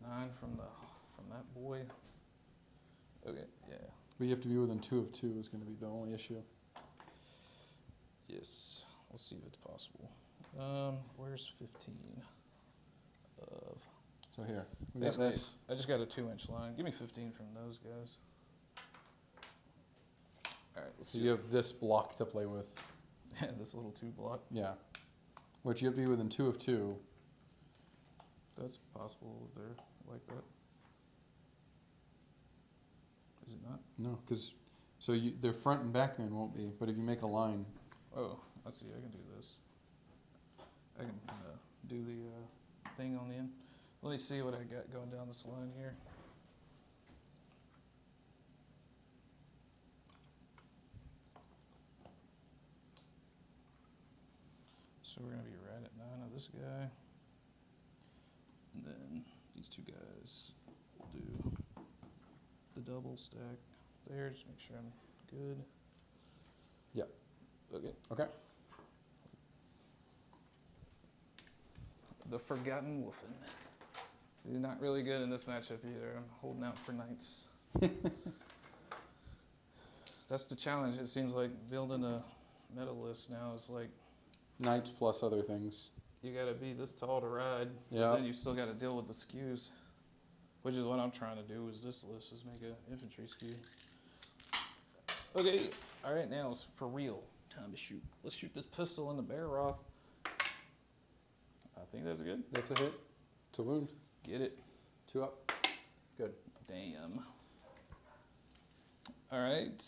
A: 9 from that boy. Okay, yeah.
B: But you have to be within 2 of 2 is going to be the only issue.
A: Yes. Let's see if it's possible. Where's 15 of?
B: So here, we got
A: Basically,
B: this.
A: I just got a 2-inch line. Give me 15 from those guys. All right, let's
B: So
A: see.
B: you have this block to play with.
A: This little 2 block.
B: Yeah. Which you have to be within 2 of 2.
A: That's possible if they're like that. Is it not?
B: No, because their front and back man won't be, but if you make a line,
A: Oh, I see. I can do this. I can do the thing on the end. Let me see what I got going down this line here. So we're going to be right at 9 of this guy. And then these 2 guys will do the double stack there. Just make sure I'm good.
B: Yep.
A: Okay.
B: Okay.
A: The Forgotten Wolfen. You're not really good in this matchup either. I'm holding out for knights. That's the challenge. It seems like building a meta list now is like
B: Knights plus other things.
A: you gotta be this tall to ride.
B: Yeah.
A: Then you still gotta deal with the skews, which is what I'm trying to do. Is this list is make an infantry skew. Okay. All right. Now it's for real. Time to shoot. Let's shoot this pistol in the bear raw. I think that's good.
B: That's a hit. It's a wound.
A: Get it.
B: 2 up. Good.
A: Damn. All right.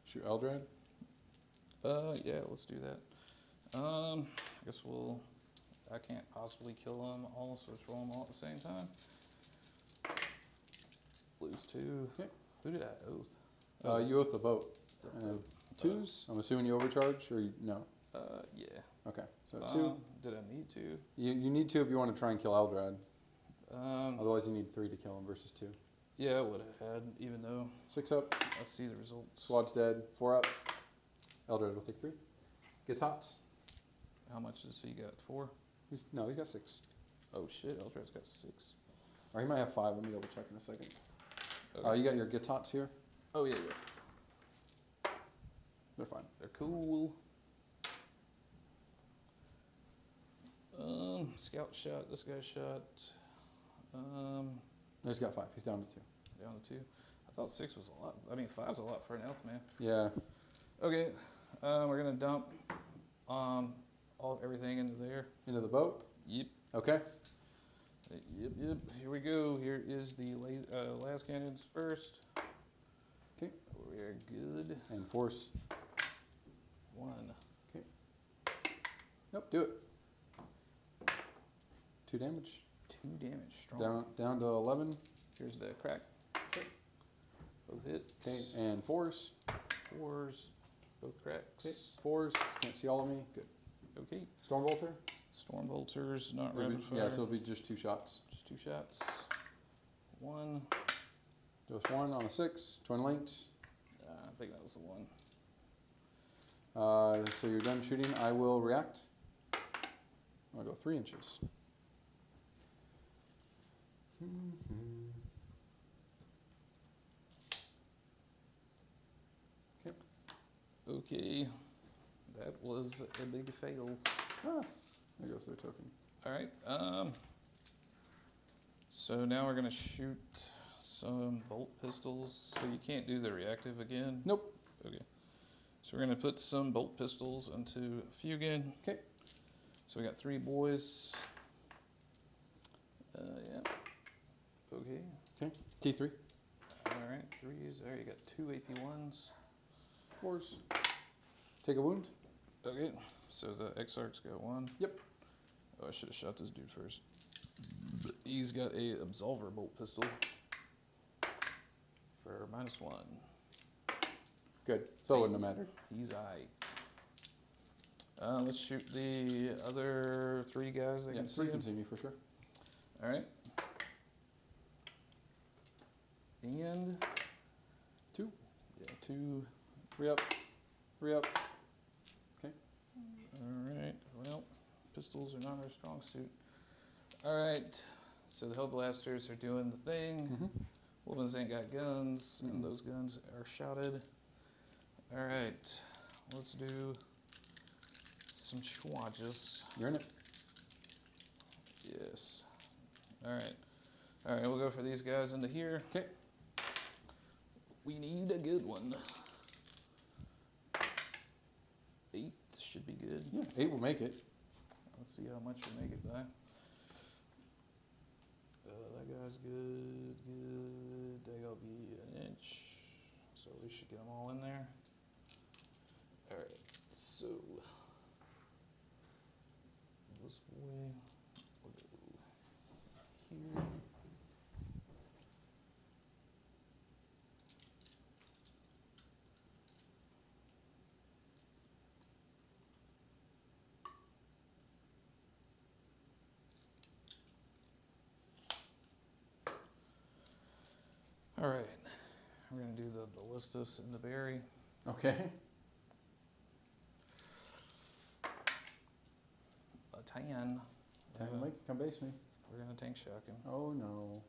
B: Shoot Eldrad.
A: Yeah, let's do that. I guess I can't possibly kill them all, so let's roll them all at the same time. Lose 2.
B: Okay.
A: Who did I oath?
B: You oath the boat.
A: The-
B: And 2s. I'm assuming you overcharge or no.
A: Yeah.
B: Okay. So 2.
A: Did I need to?
B: You need 2 if you want to try and kill Eldrad.
A: Um,
B: Otherwise, you need 3 to kill him versus 2.
A: yeah, I would have had, even though
B: 6 up.
A: I see the results.
B: Squad's dead. 4 up. Eldrad will take 3. Get tots.
A: How much does he got? 4?
B: He's got 6.
A: Oh shit, Eldred's got 6.
B: Or he might have 5. Let me double check in a second.
A: Okay.
B: You got your Gitots here?
A: Oh yeah.
B: They're fine.
A: They're cool. Scout shot. This guy shot.
B: No, he's got 5. He's down to 2.
A: Down to 2. I thought 6 was a lot. I mean, 5's a lot for an elf, man.
B: Yeah.
A: Okay, we're gonna dump everything into there.
B: Into the boat?
A: Yep.
B: Okay.
A: Yep. Here we go. Here is the last cannons first.
B: Okay.
A: We're good.
B: And force.
A: 1.
B: Nope, do it. 2 damage.
A: 2 damage. Strong.
B: Down to 11.
A: Here's the crack. Both hits.
B: Okay, and 4s.
A: 4s. Both cracks.
B: Okay, 4s. Can't see all of me. Good.
A: Okay.
B: Storm Bolter.
A: Storm bolters, not
B: Maybe-
A: rapid fire.
B: Yeah, so it'll be just 2 shots.
A: Just 2 shots. 1.
B: Dose 1 on a 6. Twin linked.
A: I think that was the 1.
B: So you're done shooting. I will react. I'll go 3 inches.
A: Okay. That was a big fail.
B: Ah, there goes their token.
A: All right. So now we're gonna shoot some bolt pistols. So you can't do the reactive again.
B: Nope.
A: Okay. So we're gonna put some bolt pistols into Fugan.
B: Okay.
A: So we got 3 boys. Yeah. Okay.
B: Okay. T3.
A: All right. 3s. All right. You got 2 AP1s.
B: 4s. Take a wound.
A: Okay. So the Exarch's got 1.
B: Yep.
A: Oh, I should have shot this dude first. He's got a Absolver bolt pistol for -1.
B: Good. So it wouldn't have mattered.
A: He's aight. Let's shoot the other 3 guys that
B: Yeah,
A: can see
B: 3 can
A: him.
B: see me for sure.
A: All right. And
B: 2.
A: yeah, 2.
B: 3 up. 3 up.
A: All right. Well, pistols are not our strong suit. All right. So the Hellblasters are doing the thing.
B: Mm-hmm.
A: Wolvens ain't got guns,
B: Mhm.
A: and those guns are shouted. All right. Let's do some schwadges.
B: You're in it.
A: Yes. All right. All right. We'll go for these guys into here.
B: Okay.
A: We need a good one. 8 should be good.
B: Yeah, 8 will make it.
A: Let's see how much we make it by. That guy's good, good. That'll be an inch. So we should get them all in there. All right, so this way, we'll go here. All right, we're gonna do the ballistas and the berry.
B: Okay.
A: A 10.
B: Time to make it. Come base me.
A: We're gonna tank shock him.
B: Oh no.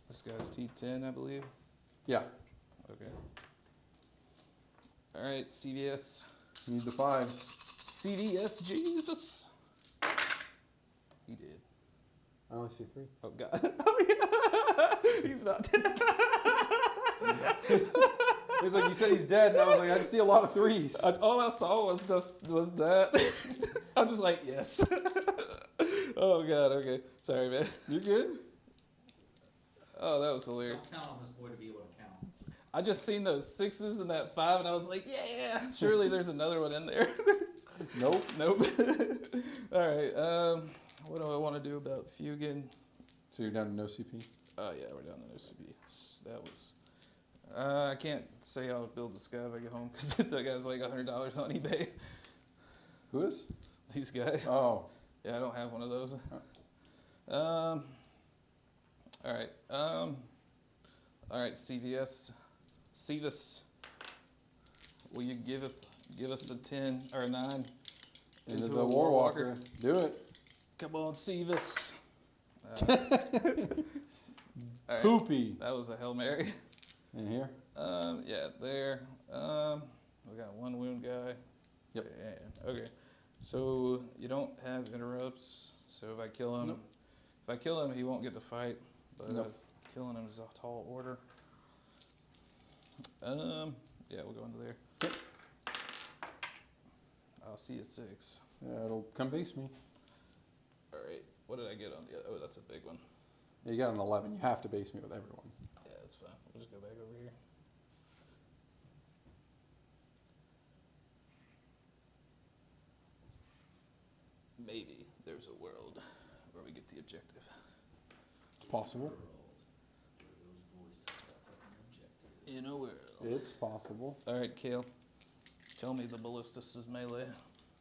A: This guy's T10, I believe.
B: Yeah.
A: Okay. All right, CVS.
B: Need the 5s.
A: CVS, Jesus. He did.
B: I only see 3.
A: Oh God. Oh yeah. He's not dead.
B: He's like, you said he's dead, and I was like, I see a lot of 3s.
A: All I saw was that. I'm just like, yes. Oh God. Okay. Sorry, man.
B: You're good.
A: Oh, that was hilarious.
C: Don't count on this boy to be able to count.
A: I just seen those 6s and that 5, and I was like, yeah. Surely there's another one in there.
B: Nope.
A: Nope. All right. What do I want to do about Fugan?
B: So you're down to no CP.
A: Oh yeah, we're down to OCB. That was. I can't say I'll build this guy if I get home because that guy's like $100 on eBay.
B: Who is?
A: These guys.
B: Oh.
A: Yeah, I don't have one of those. All right. All right. CVS. Cevis. Will you give us a 10 or a 9
B: Into the Warwalker. Do it.
A: Come on, Cevis. All right.
B: Poopy.
A: That was a Hail Mary.
B: In here.
A: Yeah, there. We got 1 wound guy.
B: Yep.
A: And, okay. So you don't have interrupts. So if I kill him,
B: Nope.
A: if I kill him, he won't get to fight. But
B: Nope.
A: killing him is a tall order. Yeah, we'll go into there.
B: Okay.
A: I'll see you 6.
B: It'll come base me.
A: All right. What did I get on the? Oh, that's a big one.
B: Yeah, you got an 11. You have to base me with everyone.
A: Yeah, that's fine. We'll just go back over here. Maybe there's a world where we get the objective.
B: It's possible.
C: Where those boys
A: In a world.
B: It's possible.
A: All right, Kale. Tell me the ballistus is melee.
B: I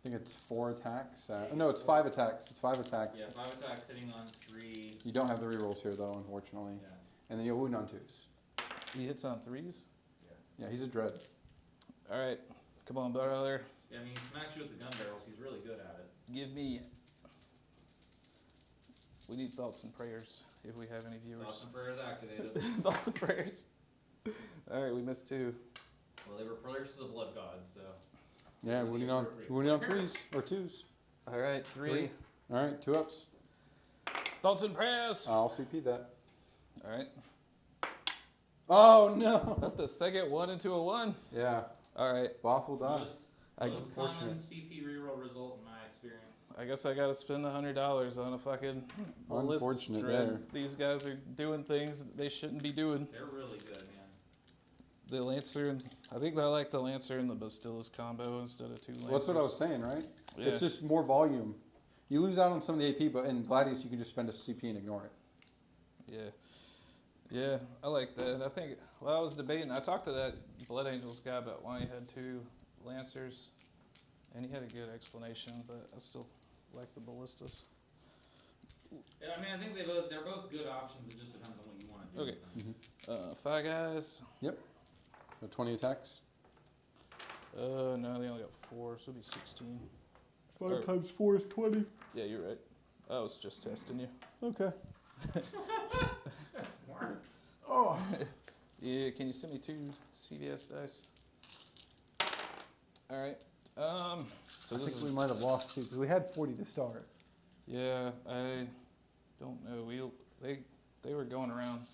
B: think it's 4 attacks. No, it's 5 attacks. It's 5 attacks.
C: Yeah, 5 attacks hitting on 3.
B: You don't have the rerolls here, though, unfortunately.
C: Yeah.
B: And then you'll wound on 2s.
A: He hits on 3s.
B: Yeah, he's a dread.
A: All right, come on, brother.
C: Yeah, I mean, he smacks you with the gun barrels. He's really good at it.
A: Give me. We need thoughts and prayers if we have any viewers.
C: Thoughts and prayers activated.
A: Thoughts and prayers. All right, we missed 2.
C: Well, they were prayers to the blood gods, so.
B: Yeah, wounding on 3s or 2s.
A: All right, 3.
B: 3. All right, 2 ups.
A: Thoughts and prayers.
B: I'll CP that.
A: All right.
B: Oh, no.
A: That's the second 1 into a 1.
B: Yeah,
A: All right.
B: Both will die.
C: Most common
B: Unfortunate.
C: CP reroll result in my experience.
A: I guess I gotta spend $100 on a fucking ballistic
B: Unfortunate
A: dread.
B: there.
A: These guys are doing things that they shouldn't be doing.
C: They're really good, man.
A: The Lancer, and I think I like the Lancer and the Basilisk combo instead of 2 Lancers.
B: Well, that's what I was saying, right?
A: Yeah.
B: It's just more volume. You lose out on some of the AP, but in Gladius, you can just spend a CP and ignore it.
A: Yeah. Yeah, I like that. I think, well, I was debating, I talked to that Blood Angels guy about why he had 2 Lancers, and he had a good explanation, but I still like the Ballistas.
C: Yeah, I mean, I think they're both good options. It just depends on what you want to do.
A: Okay.
C: with them.
A: 5 guys.
B: So 20 attacks.
A: No, they only got 4, so it'll be 16.
B: 5 times 4 is 20.
A: Yeah, you're right. I was just testing you.
B: Okay.
A: Oh. Yeah, can you send me 2 CVS dice? All right. So
B: I
A: this
B: think
A: is,
B: we might have lost 2 because we had 40 to start.
A: yeah, I don't know. They were going around.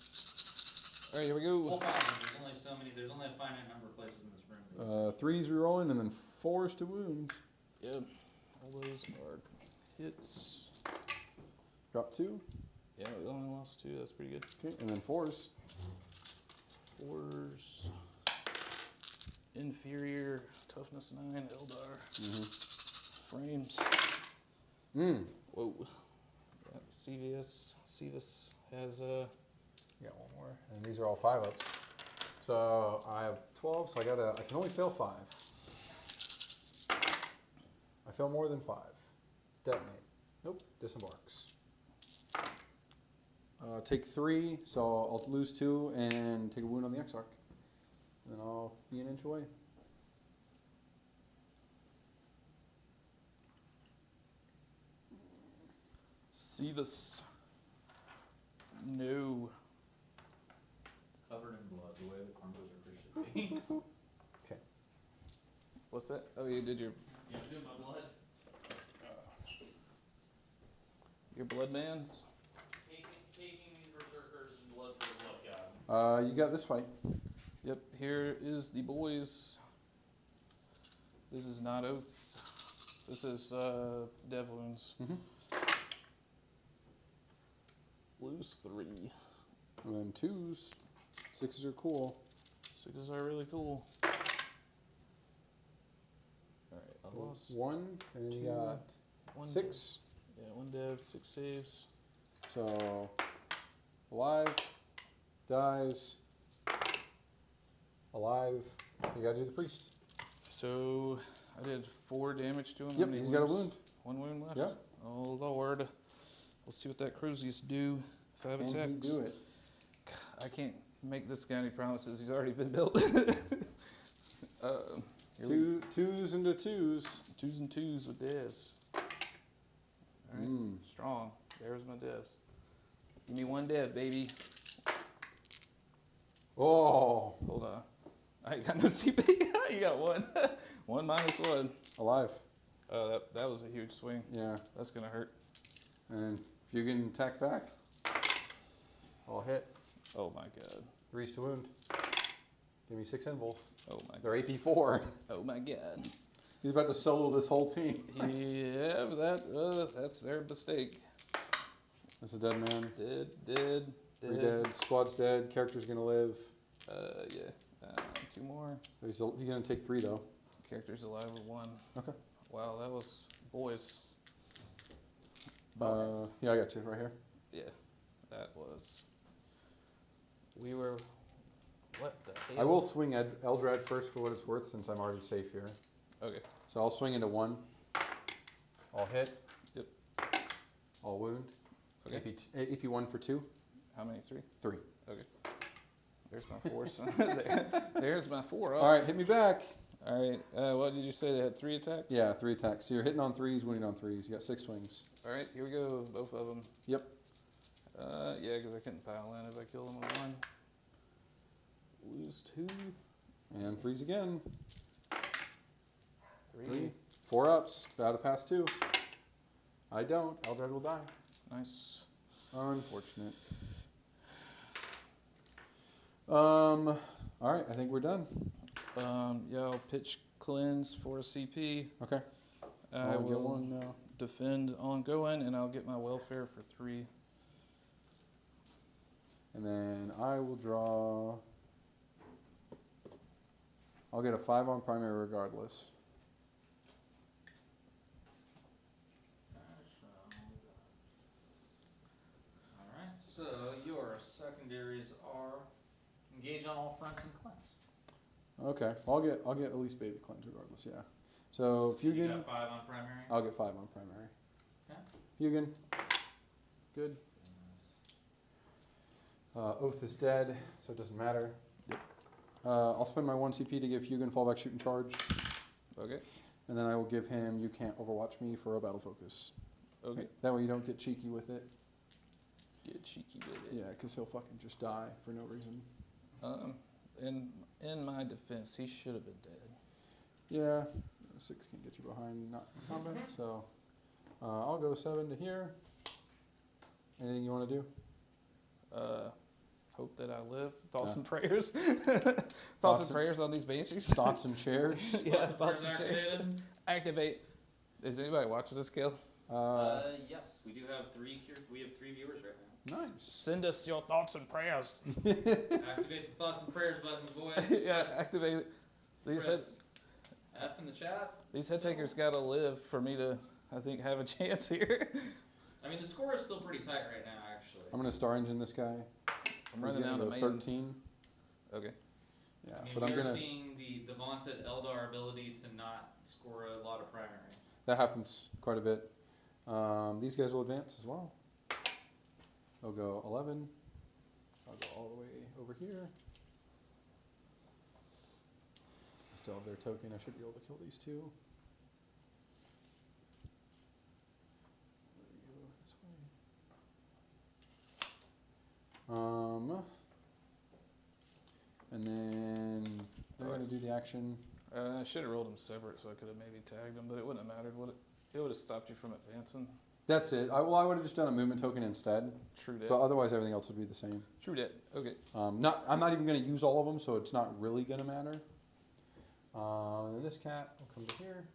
A: All right, here we go.
C: Whole problem, there's only so many. There's only a finite number of places in this room.
B: 3s rerolling and then 4s to wound.
A: Yep. All those are hits.
B: Drop 2.
A: Yeah, we only lost 2. That's pretty good.
B: Okay, and then 4s.
A: 4s. Inferior. Toughness 9. Eldar. Frames. Whoa. Yeah, CVS has
B: Yeah, one more. And these are all 5 ups. So I have 12, so I can only fail 5. I fail more than 5. Detonate. Nope, disembarks. Take 3, so I'll lose 2 and take a wound on the X-Arc. And then I'll be an inch away.
A: Sivas. No.
C: Covered in blood, the way the Cornrows are Christian.
B: Okay.
A: What's that? Oh, you did your
C: You want to do my blood?
A: blood mans?
C: Taking these berserkers and blood for the blood god.
B: You got this fight.
A: Yep, here is the boys. This is not oath. This is dev wounds. Lose 3.
B: And then 2s. 6s are cool.
A: 6s are really cool. Alright, I lost
B: 1, and you
A: 2,
B: got
A: 1
B: 6.
A: Yeah, 1 dev, 6 saves.
B: So, alive, dies, alive. You gotta do the priest.
A: So I did 4 damage to him. How
B: Yep,
A: many
B: he's got a
A: wounds?
B: wound.
A: 1 wound left?
B: Yep.
A: Oh Lord. We'll see what that cruises do. 5
B: Can
A: attacks.
B: he do it?
A: I can't make this guy any promises. He's already been built. Here we-
B: 2s into 2s.
A: 2s and 2s with devs. Alright, strong. There's my devs. Give me 1 dev, baby.
B: Oh,
A: Hold on. I ain't got no CP. You got 1. 1 minus 1.
B: alive.
A: Oh, that was a huge swing.
B: Yeah.
A: That's gonna hurt.
B: And if you can attack back, I'll hit.
A: Oh my god.
B: 3s to wound. Give me 6 invuls.
A: Oh my god.
B: They're AP4.
A: Oh my god.
B: He's about to solo this whole team.
A: Yeah, but that's their mistake.
B: That's a dead man.
A: Dead.
B: 3 dead. Squad's dead. Character's gonna live.
A: Yeah. 2 more.
B: He's gonna take 3 though.
A: Characters alive with 1.
B: Okay.
A: Wow, that was boys.
B: Yeah, I got you right here.
A: Yeah, that was. We were What the hell?
B: I will swing Eldred first for what it's worth since I'm already safe here.
A: Okay.
B: So I'll swing into 1. I'll hit.
A: Yep.
B: I'll wound.
A: Okay.
B: AP 1 for 2.
A: How many? 3?
B: 3.
A: Okay. There's my 4. There's my 4.
B: All right, hit me back.
A: All right. What did you say? They had 3 attacks?
B: Yeah, 3 attacks. So you're hitting on 3s, winning on 3s. You got 6 swings.
A: All right. Here we go. Both of them.
B: Yep.
A: Yeah, because I couldn't pile in if I kill them with 1. Lose 2.
B: And 3s again.
A: 3.
B: 4 ups. About to pass 2. I don't. Eldred will die.
A: Nice.
B: Unfortunate. All right, I think we're done.
A: Yeah, I'll pitch cleanse for a CP.
B: Okay.
A: I
B: I'll get
A: will
B: one now.
A: defend ongoing, and I'll get my welfare for 3.
B: And then I will draw. I'll get a 5 on primary regardless.
C: Alright, so your secondaries are engage on all fronts and cleanse.
B: Okay, I'll get at least baby cleanse regardless. Yeah. So
C: You
B: Fugan,
C: got 5 on primary?
B: I'll get 5 on primary.
C: Okay.
B: Fugan, good. Oath is dead, so it doesn't matter.
A: Yep.
B: I'll spend my 1 CP to give Fugan fallback shoot and charge,
A: Okay.
B: and then I will give him you can't overwatch me for a battle focus.
A: Okay.
B: That way you don't get cheeky with it.
A: Get cheeky with it.
B: Yeah, because he'll fucking just die for no reason.
A: In my defense, he should have been dead.
B: Yeah, 6 can get you behind not in combat, so I'll go 7 to here. Anything you want to do?
A: Hope that I live. Thoughts
B: Yeah.
A: and prayers.
B: Thoughts
A: Thoughts and
B: and-
A: prayers on these banshees.
B: Thoughts and chairs?
A: Yeah, thoughts and
C: Prayers
A: chairs.
C: activated?
A: Activate. Is anybody watching this, Kill?
C: Yes, we do have 3 we have 3 viewers right now.
B: Nice.
A: Send us your thoughts and prayers.
C: Activate the thoughts and prayers button, boys.
A: Yeah,
C: Press-
A: activate it. These head,
C: press F in the chat.
A: these head takers gotta live for me to, I think, have a chance here.
C: I mean, the score is still pretty tight right now, actually.
B: I'm going to star engine this guy.
A: I'm
B: He's
A: running
B: gonna
A: down
B: go
A: to mains.
B: 13.
A: Okay.
B: Yeah,
C: I mean,
B: but I'm
C: we're
B: going to.
C: seeing the vaunted Eldar ability to not score a lot of primary.
B: That happens quite a bit. These guys will advance as well. They'll go 11. I'll go all the way over here. I still have their token. I should be able to kill these 2. There we go this way. And then they're going to do the action.
A: I should have rolled them separate so I could have maybe tagged them, but it wouldn't have mattered, would it? It would have stopped you from advancing.
B: That's it. I would have just done a movement token instead,
A: True that.
B: but otherwise everything else would be the same.
A: True that. Okay.
B: I'm not even going to use all of them, so it's not really going to matter. And then this cat will come to here.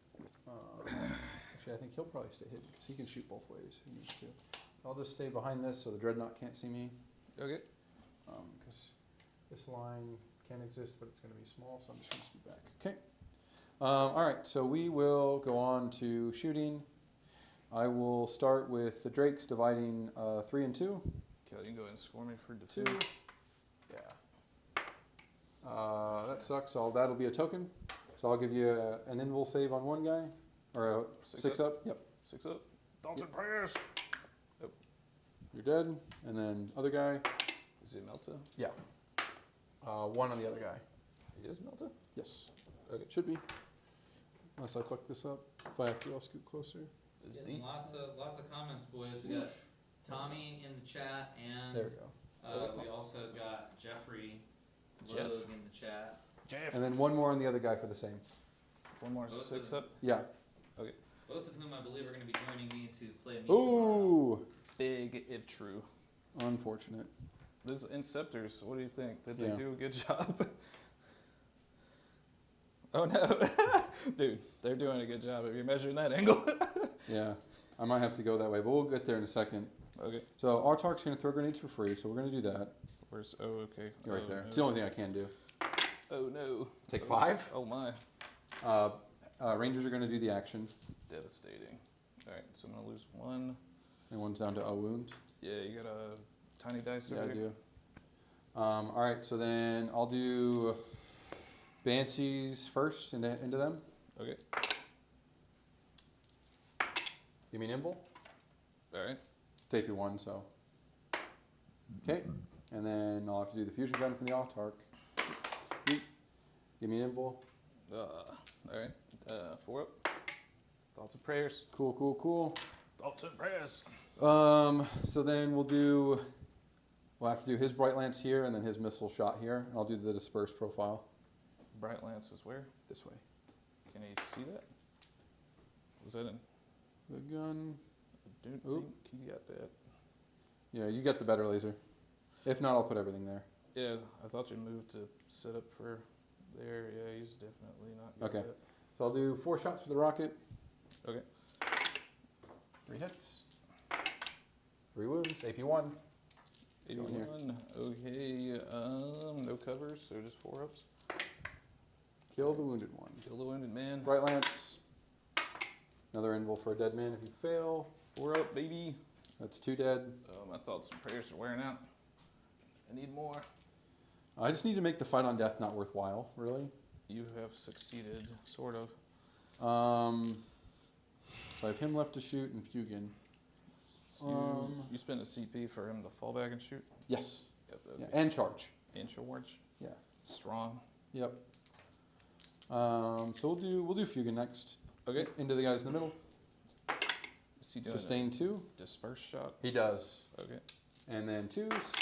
B: Actually, I think he'll probably stay hidden because he can shoot both ways if he needs to. I'll just stay behind this so the dreadnought can't see me.
A: Okay.
B: Because this line can exist, but it's going to be small, so I'm just going to scoot back. Okay. All right, so we will go on to shooting. I will start with the Drakes dividing 3 and 2.
A: Okay, you can go ahead and score me for the
B: 2.
A: 2.
B: Yeah. That sucks. So that'll be a token. So I'll give you an invul save on one guy, or a 6 up. Yep.
A: 6 up. Thoughts and prayers.
B: You're dead. And then other guy.
A: Is it Melta?
B: Yeah. 1 on the other guy.
A: He is Melta?
B: Yes.
A: Okay.
B: Should be. Unless I fuck this up. If I have to, I'll scoot closer.
A: Is
C: Getting
A: deep.
C: lots of comments, boys. We got Tommy in the chat, and
B: There we go.
C: we also got Jeffrey
A: Jeff.
C: Logue in the chat.
A: Jeff.
B: And then 1 more on the other guy for the same.
A: One more
C: Both
A: 6
C: of
A: up.
B: Yeah.
C: Both of whom I believe are going to be joining me to play me tomorrow.
B: Ooh.
A: Big if true.
B: Unfortunate.
A: This Inceptors, what do you think? Did
B: Yeah.
A: they do a good job? Oh no. Dude, they're doing a good job if you're measuring that angle.
B: Yeah. I might have to go that way, but we'll get there in a second.
A: Okay.
B: So Artark's going to throw grenades for free, so we're going to do that.
A: Where's, oh, okay.
B: Right
A: Oh,
B: there.
A: no.
B: It's the only thing I can do.
A: Oh no.
B: Take
A: Oh,
B: 5.
A: Oh my.
B: Rangers are going to do the action,
A: Devastating. Alright, so I'm gonna lose 1.
B: and 1's down to a wound.
A: Yeah, you got a tiny dice
B: Yeah,
A: over
B: I
A: here?
B: do. All right, so then I'll do Banshees first into them.
A: Okay.
B: Give me an Imble.
A: All right.
B: It's AP1, so. Okay, and then I'll have to do the Fusion Gun from the Autark. Give me an Imble.
A: All right. 4 up. Thoughts and prayers.
B: Cool, cool, cool.
A: Thoughts and prayers.
B: So then we'll have to do his Bright Lance here and then his missile shot here. I'll do the disperse profile
A: Bright Lance is where?
B: this way.
A: Can you see that? Was that in?
B: The gun.
A: I don't
B: Oop.
A: think you got that.
B: Yeah, you got the better laser. If not, I'll put everything there.
A: Yeah, I thought you moved to set up for there. Yeah, he's definitely not got
B: Okay.
A: that.
B: So I'll do 4 shots with the rocket.
A: Okay.
B: 3 hits. 3 wounds. AP1.
A: 81. Okay. No covers, so just 4 ups.
B: Kill the wounded one.
A: Kill the wounded man.
B: Bright Lance. Another invul for a dead man if you fail.
A: 4 up, baby.
B: That's 2 dead.
A: My thoughts and prayers are wearing out. I need more.
B: I just need to make the fight on death not worthwhile, really.
A: You have succeeded, sort of.
B: So I have him left to shoot and Fugan.
A: So you spend a CP for him to fall back and shoot?
B: Yes.
A: Yep.
B: Yeah,
A: Okay.
B: and charge.
A: And charge.
B: Yeah.
A: Strong.
B: Yep. So we'll do Fugan next.
A: Okay.
B: Into the guys in the middle.
A: Is he doing
B: Sustain 2.
A: a disperse shot?
B: He does.
A: Okay.
B: And then 2s.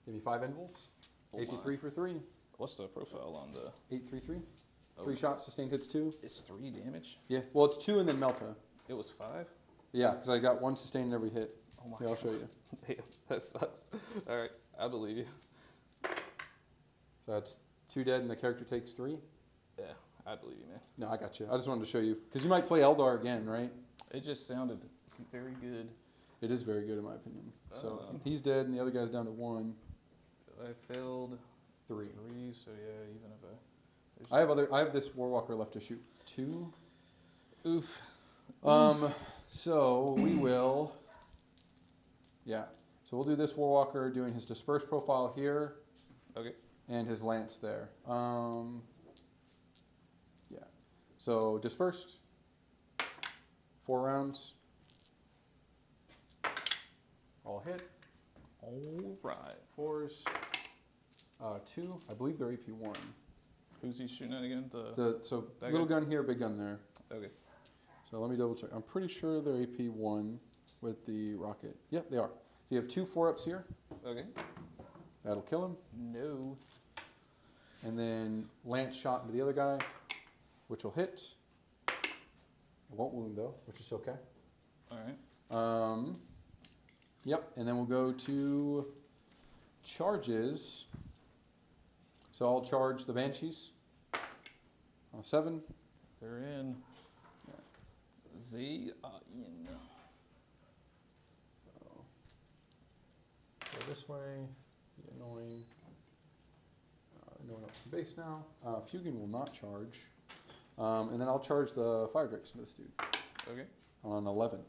B: Give me 5 invuls.
A: Oh
B: AP3 for 3.
A: What's the profile on the?
B: 833.
A: Oh,
B: 3 shots. Sustained hits 2.
A: It's 3 damage.
B: Yeah. Well, it's 2 and then Melta.
A: It was 5.
B: Yeah, because I got 1 sustained in every hit.
A: Oh my
B: Here, I'll show you.
A: Damn, that sucks. All right, I believe you.
B: So that's 2 dead and the character takes 3.
A: Yeah, I believe you, man.
B: No, I got you. I just wanted to show you because you might play Eldar again, right?
A: It just sounded very good.
B: It is very good in my opinion. So
A: Um,
B: he's dead and the other guy's down to 1.
A: I failed
B: 3.
A: 3, so yeah, even if I.
B: I have this Warwalker left to shoot 2.
A: Oof.
B: So we will. Yeah. So we'll do this Warwalker doing his disperse profile here.
A: Okay.
B: And his lance there. Yeah. So dispersed. 4 rounds. All hit.
A: All right.
B: 4s. 2. I believe they're AP1.
A: Who's he shooting at again?
B: So
A: that
B: little
A: guy?
B: gun here, big gun there.
A: Okay.
B: So let me double check. I'm pretty sure they're AP1 with the rocket. Yep, they are. So you have 2 4-ups here.
A: Okay.
B: That'll kill him.
A: No.
B: And then lance shot into the other guy, which will hit. It won't wound though, which is okay.
A: All right.
B: Yep, and then we'll go to charges. So I'll charge the Banshees. 7.
A: They're in. They are in.
B: Go this way. Be annoying. No one up from base now. Fugan will not charge. And then I'll charge the Fire Drakes into this dude.
A: Okay.
B: On 11.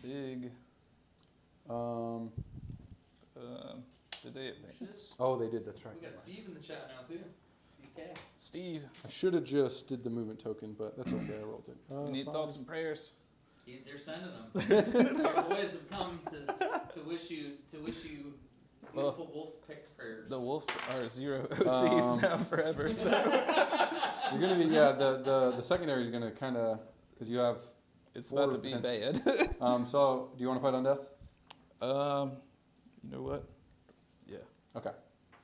A: Big. Did they advance?
B: Oh, they did. That's right.
C: We got Steve in the chat now too. Steve K.
A: Steve,
B: I should have just did the movement token, but that's okay. I rolled it.
A: you need
B: 5.
A: thoughts and prayers.
C: They're sending them. Our boys have come to wish you beautiful wolf pick prayers.
A: The Wolves are 0 OCs now forever. So
B: You're gonna be the secondary is gonna kind of because you have.
A: it's about to be bad.
B: So do you want to fight on death?
A: You know what? Yeah.
B: Okay.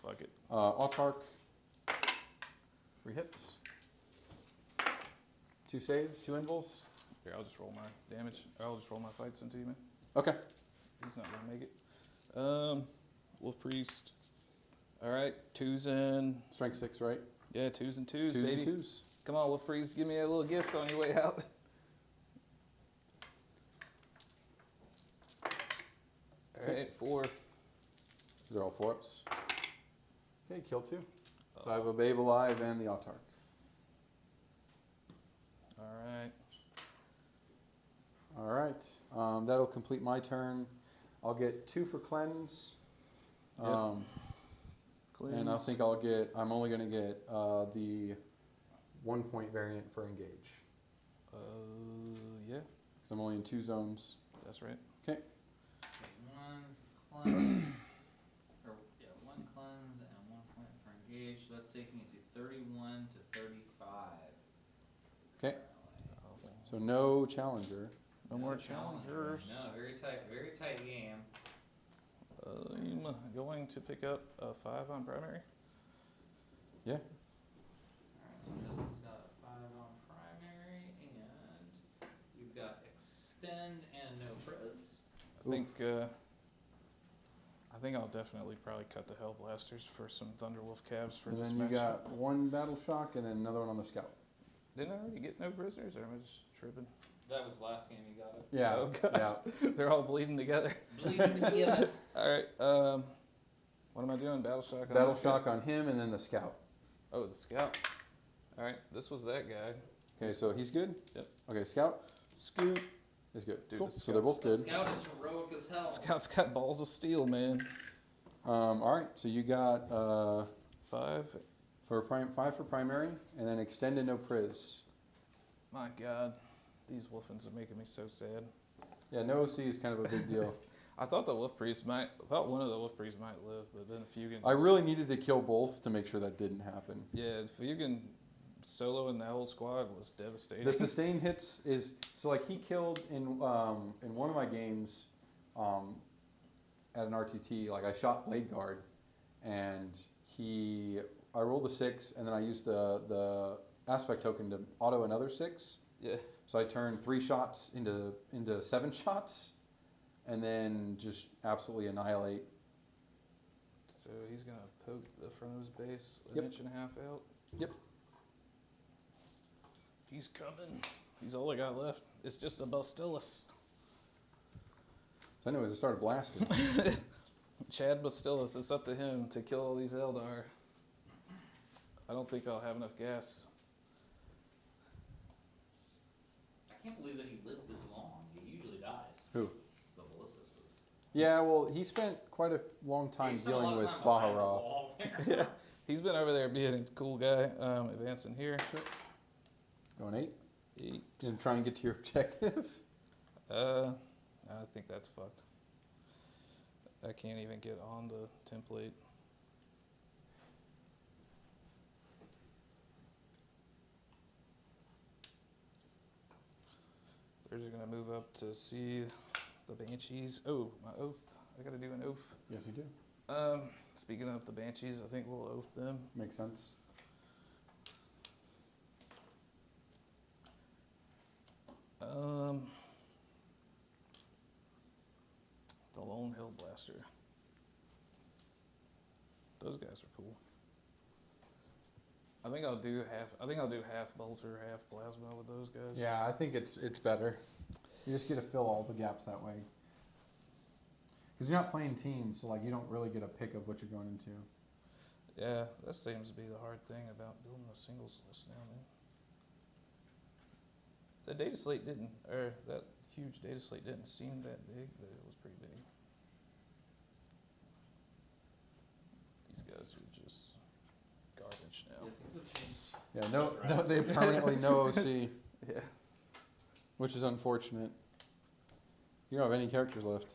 A: Fuck it.
B: Autark. 3 hits. 2 saves. 2 invuls.
A: Here, I'll just roll my damage. I'll just roll my fights into you, man.
B: Okay.
A: He's not gonna make it. Wolf Priest. All right, 2s and
B: Strength 6, right?
A: yeah, 2s and 2s,
B: 2s
A: baby.
B: and 2s.
A: Come on, Wolf Priest, give me a little gift on your way out. All right, 4.
B: They're all 4-ups. Okay, kill 2. So I have a Babe Alive and the Autark.
A: All right.
B: All right. That'll complete my turn. I'll get 2 for cleanse.
A: Yep.
B: And I think I'm only going to get the 1 point variant for engage.
A: Yeah,
B: Because I'm only in 2 zones.
A: that's right.
B: Okay.
C: One cleanse, or yeah, one cleanse and 1 point for engage. So that's taking it to 31 to 35.
B: Okay.
A: Oh,
B: So no challenger.
A: no more
C: challenger.
A: challengers.
C: No, very tight game.
A: I'm going to pick up a 5 on primary.
B: Yeah.
C: Alright, so Justin's got a 5 on primary, and you've got extend and no priz.
A: I think I'll definitely probably cut the Hell Blasters for some Thunderwolf calves for
B: And
A: this
B: then you
A: matchup.
B: got 1 battle shock and then another one on the scout.
A: Didn't I already get no prisoners, or am I just tripping?
C: That was last game you got it.
B: Yeah.
A: Oh gosh, they're all bleeding together.
C: Bleeding together.
A: All right. What am I doing? Battle shock. On
B: Battle
A: this guy?
B: shock on him and then the scout.
A: Oh, the scout. All right. This was that guy.
B: Okay, so he's good?
A: Yep.
B: Okay, scout
A: Scoot.
B: is good.
A: Dude,
B: Cool.
A: the
B: So they're both good.
C: Scout is heroic as hell.
A: Scout's got balls of steel, man.
B: All right, so you got
A: 5.
B: 5 for primary and then extend and no priz.
A: My God, these Wolfens are making me so sad.
B: Yeah, no OC is kind of a big deal.
A: I thought the Wolf Priest might. I thought one of the Wolf Priests might live, but then Fugan.
B: I really needed to kill both to make sure that didn't happen.
A: Yeah, Fugan soloing that whole squad was devastating.
B: The sustain hits is so like he killed in one of my games at an RTT. Like I shot Blade Guard, and I rolled a 6, and then I used the aspect token to auto another 6.
A: Yeah.
B: So I turned 3 shots into 7 shots, and then just absolutely annihilate.
A: So he's gonna poke the front of his base an
B: Yep.
A: inch and a half out.
B: Yep.
A: He's coming. He's all I got left. It's just a Bastillus.
B: So anyways, I started blasting.
A: Chad Bastillus. It's up to him to kill all these Eldar. I don't think I'll have enough gas.
C: I can't believe that he lived this long. He usually dies.
B: Who?
C: The ballistas.
B: Yeah, well, he spent quite a long time
C: He spent a lot
B: dealing
C: of
B: with
C: time behind the
B: Baharroth.
C: wall there.
A: Yeah, he's been over there being a cool guy. Advancing here.
B: Going 8.
A: 8.
B: And try and get to your objective.
A: I think that's fucked. I can't even get on the template. They're just gonna move up to see the Banshees. Oh, my oath. I gotta do an oath.
B: Yes, you do.
A: Speaking of the Banshees, I think we'll oath them.
B: Makes sense.
A: The Lone Hill Blaster. Those guys are cool. I think I'll do half bolter, half plasma with those guys.
B: Yeah, I think it's better. You just get to fill all the gaps that way. Because you're not playing teams, so like you don't really get a pick of what you're going into.
A: Yeah, that seems to be the hard thing about building a singles list now, man. The data slate that huge data slate didn't seem that big, but it was pretty big. These guys are just garbage now.
C: Yeah, things have changed.
B: Yeah, no they permanently no OC,
A: Yeah.
B: which is unfortunate. You don't have any characters left.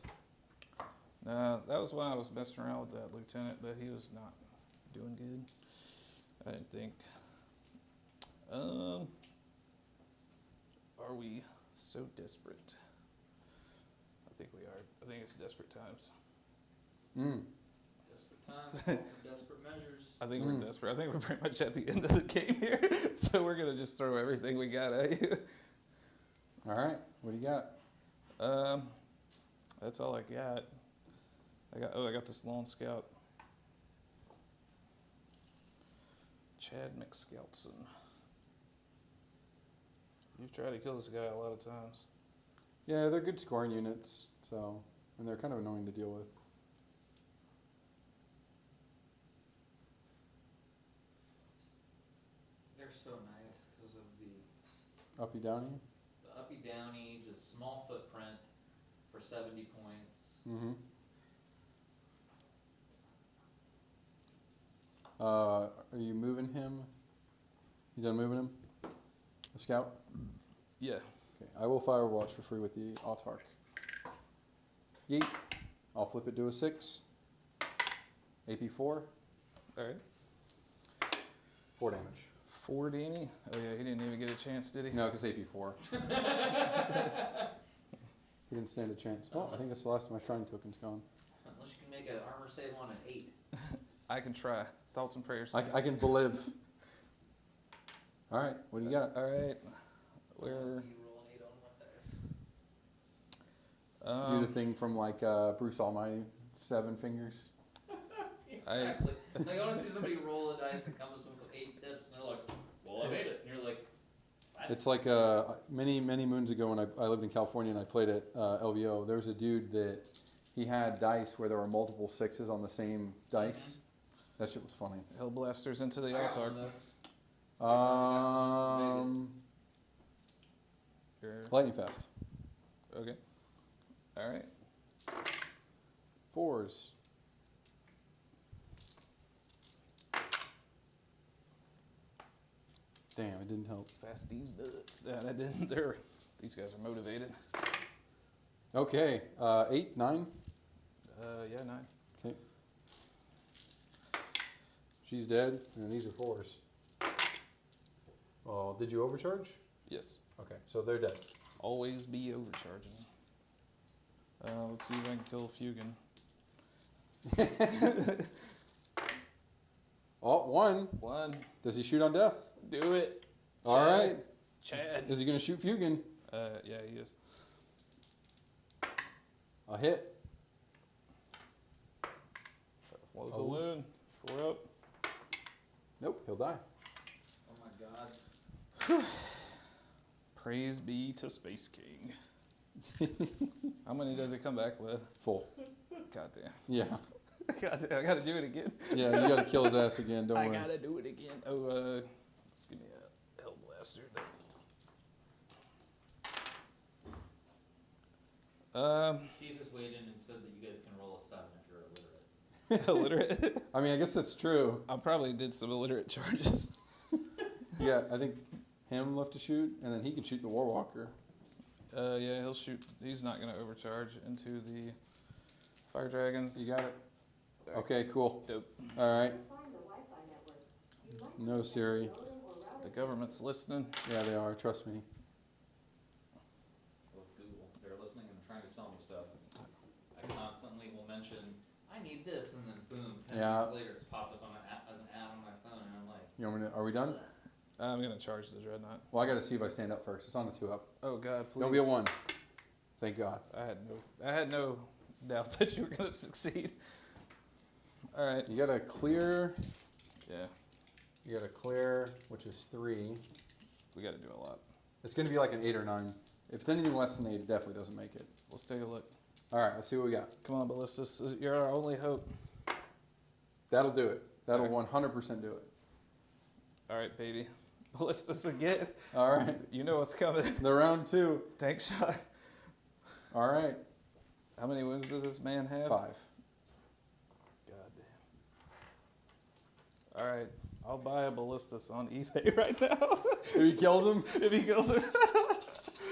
A: Nah, that was when I was messing around with that lieutenant, but he was not doing good. I didn't think. Are we so desperate? I think we are. I think it's desperate times.
C: Desperate times, call for desperate measures.
A: I think we're desperate. I think we're pretty much at the end of the game here. So we're gonna just throw everything we got at you.
B: All right, what do you got?
A: That's all I got. I got this lone scout. Chad McSkelton. You've tried to kill this guy a lot of times.
B: Yeah, they're good scoring units, so and they're kind of annoying to deal with.
C: They're so nice because of the
B: Uppy downy.
C: uppy downy, just small footprint for 70 points.
B: Mm-hmm. Are you moving him? You done moving him? The scout?
A: Yeah.
B: Okay, I will Firewatch for free with the Autark. Yeet. I'll flip it to a 6. AP 4.
A: All right.
B: 4 damage.
A: 4 Danny. Oh yeah, he didn't even get a chance, did he?
B: No, because AP 4. He didn't stand a chance. Well, I think that's the last of my shrine tokens gone.
C: Unless you can make an armor save on an 8.
A: I can try. Thoughts and prayers.
B: I can believe. All right, what do you got?
A: All right.
C: I wanna
A: Where?
C: see you roll an 8 on one dice.
B: Do the thing from like Bruce Almighty, 7 fingers.
C: Exactly. Like, I want to see somebody roll a dice that comes with 8 pips, and they're like, well, I made it. And you're like, what?
B: It's like many moons ago when I lived in California and I played at LVO. There was a dude that he had dice where there were multiple 6s on the same dice. That shit was funny.
A: Hellblasters into the
C: I got one
A: altar.
C: of those.
B: Lightning Fast.
A: Okay. All right.
B: 4s. Damn, it didn't help.
A: Fast these nuts. Yeah, that didn't. These guys are motivated.
B: Okay, 8, 9.
A: Yeah, 9.
B: Okay. She's dead, and these are 4s. Oh, did you overcharge?
A: Yes.
B: Okay, so they're dead.
A: Always be overcharging. Let's see if I can kill Fugan.
B: Oh, 1.
A: 1.
B: Does he shoot on death?
A: Do it.
B: All right.
A: Chad.
B: Is he going to shoot Fugan?
A: Yeah, he is.
B: A hit.
A: What was
B: Oh.
A: the loon? 4 up.
B: Nope, he'll die.
C: Oh my god.
A: Praise be to Space King. How many does it come back with?
B: Full.
A: Goddamn.
B: Yeah.
A: Goddamn, I gotta do it again.
B: Yeah, you got to kill his ass again. Don't
A: I
B: worry.
A: gotta do it again. Oh, let's give me a Hellblaster.
C: Steve has weighed in and said that you guys can roll a 7 if you're illiterate.
A: Illiterate.
B: I mean, I guess that's true.
A: I probably did some illiterate charges.
B: Yeah, I think him left to shoot, and then he can shoot the Warwalker.
A: Yeah, he'll shoot. He's not gonna overcharge into the Fire Dragons.
B: You got it? Okay, cool.
A: Dope.
B: All right. No, Siri.
A: The government's listening.
B: Yeah, they are. Trust me.
C: Well, it's Google. They're listening and trying to sell me stuff. I constantly will mention, I need this, and then boom, 10
B: Yeah.
C: minutes later it's popped up on as an ad on my phone, and I'm like,
B: You want me to, are we done?
C: "Ugh."
A: I'm gonna charge the Dreadnought.
B: Well, I got to see if I stand up first. It's on the 2 up.
A: Oh God, please.
B: Don't be a 1. Thank God.
A: I had no doubt that you were gonna succeed. All right.
B: You got to clear.
A: Yeah,
B: You got to clear, which is 3.
A: we got to do a lot.
B: It's going to be like an 8 or 9. If it's anything less than 8, it definitely doesn't make it.
A: Let's take a look.
B: All right, let's see what we got.
A: Come on, Ballistus. You're our only hope.
B: That'll do it. That'll
A: Okay.
B: 100% do it.
A: All right, baby. Ballistus again.
B: All right.
A: You know what's coming.
B: The round 2.
A: Tank shot.
B: All right.
A: How many wounds does this man have?
B: 5.
A: God damn. All right. I'll buy a Ballistus on eBay right now.
B: If he kills him,
A: If he kills him,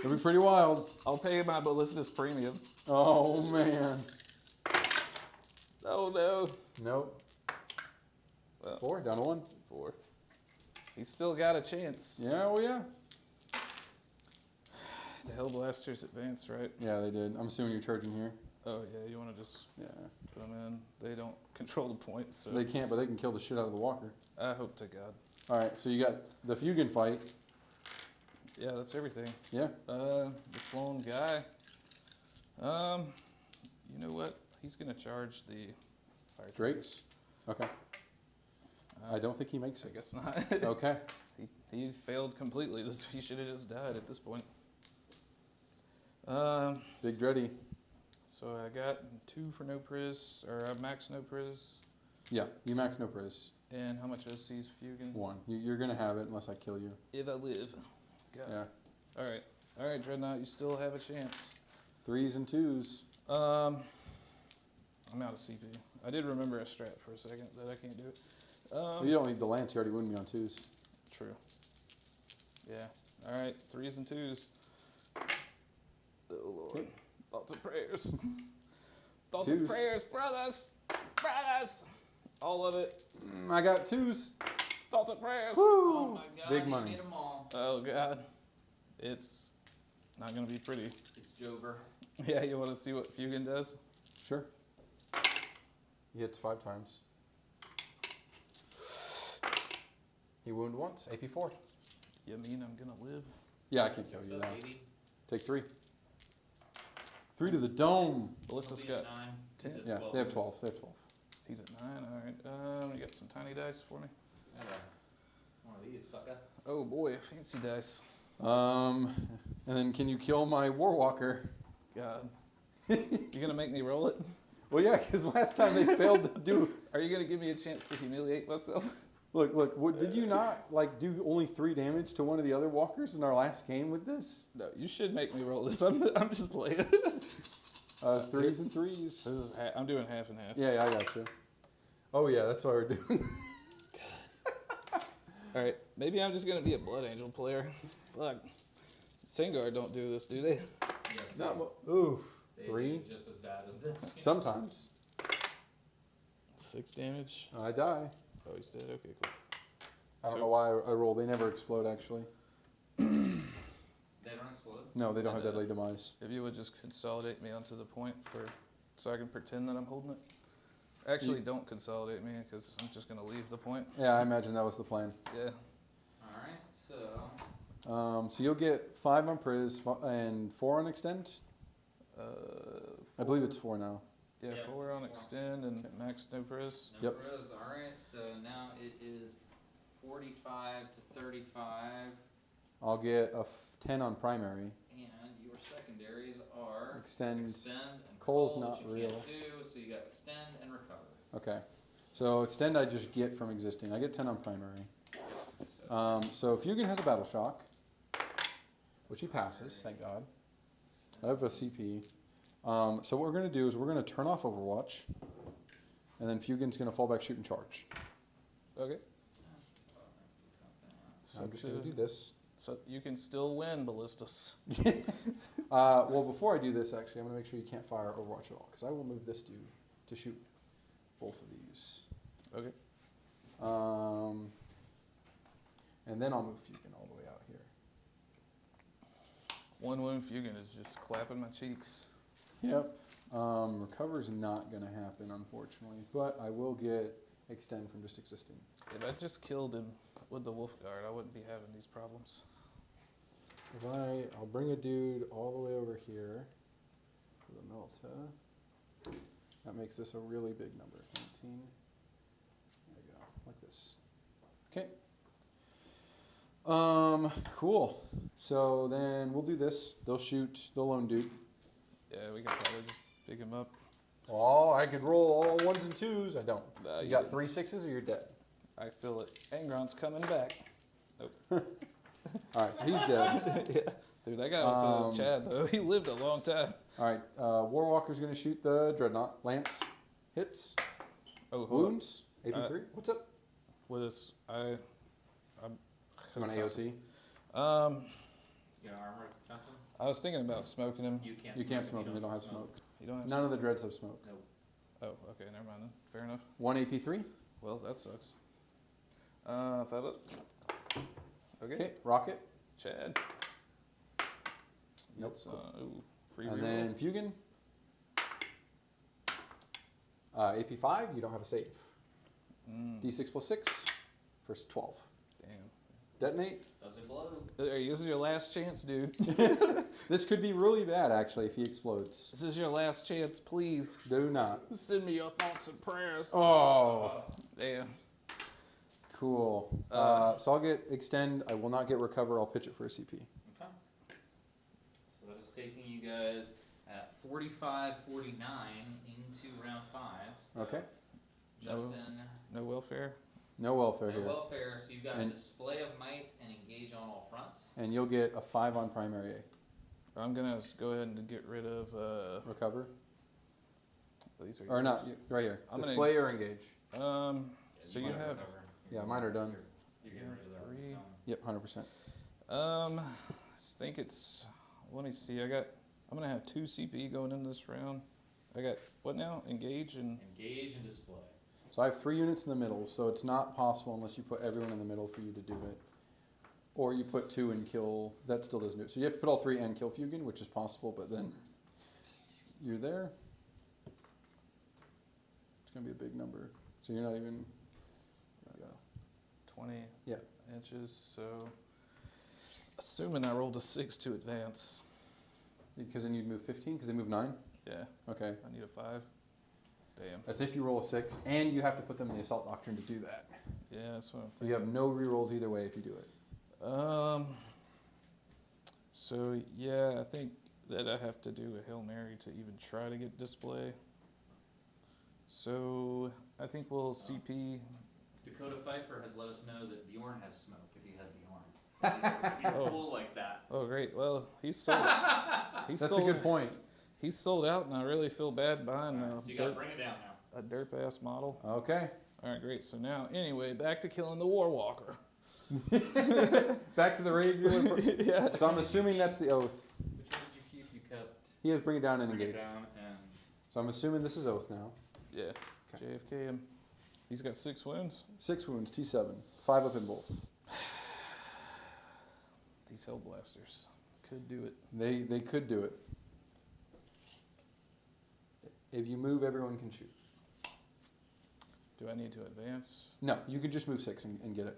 B: it'll be pretty wild.
A: I'll pay my Ballistus premium.
B: Oh, man.
A: Oh no.
B: Nope.
A: Well,
B: 4, down to 1.
A: 4. He's still got a chance.
B: Yeah, well, yeah.
A: The Hellblasters advanced, right?
B: Yeah, they did. I'm assuming you're charging here.
A: Oh yeah, you want to just
B: Yeah.
A: put them in. They don't control the points, so
B: They can't, but they can kill the shit out of the walker.
A: I hope to God.
B: All right, so you got the Fugan fight.
A: Yeah, that's everything.
B: Yeah.
A: This lone guy. You know what? He's gonna charge the fire
B: Drakes. Okay. I don't think he makes
A: I
B: it.
A: guess not.
B: Okay.
A: He's failed completely. He should have just died at this point.
B: Big Dreddy.
A: So I got 2 for no priz, or max no priz.
B: Yeah, you max no priz.
A: And how much OC's Fugan?
B: 1. You're going to have it unless I kill you.
A: If I live. God.
B: Yeah.
A: All right, Dreadnought, you still have a chance.
B: 3s and 2s.
A: I'm out of CP. I did remember a strat for a second that I can't do it.
B: You don't need the lance. You already wounded me on 2s.
A: True. Yeah. All right. 3s and 2s. Oh Lord.
B: Okay.
A: Thoughts and prayers. Thoughts
B: 2s.
A: and prayers, brothers. Brothers. All of it.
B: I got 2s.
A: Thoughts and prayers.
B: Woo!
C: Oh my god,
B: Big
C: you
B: money.
C: made them all.
A: Oh God. It's not gonna be pretty.
C: It's Jover.
A: Yeah. You want to see what Fugan does?
B: Sure. He hits 5 times. He wounded once. AP 4.
A: You mean I'm gonna live?
B: Yeah, I can kill you
C: What's
B: now.
C: up, baby?
B: Take 3. 3 to the dome.
A: Ballista's
C: He'll be
A: got
C: at 9.
A: 10.
C: He's at
B: Yeah, they have 12. They have 12.
A: He's at 9. All right. You got some tiny dice for me?
C: Got one of these, sucker.
A: Oh boy, fancy dice.
B: And then can you kill my Warwalker?
A: God. You gonna make me roll it?
B: Well, yeah, because last time they failed to do.
A: Are you gonna give me a chance to humiliate myself?
B: Look. What, did you not like do only 3 damage to one of the other walkers in our last game with this?
A: No, you should make me roll this. I'm just playing.
B: 3s and 3s.
A: This is I'm doing half and half.
B: Yeah, I got you. Oh yeah, that's what we're doing.
A: All right, maybe I'm just gonna be a Blood Angel player. Fuck. Singard don't do this, do they?
C: Yes,
B: Not oof.
C: they
B: 3.
C: do just as bad as this.
B: Sometimes
A: 6 damage.
B: I die.
A: Oh, he's dead. Okay, cool.
B: I don't
A: So-
B: know why I roll. They never explode actually.
C: They don't explode.
B: No, they don't have deadly demise.
A: If you would just consolidate me onto the point so I can pretend that I'm holding it. Actually, don't consolidate me because I'm just gonna leave the point.
B: Yeah, I imagine that was the plan.
A: Yeah.
C: Alright, so.
B: So you'll get 5 on Priz and 4 on Extend. I believe it's 4 now.
A: Yeah,
C: Yeah,
A: 4 on
C: it's 4.
A: extend and max no priz.
C: No
B: Yep.
C: pros. Alright, so now it is 45 to 35.
B: I'll get a 10 on primary.
C: And your secondaries are
B: Extend.
C: extend and
B: Cole's
C: call,
B: not
C: which you
B: real.
C: can't do, so you got extend and recover.
B: Okay. So Extend I just get from existing. I get 10 on primary.
C: So,
B: So Fugan has a Battle Shock, which he passes, thank God. I have a CP. So what we're going to do is we're going to turn off Overwatch, and then Fugan's going to fall back, shoot, and charge.
A: Okay.
B: So I'm just going to do this.
A: So you can still win, Ballistas.
B: Well, before I do this, actually, I'm going to make sure you can't fire Overwatch at all, because I will move this dude to shoot both of these.
A: Okay.
B: And then I'll move Fugan all the way out here.
A: One wound Fugan is just clapping my cheeks.
B: Yep. Recover's not going to happen, unfortunately, but I will get Extend from just existing.
A: If I just killed him with the Wolf Guard, I wouldn't be having these problems.
B: If I'll bring a dude all the way over here for the Melta. That makes this a really big number. 19. There we go, like this. Okay. Cool. So then we'll do this. They'll shoot the lone dude.
A: Yeah, we could probably just pick him up.
B: Oh, I could roll all 1s and 2s. I don't.
A: You
B: You got
A: didn't.
B: 3 6s or you're dead.
A: I feel it. Angron's coming back.
B: All right, so he's dead.
A: Yeah. Dude, that guy was Chad, though. He lived a long time.
B: All right, Warwalker's going to shoot the Dreadnought. Lance hits.
A: Oh, hold
B: Wounds. AP3. What's up?
A: up. With this, I'm
B: You want AOC?
C: you got armor something?
A: I was thinking about smoking him.
B: You can't smoke them. They don't have smoke.
A: You don't have
B: None of the dreads have smoke.
C: Nope.
A: Oh, okay, never mind then. Fair enough.
B: 1 AP3.
A: Well, that sucks. 5 up. Okay.
B: Okay, Rocket.
A: Chad.
B: Nope.
A: It's, ooh, free
B: And
A: reroll.
B: then Fugan. AP5, you don't have a save. D6 plus 6 for 12.
A: Damn.
B: Detonate.
C: Doesn't blow.
A: Hey, this is your last chance, dude.
B: This could be really bad, actually, if he explodes.
A: This is your last chance, please.
B: Do not.
A: Send me your thoughts and prayers.
B: Oh,
A: Damn.
B: cool. So I'll get Extend. I will not get Recover. I'll pitch it for a CP.
C: Okay. So that is taking you guys at 45, 49 into round 5. So
B: Okay.
C: Justin,
A: No welfare.
B: No welfare
C: no
B: here.
C: welfare, so you've got
B: And-
C: a display of might and engage on all fronts.
B: And you'll get a 5 on primary
A: I'm gonna go ahead and get rid of.
B: Recover.
A: These are
B: Or
A: yours.
B: not, right here.
A: I'm gonna-
B: Display or engage.
A: So you have-
B: Yeah, mine are done.
C: You're getting rid of that.
A: Three.
C: Gone.
B: Yep, 100%.
A: I think it's. Let me see. I'm gonna have 2 CP going into this round. I got what now? Engage and.
C: Engage and display.
B: So I have 3 units in the middle, so it's not possible unless you put everyone in the middle for you to do it. Or you put 2 and kill, that still doesn't do it. So you have to put all 3 and kill Fugan, which is possible, but then you're there. It's gonna be a big number. So you're not even, there we go.
A: 20
B: Yeah.
A: inches. So, assuming I rolled a 6 to advance.
B: Because then you'd move 15, because they move 9?
A: Yeah,
B: Okay.
A: I need a 5. Damn.
B: That's if you roll a 6, and you have to put them in the Assault Doctrine to do that.
A: Yeah, that's what I'm
B: So you have no rerolls either way if you do it.
A: So yeah, I think that I have to do a Hail Mary to even try to get display. So I think we'll CP.
C: Dakota Pfeiffer has let us know that Bjorn has smoke if you had Bjorn. If you're
A: Oh.
C: cool like that.
A: Oh great. Well, he's sold. He's
B: That's
A: sold,
B: a good point.
A: He's sold out, and I really feel bad buying
C: Alright, so you gotta bring it down now.
A: a derp ass model.
B: Okay.
A: All right, great. So now, anyway, back to killing the Warwalker.
B: Back to the regular.
A: Yeah.
B: So I'm assuming that's the oath.
C: Which one did you keep? You kept.
B: He has bring it down and
C: Bring it
B: engage.
C: down and.
B: So I'm assuming this is oath now.
A: Yeah.
B: Okay.
A: JFK him. He's got 6 wounds.
B: 6 wounds, T7. 5 up in bolt.
A: These Hell Blasters could do it.
B: They could do it. If you move, everyone can shoot.
A: Do I need to advance?
B: No, you could just move 6 and get it.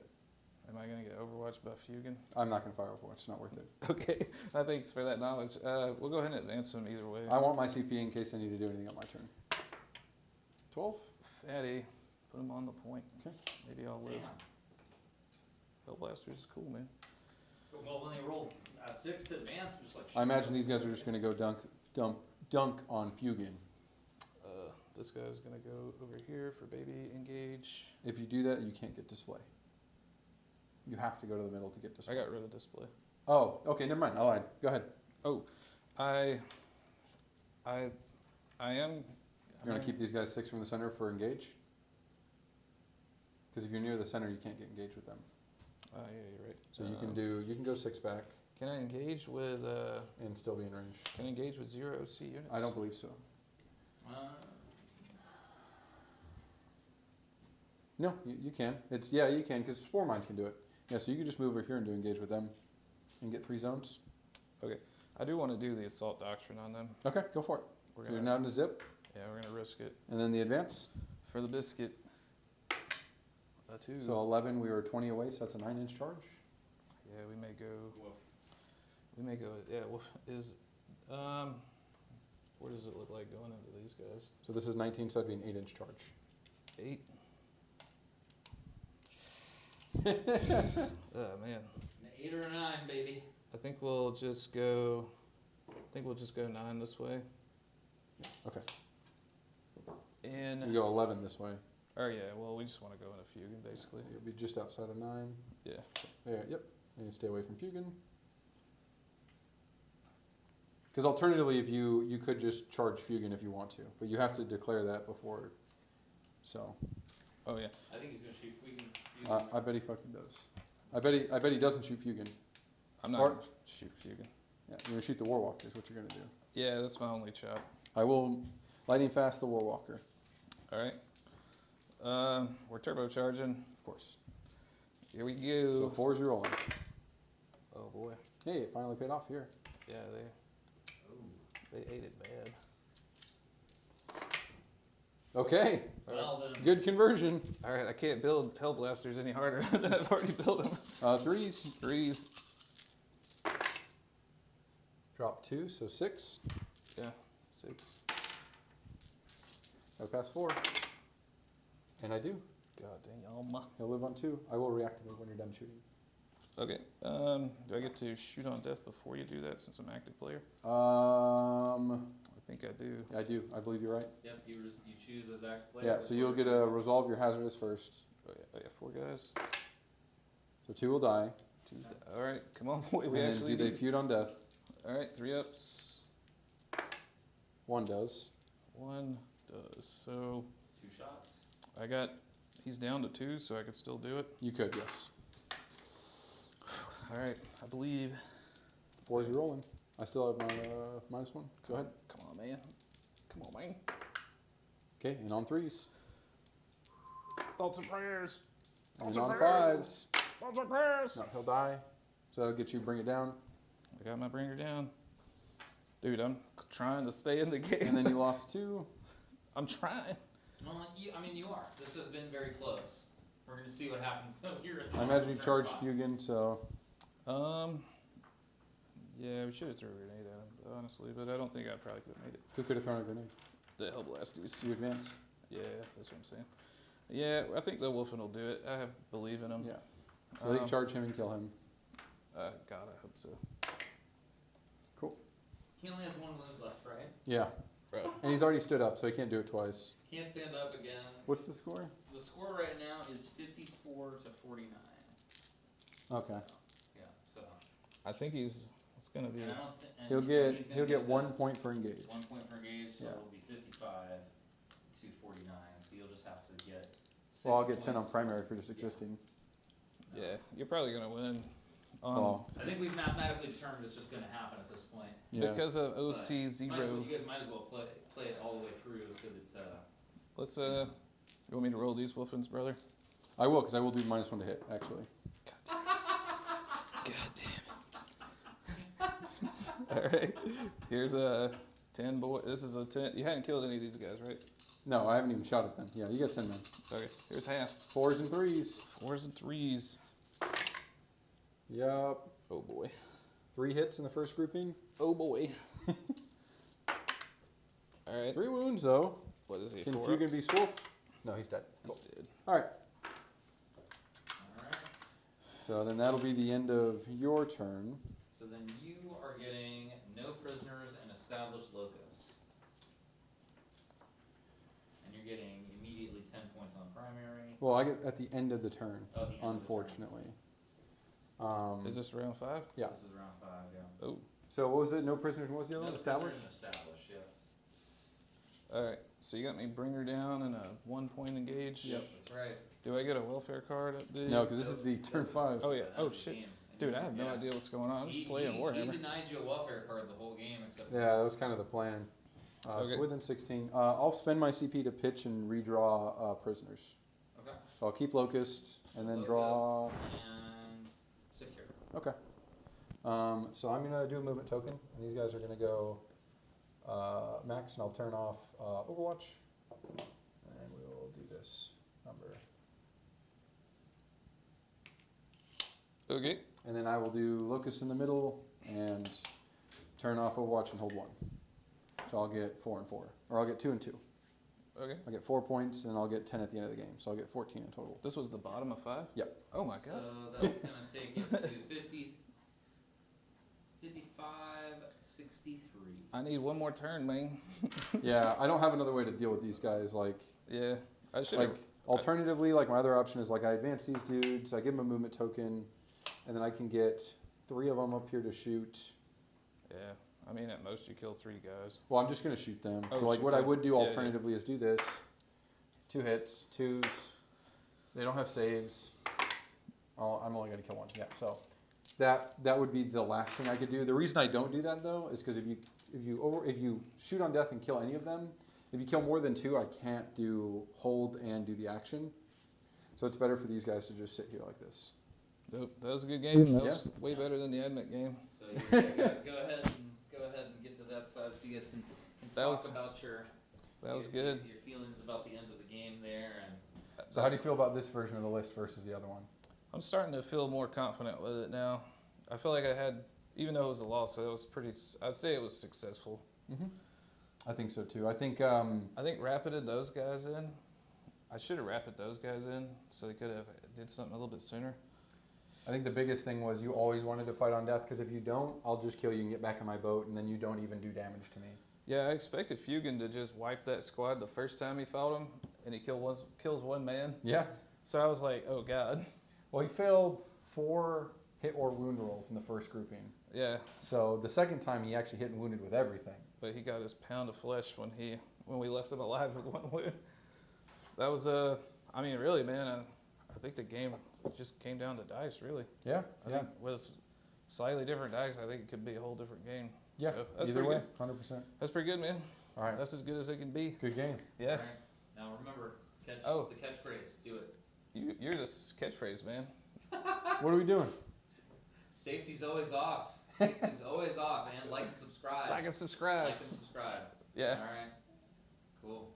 A: Am I gonna get Overwatch by Fugan?
B: I'm not going to fire Overwatch. It's not worth it.
A: Okay. Thanks for that knowledge. We'll go ahead and advance them either way.
B: I want my CP in case I need to do anything on my turn. 12?
A: Fatty, put him on the point.
B: Okay.
A: Maybe I'll live.
C: Damn.
A: Hell Blasters is cool, man.
C: Well, when they roll a 6 to advance, just like.
B: I imagine these guys are just going to go dunk on Fugan.
A: This guy's gonna go over here for baby engage.
B: If you do that, you can't get display. You have to go to the middle to get
A: I
B: display.
A: got rid of display.
B: Oh, okay, never mind. I lied. Go ahead.
A: I am.
B: You're going to keep these guys 6 from the center for engage? Because if you're near the center, you can't get engaged with them.
A: Yeah, you're right.
B: So you can go 6 back
A: Can I engage with?
B: and still be in range.
A: Can I engage with 0 OC units?
B: I don't believe so. No, you can. You can because Spore Mines can do it. Yeah, so you could just move over here and do engage with them and get 3 zones.
A: Okay, I do want to do the Assault Doctrine on them.
B: Okay, go for it.
A: We're
B: So you're
A: gonna.
B: now in the zip,
A: Yeah, we're gonna risk it
B: and then the advance.
A: for the biscuit. 2.
B: So 11, we were 20 away, so that's a 9-inch charge.
A: Yeah, we may go.
C: Woof.
A: We may go. Yeah. Well, where does it look like going into these guys?
B: So this is 19, so that'd be an 8-inch charge.
A: 8. Oh man.
C: An 8 or a 9, baby.
A: I think we'll just go. 9 this way.
B: Okay.
A: And
B: You go 11 this way.
A: oh yeah, well we just want to go in a Fugan
B: So
A: basically.
B: you'll be just outside of 9.
A: Yeah.
B: There, yep. And you stay away from Fugan. Because alternatively, if you could just charge Fugan if you want to, but you have to declare that before. So
A: Oh yeah.
C: I think he's gonna shoot Fugan.
B: I bet he fucking does. I bet he doesn't shoot Fugan.
A: I'm not
B: Or-
A: gonna shoot Fugan.
B: Yeah, you're gonna shoot the Warwalker is what you're gonna do.
A: Yeah, that's my only chop.
B: I will lightning fast the Warwalker,
A: All right. We're turbocharging.
B: of course.
A: Here we
B: So
A: go.
B: 4s you're rolling.
A: Oh boy.
B: Hey, it finally paid off here.
A: Yeah, they ate it bad.
B: Okay,
C: Well then.
B: good conversion.
A: All right, I can't build Hell Blasters any harder than I've already built them.
B: 3s.
A: 3s.
B: Drop 2, so 6.
A: Yeah. 6.
B: I pass 4. And I do.
A: God damn.
B: He'll live on 2. I will reactivate when you're done shooting.
A: Okay. Do I get to shoot on death before you do that since I'm active player? I think I do.
B: I do. I believe you're right.
C: Yep, you choose as axe player.
B: Yeah, so you'll get a resolve your hazardous first.
A: Oh yeah, 4 guys.
B: So 2 will die.
A: 2. All right, come on, boy. We
B: and then
A: actually
B: do they feud on death?
A: All right, 3 ups.
B: 1 does.
A: 1 does. So
C: 2 shots.
A: I got he's down to 2, so I could still do it.
B: You could, yes.
A: All right, I believe.
B: 4s are rolling. I still have my -1. Go ahead.
A: Come on, man. Come on, man.
B: Okay, and on 3s.
A: Thoughts and prayers.
B: And on 5s.
A: Thoughts and prayers.
B: No, he'll die. So that'll get you, bring it down.
A: I got my bringer down. Dude, I'm trying to stay in the game.
B: And then you lost 2.
A: I'm trying.
C: Well, you are. This has been very close. We're going to see what happens though here.
B: I imagine you charged Fugan, so.
A: Yeah, we should have thrown a grenade at him, honestly, but I don't think I probably could have made it.
B: Who could have thrown a grenade?
A: The Hellblasties.
B: You advance?
A: Yeah, that's what I'm saying. Yeah, I think the Wolfen will do it. I have believe in him.
B: Yeah. So they can charge him and kill him.
A: God, I hope so.
B: Cool.
C: He only has 1 wound left, right?
B: Yeah.
A: Bro.
B: And he's already stood up, so he can't do it twice.
C: Can't stand up again.
B: What's the score?
C: The score right now is 54 to 49.
B: Okay.
C: Yeah, so.
A: I think it's gonna be.
C: And I don't thi- and
B: He'll
C: he's
B: get
C: gonna
B: he'll get 1
C: that
B: point for engage.
C: 1 point per engage, so
B: Yeah.
C: it'll be 55 to 49. So you'll just have to get.
B: Well, I'll
C: 6
B: get 10 on
C: points.
B: primary for just existing.
C: No.
A: Yeah, you're probably gonna win.
B: Well,
C: I think we've mathematically determined it's just going to happen at this point.
B: yeah.
A: Because of
C: But
A: OC
C: you
A: zero.
C: guys might as well play it all the way through so that.
A: Let's you want me to roll these Wolfens, brother?
B: I will, because I will do -1 to hit, actually.
A: God damn it. All right. Here's a 10 boy. This is a 10. You hadn't killed any of these guys, right?
B: No, I haven't even shot at them. Yeah, you got 10 men.
A: Okay. Here's half.
B: 4s and 3s.
A: 4s and 3s.
B: Yup.
A: Oh boy.
B: 3 hits in the first grouping.
A: Oh boy. All right.
B: 3 wounds, though.
A: What is he?
B: Can
A: 4
B: Fugan be Swolf? No, he's dead.
A: He's
B: Cool.
A: dead.
B: All right.
C: Alright.
B: So then that'll be the end of your turn.
C: So then you are getting no prisoners and established locus. And you're getting immediately 10 points on primary.
B: Well, I get at the end of the turn,
C: Oh, the end of the turn.
B: unfortunately.
A: Is this round 5?
B: Yeah.
C: This is round 5, yeah.
A: Oh.
B: So what was it? No prisoners. What was the other
C: No
B: one? Established.
C: prisoners and established, yeah.
A: All right. So you got me bringer down and a 1 point engage.
B: Yep.
C: That's right.
A: Do I get a welfare card at the?
B: No, because this is the turn 5.
A: Oh yeah.
C: That
A: Oh
C: was the
A: shit.
C: game. And
A: Dude,
C: you-
A: I have no
C: yeah.
A: idea what's going on. I'm
C: He-
A: just playing
C: he
A: Warhammer.
C: denied you a welfare card the whole game except for
B: Yeah, that was kind of the plan.
A: Okay.
B: So within 16, I'll spend my CP to pitch and redraw prisoners.
C: Okay.
B: So I'll keep Locust and then
C: Locust
B: draw.
C: And secure.
B: Okay. So I'm gonna do a movement token, and these guys are gonna go max, and I'll turn off Overwatch, and we'll do this number,
A: Okay.
B: and then I will do Locust in the middle and turn off Overwatch and hold 1. So I'll get 4 and 4, or I'll get 2 and 2.
A: Okay.
B: I'll get 4 points, and I'll get 10 at the end of the game, so I'll get 14 in total.
A: This was the bottom of 5?
B: Yep.
A: Oh my god.
C: So that's gonna take it to 55, 63.
A: I need one more turn, man.
B: Yeah, I don't have another way to deal with these guys. Like,
A: Yeah. I should
B: like
A: have.
B: alternatively, like my other option is like I advance these dudes, I give them a movement token, and then I can get 3 of them up here to shoot.
A: Yeah. I mean, at most you kill 3 guys.
B: Well, I'm just gonna shoot them.
A: Oh,
B: So like
A: shoot
B: what I
A: them.
B: would do
A: Yeah, yeah.
B: alternatively is do this. 2 hits, 2s. They don't have saves. Oh, I'm only gonna kill 1. Yeah. So that would be the last thing I could do. The reason I don't do that though is because if you shoot on death and kill any of them, if you kill more than 2, I can't do hold and do the action. So it's better for these guys to just sit here like this.
A: Nope. That was a good game. That
B: Yeah.
A: was way better than the Admit game.
C: So you go ahead and get to that side so you guys can
A: That
C: talk
A: was-
C: about your
A: That was
C: your-
A: good.
C: Your feelings about the end of the game there and
B: So how do you feel about this version of the list versus the other one?
A: I'm starting to feel more confident with it now. I feel like I had, even though it was a loss, it was pretty. I'd say it was successful.
B: Mm-hmm. I think so too. I think
A: I think rapided those guys in. I should have rapid those guys in so they could have did something a little bit sooner.
B: the biggest thing was you always wanted to fight on death, because if you don't, I'll just kill you and get back in my boat, and then you don't even do damage to me.
A: Yeah, I expected Fugan to just wipe that squad the first time he fought him, and he kills 1 man.
B: Yeah.
A: So I was like, oh god.
B: Well, he failed 4 hit or wound rolls in the first grouping.
A: Yeah,
B: So the second time he actually hit and wounded with everything.
A: but he got his pound of flesh when we left him alive with 1 wound. That was I mean, really, man, I think the game just came down to dice, really.
B: Yeah,
A: I
B: yeah,
A: think with slightly different dice, I think it could be a whole different game.
B: yeah.
A: So, that's
B: Either
A: pretty
B: way, 100%.
A: good. That's pretty good, man.
B: All right,
A: That's as good as it can be.
B: good game.
A: Yeah.
C: Alright, now remember,
A: Oh.
C: the catchphrase, do it.
A: You're just catchphrase, man.
B: What are we doing?
C: Safety's always off. Safety's always off, man. Like and subscribe.
A: Like and subscribe.
C: Like and subscribe.
A: Yeah.
C: Alright, cool.